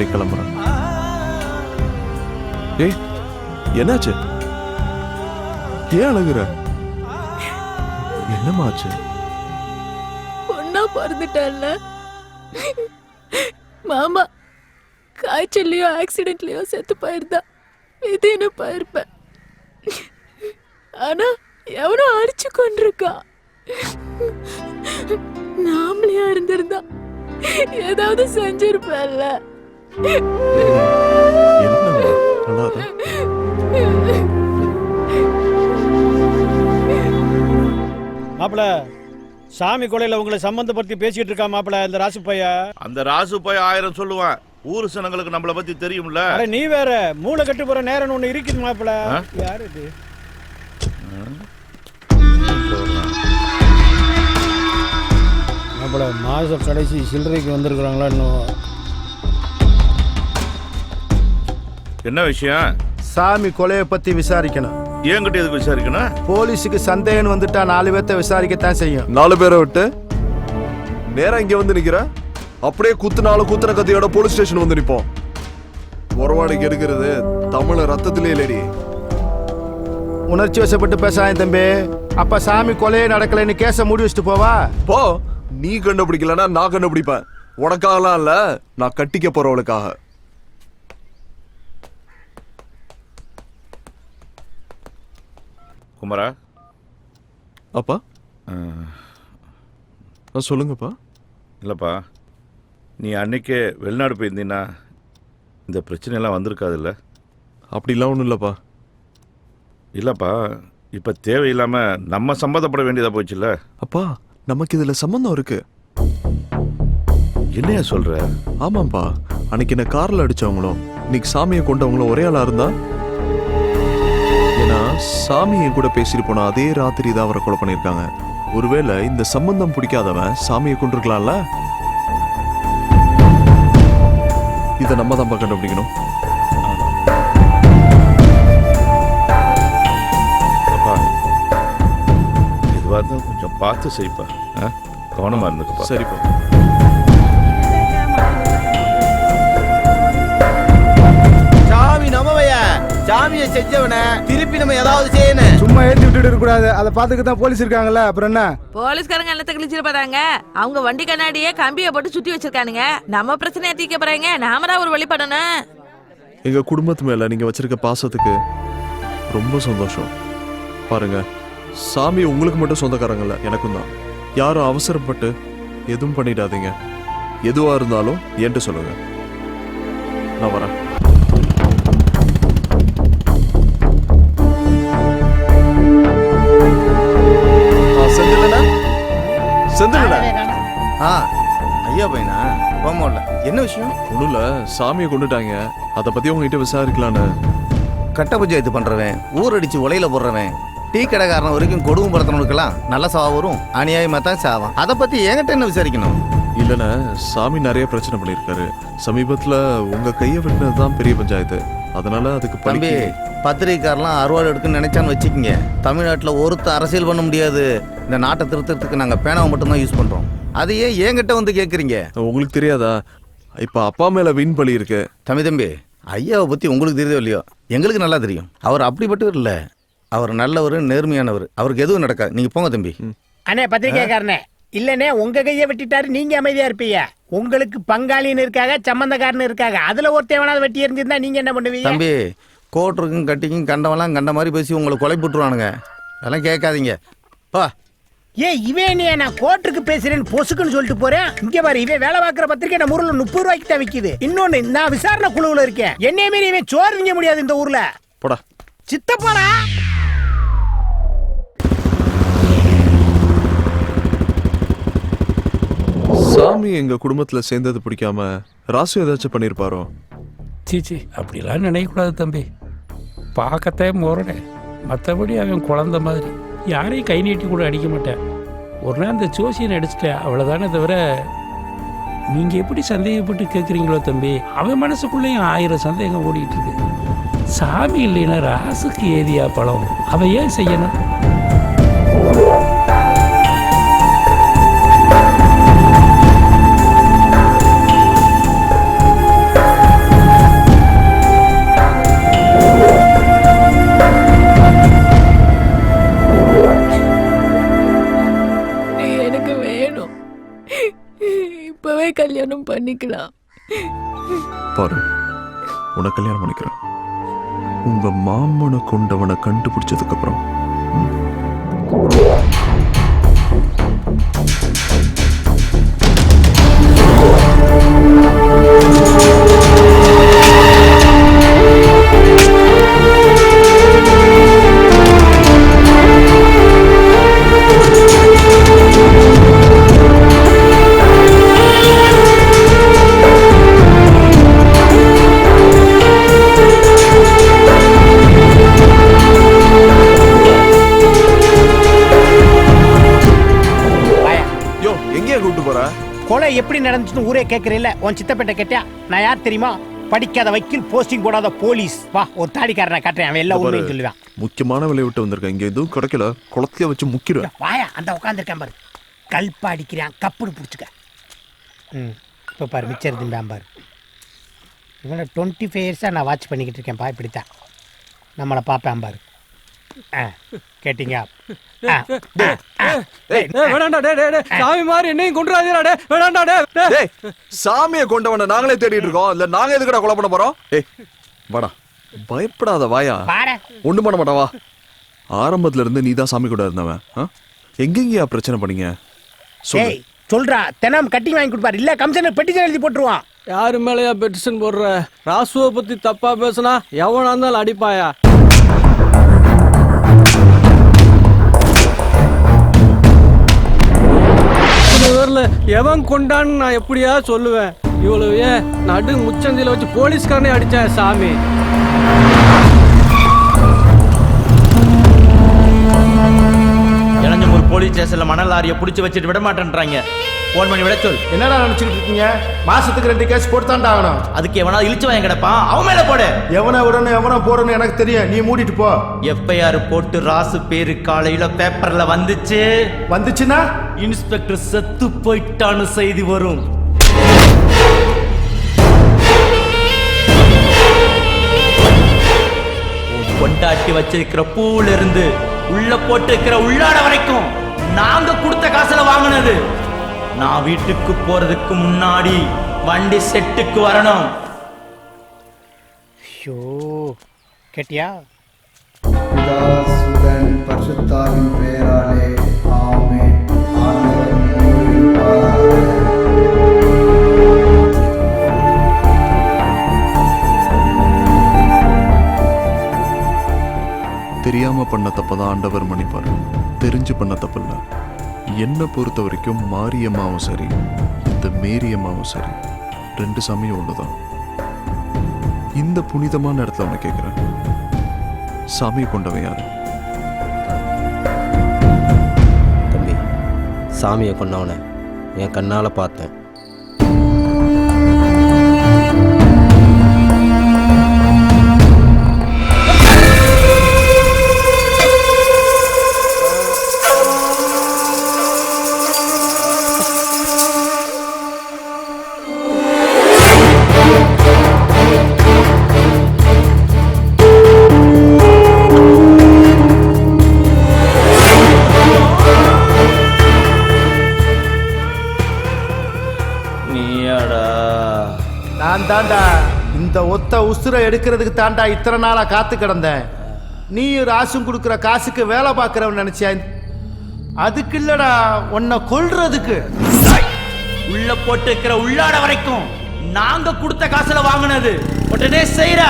அப்படியே கிளம்புறேன். ஏய் என்னாச்சு? ஏன் அழுகுற? என்னமாச்சு? பொண்ணா பிறந்துட்டல்ல மாமா, காய்ச்சல்லையோ ஆக்சிடென்ட்லயோ செத்து போயிருந்தா விதின்னு போயிருப்பேன். ஆனா எவனோ அடிச்சு கொண்டிருக்கா. நாமளையா இருந்திருந்தா ஏதாவது செஞ்சிருப்பேன்ல. மாப்பிள, சாமி கொலையில உங்களை சம்பந்தப்படுத்தி பேசிட்டு இருக்கா மாப்பிள இந்த ராசு பையா. அந்த ராசு பைய 1000 சொல்லுவான். ஊர் சனங்களுக்கு நம்மள பத்தி தெரியும்ல. அட நீ வேற மூளை கட்டு போற நேரம் ஒண்ணு இருக்குது மாப்பிள. யாரு இது? மாப்பிள, மாச கடைசி சில்லறைக்கு வந்திருக்கிறாங்களா இன்னும்? என்ன விஷயம்? சாமி கொலையை பத்தி விசாரிக்கணும். ஏங்கிட்ட எதுக்கு விசாரிக்கணும்? போலீஸுக்கு சந்தேகம் வந்துட்டா 4 பேர்த்த விசாரிக்கத்தான் செய்யும். 4 பேரை விட்டு நேரா இங்க வந்து நிக்கிற? அப்படியே குத்துன கத்தியோட போலீஸ் ஸ்டேஷன் வந்து நிப்போம். உறவாடிக்கு எடுக்கிறது தமிழ ரத்தத்திலே இல்லடி. உணர்ச்சி வசப்பட்டு பேசாத தம்பி. அப்ப சாமி கொலையே நடக்கலைன்னு கேஸ மூடி வச்சுட்டு போவா. போ. நீ கண்டுபிடிக்கலன்னா நான் கண்டுபிடிப்பேன். உனக்காகலாம் இல்ல, நான் கட்டிக்க போறவளுக்காக. குமரா. அப்பா சொல்லுங்கப்பா. இல்லப்பா, நீ அன்னைக்கே வெளிநாடு போயிருந்தீன்னா இந்த பிரச்சனையெல்லாம் வந்திருக்காதுல்ல? அப்படிலாம் ஒன்றும் இல்லைப்பா. இல்லைப்பா, இப்போ தேவையில்லாமல் நம்ம சம்மந்தப்பட வேண்டியதாக போச்சுல்ல? அப்பா, நமக்கு இதில் சம்மந்தம் இருக்கு. என்னையா சொல்கிற? ஆமாம்ப்பா, அன்னைக்கு என்ன காரில் அடித்தவங்களும் இன்னைக்கு சாமியை கொண்டவங்களும் ஒரே ஆளாக இருந்தா? ஏன்னா சாமியை கூட பேசிட்டு போனா அதே ராத்திரி தான் அவரை கொலை பண்ணியிருக்காங்க. ஒருவேளை இந்த சம்பந்தம் பிடிக்காதவன் சாமியை கொண்டிருக்கலாம்ல? இதை நம்ம தான் கண்டுபிடிக்கணும். அப்பா, இதுவாக இருந்தால் கொஞ்சம் பார்த்து செய்ப்பா. கவனமாக இருந்துக்குப்பா. சரிப்பா. சாமி நம்மவைய சாமியை செஞ்சவன திருப்பி நம்ம ஏதாவது செய்யணும். சும்மா ஏற்றி விட்டுட்டு இருக்க கூடாது. அதை பார்த்துக்க தான் போலீஸ் இருக்காங்கல்ல, அப்புறம் என்ன? போலீஸ்காரங்க என்னத்தை கிழிச்சிருப்பாங்க? அவங்க வண்டி கண்ணாடியே கம்பியை போட்டு சுத்தி வச்சிருக்கானுங்க. நம்ம பிரச்சனையை தீர்க்க போறாங்க, நாம தான் ஒரு வழிபடணும். எங்க குடும்பத்து மேல நீங்க வச்சிருக்க பாசத்துக்கு ரொம்ப சந்தோஷம். பாருங்க, சாமி உங்களுக்கு மட்டும் சொந்தக்காரங்கல்ல, எனக்கும் தான். யாரும் அவசரப்பட்டு எதுவும் பண்ணிடாதீங்க. எதுவா இருந்தாலும் என்கிட்ட சொல்லுங்க. நான் வரேன். ஐயா பையனா போமோல என்ன விஷயம்? ஒண்ணுல சாமியை கொண்டுட்டாங்க. அதை பத்தி உங்ககிட்ட விசாரிக்கலான்னு. கட்ட பஞ்சாயத்து பண்றவன், ஊரடிச்சு உலையில போடுறவன், டீ கடைக்காரன் வரைக்கும் கொடுமை படுத்தவனுக்கெல்லாம் நல்ல சாவா வரும், அநியாயமா தான் சாவான். அதை பத்தி என்கிட்ட என்ன விசாரிக்கணும்? இல்லைன்னா சாமி நிறைய பிரச்சனை பண்ணியிருக்காரு. சமீபத்துல உங்க கையை வெட்டினது தான் பெரிய பஞ்சாயத்து. அதனால அதுக்கு தம்பி, பத்திரிகைக்காரெல்லாம் அறுவாடு எடுக்குன்னு நினைச்சான்னு வச்சுக்கோங்க, தமிழ்நாட்டில் ஒருத்த அரசியல் பண்ண முடியாது. இந்த நாட்டை திருத்தறதுக்கு நாங்கள் பேனாவை மட்டும்தான் யூஸ் பண்ணுறோம். அதையே என்கிட்ட வந்து கேட்குறீங்க. உங்களுக்கு தெரியாதா? இப்போ அப்பா மேல வீண் பலி இருக்கு. தம்பி, ஐயாவை பற்றி உங்களுக்கு தெரியுதோ இல்லையோ, எங்களுக்கு நல்லா தெரியும். அவர் அப்படிப்பட்டவர் இல்லை, அவர் நல்லவர், நேர்மையானவர். அவருக்கு எதுவும் நடக்காது. நீங்கள் போங்க தம்பி. அண்ணே பத்திரிகைக்காரனே, இல்லனே உங்க கையை வெட்டிட்டாரு, நீங்க அமைதியா இருப்பீங்க. உங்களுக்கு பங்காளின்னு இருக்காங்க, சம்பந்தக்காரன்னு இருக்காங்க. அதுல ஒருத்தவனாவது வெட்டி எறிஞ்சிருந்தா நீங்க என்ன பண்ணுவீங்க? தம்பி, கோட்டருக்கும் கட்டிக்கும் கண்டவெல்லாம் கண்ட மாதிரி பேசி உங்களை கொலை போட்டுருவானுங்க. அதெல்லாம் கேட்காதீங்க. பா. இவன் நான் கோர்ட்டுக்கு பேசுறேன்னு பொசுக்குன்னு சொல்லிட்டு போறேன். இங்க பாரு, இவன் வேலை பார்க்குற பத்திரிக்கை நம்ம ஊர்ல 30 ரூபாய்க்கு தான் விக்குது. இன்னொன்னு, நான் விசாரணை குழுவுல இருக்கேன். என்னைய மீறி இவன் சோறு திங்க முடியாது இந்த ஊர்ல. போடா சித்தப்பாடா. சாமி எங்க குடும்பத்துல சேர்ந்தது பிடிக்காம ராசு ஏதாச்சும் பண்ணிருப்பாரோ? சீச்சி, அப்படிலாம் நினைக்கக்கூடாது தம்பி. பார்க்கத்தே முரணே, மற்றபடி அவன் குழந்த மாதிரி யாரையும் கை நீட்டி கூட அடிக்க மாட்டேன். ஒரு நாள் இந்த ஜோசியனை அடிச்சிட்டேன், அவ்வளோதானே தவிர. நீங்கள் எப்படி சந்தேகப்பட்டு கேட்குறீங்களோ தம்பி, அவன் மனசுக்குள்ளேயும் 1000 சந்தேகம் ஓடிட்டு இருக்கு. சாமி இல்லைன்னா ராசுக்கு ஏதியா பழம், அவன் ஏன் செய்யணும்? பண்ணிக்கலாம். பாரு, உன்னை கல்யாணம் பண்ணிக்கிறேன். உங்க மாமனை கொண்டவனை கண்டுபிடிச்சதுக்கு அப்புறம் கொலை எப்படி நடந்துச்சுன்னு ஊரே கேட்கறீல்ல? உன் சித்தப்பேட்டை கேட்டியா? நான் யார் தெரியுமா? படிக்காத வக்கீல், போஸ்டிங் போடாத போலீஸ். வா, ஒரு தாடிக்காரனை காட்டுறேன், அவன் எல்லா உண்மையும் சொல்லுவான். முக்கியமான வேலையை விட்டு வந்திருக்கேன். இங்க எதுவும் கிடைக்கல, குளத்தைய வச்சு முக்கிடுவேன். வாயா, அந்த உட்காந்துருக்கேன் பாரு, கல்பா அடிக்கிறான், கப்புடு பிடிச்சிக்க. இப்போ பாரு, மிச்சர் திம்பான் பாரு. இவனை 25 இயர்ஸாக நான் வாட்ச் பண்ணிக்கிட்டு இருக்கேன் பா. இப்படித்தான் நம்மளை பார்ப்பேன் பாரு. கேட்டீங்க? சாமி மாதிரி என்னையும் கொண்டுறாதீடா. வேணாண்டா, சாமியை கொண்டவனை நாங்களே தேடிட்டு இருக்கோம். இல்ல நாங்க எதுக்குடா கொலை பண்ண போறோம்? வாடா, பயப்படாத, வாயா, ஒண்ணு பண்ண மாட்டா, வா. ஆரம்பத்துல இருந்து நீதான் சாமி கூட இருந்தவன். எங்கெங்கயா பிரச்சனை பண்ணீங்க? சொல்றா, தினம் கட்டிங் வாங்கி கொடுப்பாரு, இல்ல கமிஷனர் பெட்டிஷன் எழுதி போட்டுருவான். யாரு மேலயா பெட்டிஷன் போடுற? ராசுவை பத்தி தப்பா பேசுனா எவனா இருந்தாலும் அடிப்பாயா? எவன் கொண்டான்னு நான் எப்படியா சொல்லுவேன்? இவ்வளவு ஏன் நடு முச்சந்தில வச்சு போலீஸ்காரனே அடிச்சேன் சாமி. இளஞ்சம்பூர் போலீஸ் ஸ்டேஷன்ல மணல் லாரியை பிடிச்சி வச்சுட்டு விட மாட்டேன்றாங்க. போன் பண்ணி விட சொல். என்னடா நினைச்சுட்டு இருக்கீங்க? மாசத்துக்கு 2 கேஸ் போட்டு தான்டா ஆகணும். அதுக்கு எவனா இழிச்சு வாங்க கிடப்பான், அவன் மேல போடு. எவனை விடணும் எவனை போடணும் எனக்கு தெரியும், நீ மூடிட்டு போ. எஃப்ஐஆர் போட்டு ராசு பேரு காலையில பேப்பர்ல வந்துச்சுன்னா இன்ஸ்பெக்டர் செத்து போயிட்டான்னு செய்தி வரும். கொண்டாட்டி வச்சிருக்கிற பூல இருந்து உள்ள போட்டு இருக்கிற உள்ளாட வரைக்கும் நாங்க கொடுத்த காசுல வாங்கினது. நான் வீட்டுக்கு போறதுக்கு முன்னாடி வண்டி செட்டுக்கு வரணும். கேட்டியா? பிதாசுதன் பரிசுத்தாவின் பெயராலே ஆமென். தெரியாம பண்ண தப்பதான் ஆண்டவர் மன்னிப்பார், தெரிஞ்சு பண்ண தப்பில்ல. என்னை பொறுத்த வரைக்கும் மாரியம்மாவும் சரி, இந்த மேரியம்மாவும் சரி, 2 சாமியும் ஒண்ணுதான். இந்த புனிதமான இடத்துல அவனை கேட்கிறேன், சாமியை கொண்டவன் யாரு? தம்பி, சாமியை கொண்டவனை என் கண்ணால பார்த்தேன். தாண்டா இந்த ஒத்த உசுரை எடுக்கிறதுக்கு தாண்டா இத்தனை நாளா காத்து கிடந்தேன். நீயும் ராசும் கொடுக்குற காசுக்கு வேலை பார்க்கறவன் நினைச்சியா? அதுக்கு இல்லடா, உன்னை கொல்றதுக்கு. உள்ள போட்டு இருக்கிற உள்ளாட வரைக்கும் நாங்க கொடுத்த காசுல வாங்கினது. உடனே செய்யற.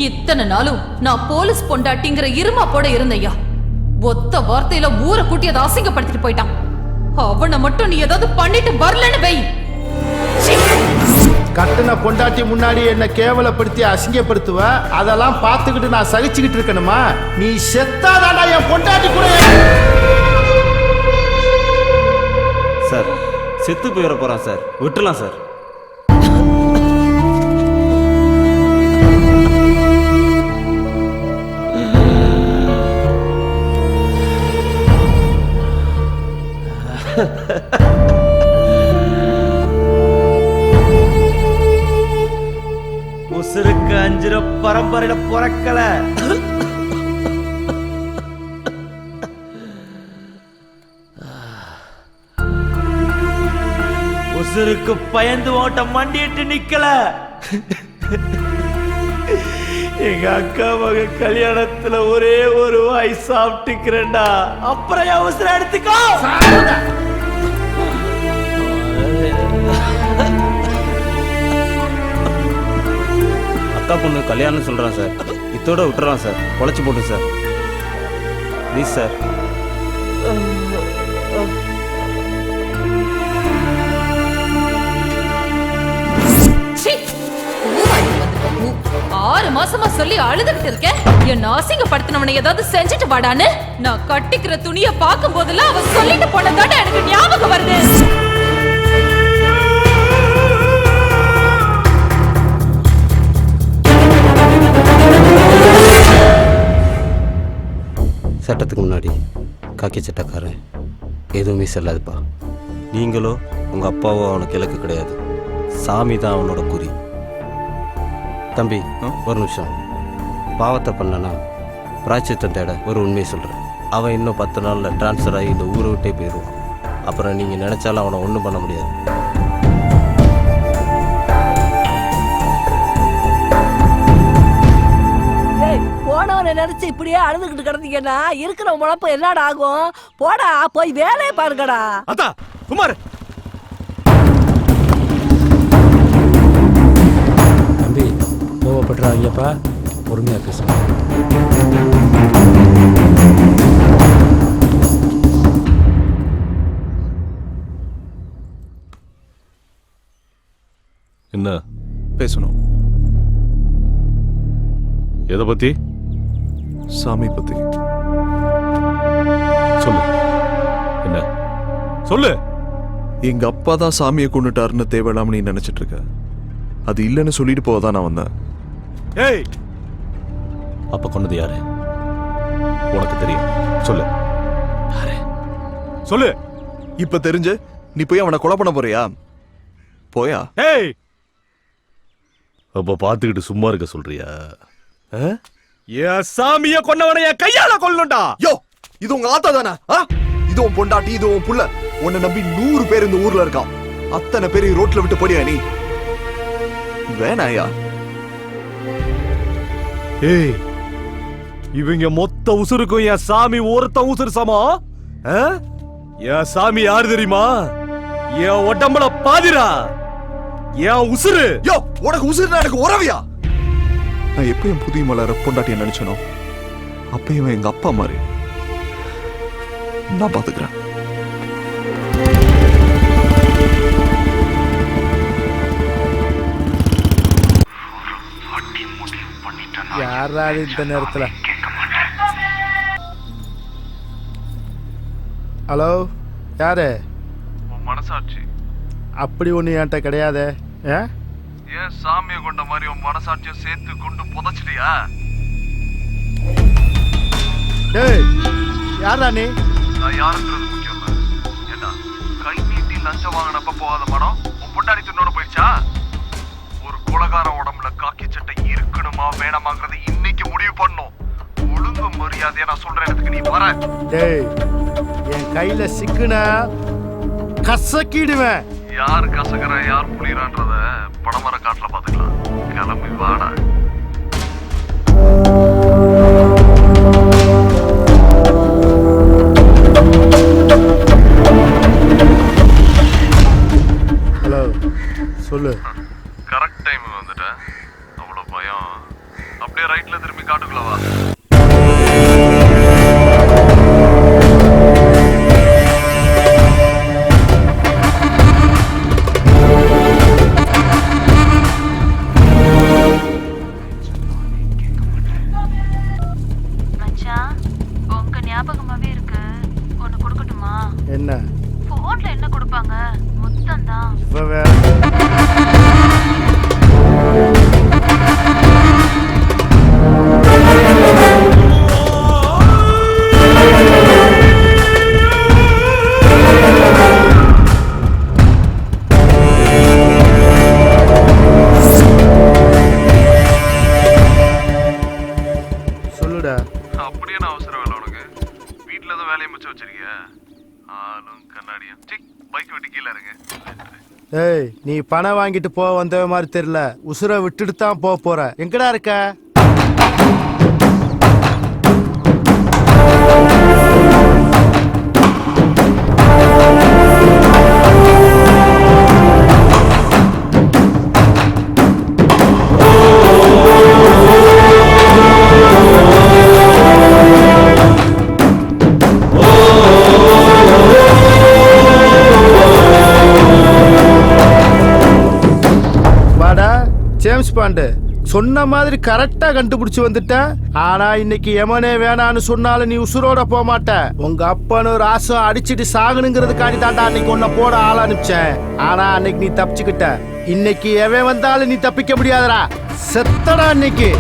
இத்தனை நாளும் நான் போலீஸ் பொண்டாட்டிங்கிற இருமா போட இருந்தையா, ஒத்த வார்த்தையில ஊரை கூட்டி அதை அசிங்கப்படுத்திட்டு போயிட்டான். அவனை மட்டும் நீ ஏதாவது பண்ணிட்டு வரலன்னு வை. கட்டுன பொண்டாட்டி முன்னாடி என்ன கேவலப்படுத்தி அசிங்கப்படுத்துவ, அதெல்லாம் பார்த்துக்கிட்டு நான் சகிச்சுக்கிட்டு இருக்கணுமா? நீ செத்தாதாடா என் பொண்டாட்டி கூட. சார், செத்து போயிட போறான் சார், விட்டுலாம் சார். உசுருக்கு 5 பரம்பரையில பிறக்கல. உசுருக்கு பயந்து ஓட்ட மண்டிட்டு நிக்கல. எங்க அக்கா மக கல்யாணத்துல ஒரே ஒரு வாய் சாப்பிட்டுக்கிறேன்டா, அப்புறம் என் உசுரை எடுத்துக்கோ. அக்கா பொண்ணு கல்யாணம் சொல்கிறான் சார், இத்தோட விட்டுறான் சார், பொழைச்சி போட்டு சார், ப்ளீஸ் சார். சீ, 6 மாசமா சொல்லி அழுதுகிட்டு இருக்கேன். என்ன அசிங்கப்படுத்தினவனை ஏதாவது செஞ்சுட்டு வாடான்னு. நான் கட்டிக்கிற துணியை பார்க்கும் போதெல்லாம் அவன் சொல்லிட்டு போனதாட எனக்கு ஞாபகம் வருது. சட்டத்துக்கு முன்னாடி காக்கி சட்டக்காரன் எதுவுமே செல்லாதுப்பா. நீங்களோ உங்கள் அப்பாவோ அவனுக்கு இலக்கு கிடையாது, சாமி தான் அவனோட குறி. தம்பி ஒரு நிமிஷம், பாவத்தை பண்ணனா பிராய்ச்சித்தம் தேட ஒரு உண்மையை சொல்கிறேன். அவன் இன்னும் 10 நாளில் டிரான்ஸ்ஃபர் ஆகி இந்த ஊரை விட்டே போயிடுவான். அப்புறம் நீங்கள் நினச்சாலும் அவனை ஒன்றும் பண்ண முடியாது. போனவனை நினைச்சு இப்படியே அழுதுகிட்டு கிடந்தீங்கன்னா இருக்கிற முழப்ப என்னடா ஆகும்? போடா, போய் வேலையை பாருங்கடா. அத்தா குமார், தம்பி கோவப்படுறாங்கப்பா, பொறுமையா பேசுங்க. என்ன பேசணும்? எதை பத்தி? சாமி பத்தி. சொல்லு, என்ன சொல்லு. எங்க அப்பா தான் சாமியை கொண்டுட்டாருன்னு தேவையில்லாம நீ நினைச்சிட்டு இருக்க. அது இல்லைன்னு சொல்லிட்டு போதான் நான் வந்தேன். ஏய், அப்ப கொண்டது யாரு உனக்கு தெரியும்? சொல்லு சொல்லு. இப்ப தெரிஞ்சு நீ போய் அவனை கொலை பண்ண போறியா? போயா? ஏய், அப்ப பாத்துக்கிட்டு சும்மா இருக்க சொல்றியா? என் சாமியை கொண்டவனை என் கையால கொல்லணும்டா. யோ, இது உங்க ஆத்தா தானே? இது உன் பொண்டாட்டி, இது உன் புள்ள. உன்னை நம்பி 100 பேர் இந்த ஊர்ல இருக்கான். அத்தனை பேரை ரோட்ல விட்டு போடியா நீ? வேணாயா? ஏய், இவங்க மொத்த உசுருக்கும் என் சாமி ஒருத்த உசுறு சமா. என் சாமி யாரு தெரியுமா? என் உடம்புல பாதிரா, என் உசுறு. யோ, உனக்கு உசுறுனா எனக்கு உறவியா? நான் எப்ப என் புதிய மலர பொண்டாட்டிய நினைச்சனோ அப்பயும் எங்க அப்பா மாதிரி. நான் பாத்துக்கிறேன். யாராவது இந்த நேரத்துல? ஹலோ, யாரு? மனசாட்சி அப்படி ஒண்ணு என்கிட்ட கிடையாது. ஏன் சாமியை கொண்ட மாதிரி உன் மனசாட்சியும் சேர்த்து கொண்டு புதைச்சிட்டியா? டேய், யாரா நீ? நான் யாருன்றது முக்கியம் இல்ல. ஏண்டா கை நீட்டி லஞ்சம் வாங்கினப்ப போகாத மனம் உன் பொண்டாடி தின்னோட போயிடுச்சா? ஒரு குலகார உடம்புல காக்கி சட்டை இருக்கணுமா வேணாமாங்கிறத இன்னைக்கு முடிவு பண்ணும். ஒழுங்கு மரியாதையா நான் சொல்ற இடத்துக்கு நீ வர. டேய், என் கையில சிக்குனா கசக்கிடுவேன். யார் கசகர யார் புளிரான்றத படமர காட்டுல பாத்துக்கலாம். கிளம்பி வாடா. ஹலோ, சொல்லு. கரெக்ட் டைம் வந்துட்டேன். அவ்வளவு பயம். அப்படியே ரைட்ல திரும்பி காட்டுக்குள்ள வா. என்ன போன்ல என்ன கொடுப்பாங்க? மொத்தம் தான். இப்ப வேற பணம் வாங்கிட்டு போக வந்த மாதிரி தெரியல. உசுரை விட்டுட்டு தான் போக போற. எங்கடா இருக்க? ஜேம்ஸ் பாண்டு சொன்ன மாதிரி கரெக்டா கண்டுபிடிச்சு வந்துட்டேன். ஆனா இன்னைக்கு எமனே வேணான்னு சொன்னாலும் நீ உசுரோட போக மாட்ட. உங்க அப்பனும் ராசும் அடிச்சுட்டு சாகணுங்கிறதுக்காண்டி தாண்டா அன்னைக்கு உன்னை போட ஆள் அனுப்பிச்சேன். ஆனா அன்னைக்கு நீ தப்பிச்சுக்கிட்ட. இன்னைக்கு எவன் வந்தாலும் நீ தப்பிக்க முடியாதடா. செத்தடா இன்னைக்கு.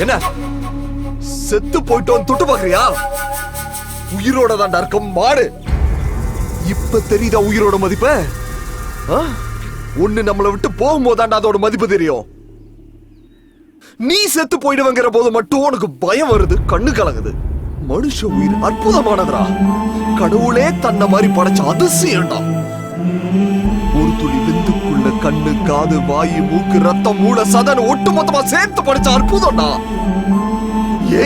என்ன செத்து போயிட்டோம் தொட்டு பாக்குறியா? உயிரோட தான் இருக்கும் மாடு. இப்ப தெரியுதா உயிரோட மதிப்பு? ஒண்ணு நம்மளை விட்டு போகும்போதாண்டா அதோட மதிப்பு தெரியும். நீ செத்து போயிடுவங்கிற போது மட்டும் உனக்கு பயம் வருது, கண்ணு கலங்குது. மனுஷ உயிர் அற்புதமானதுடா. கடவுளே தன்னை மாதிரி படைச்ச அதிசயம்டா. ஒரு துளி விந்துக்குள்ள கண்ணு, காது, வாயு, மூக்கு, ரத்தம், மூளை, சதன் ஒட்டு மொத்தமா சேர்த்து படைச்ச அற்புதம்டா.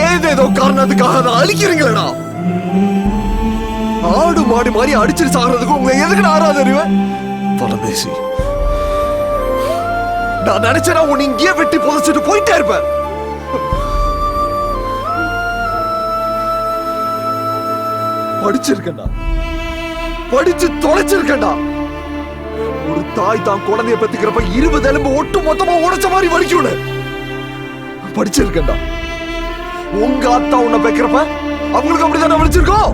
ஏதேதோ காரணத்துக்காக அதை அழிக்கிறீங்களா? ஆடு மாடி மாதிரி அடிச்சிட்டு சாகிறதுக்கு உங்களை எதுக்கு நான் ஆறாத அறிவேன் பரதேசி. நான் நினைச்சேன்னா உன்னை இங்கேயே வெட்டி புதைச்சிட்டு போயிட்டே இருப்பேன். படிச்சிருக்கேன்டா, படிச்சு தொலைச்சிருக்கேன்டா. ஒரு தாய் தான் குழந்தைய பெத்துக்கிறப்ப 20 எலும்பு ஒட்டு மொத்தமா உடைச்ச மாதிரி வலிக்கும். படிச்சிருக்கேன்டா. உங்க அத்தா உன்னை பெக்கிறப்ப அவங்களுக்கு அப்படிதான் வலிச்சிருக்கோம்.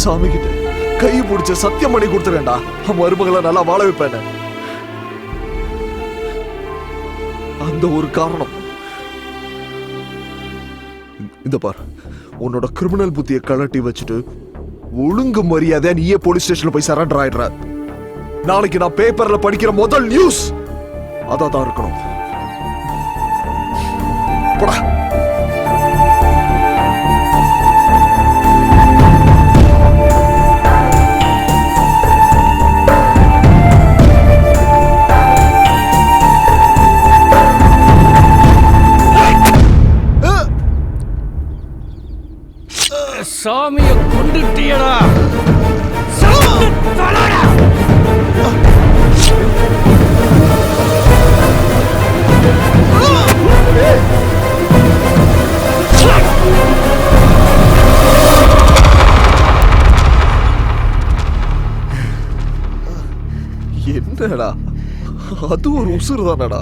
சாமி கிட்ட கை பிடிச்ச சத்தியம் பண்ணி கொடுத்துறேன்டா, மருமகளை நல்லா வாழ வைப்பேன். அந்த ஒரு காரணம். இந்த பார், உன்னோட கிரிமினல் புத்தியை கலட்டி வச்சுட்டு ஒழுங்கு மரியாதை நீயே போலீஸ் ஸ்டேஷன்ல போய் சரண்டர் ஆயிடுற. நாளைக்கு நான் பேப்பர்ல படிக்கிற முதல் நியூஸ் அதான் இருக்கணும். போடா. சாமியை கொண்டுட்டியடா. என்னடா அது ஒரு உசுறு தானடா.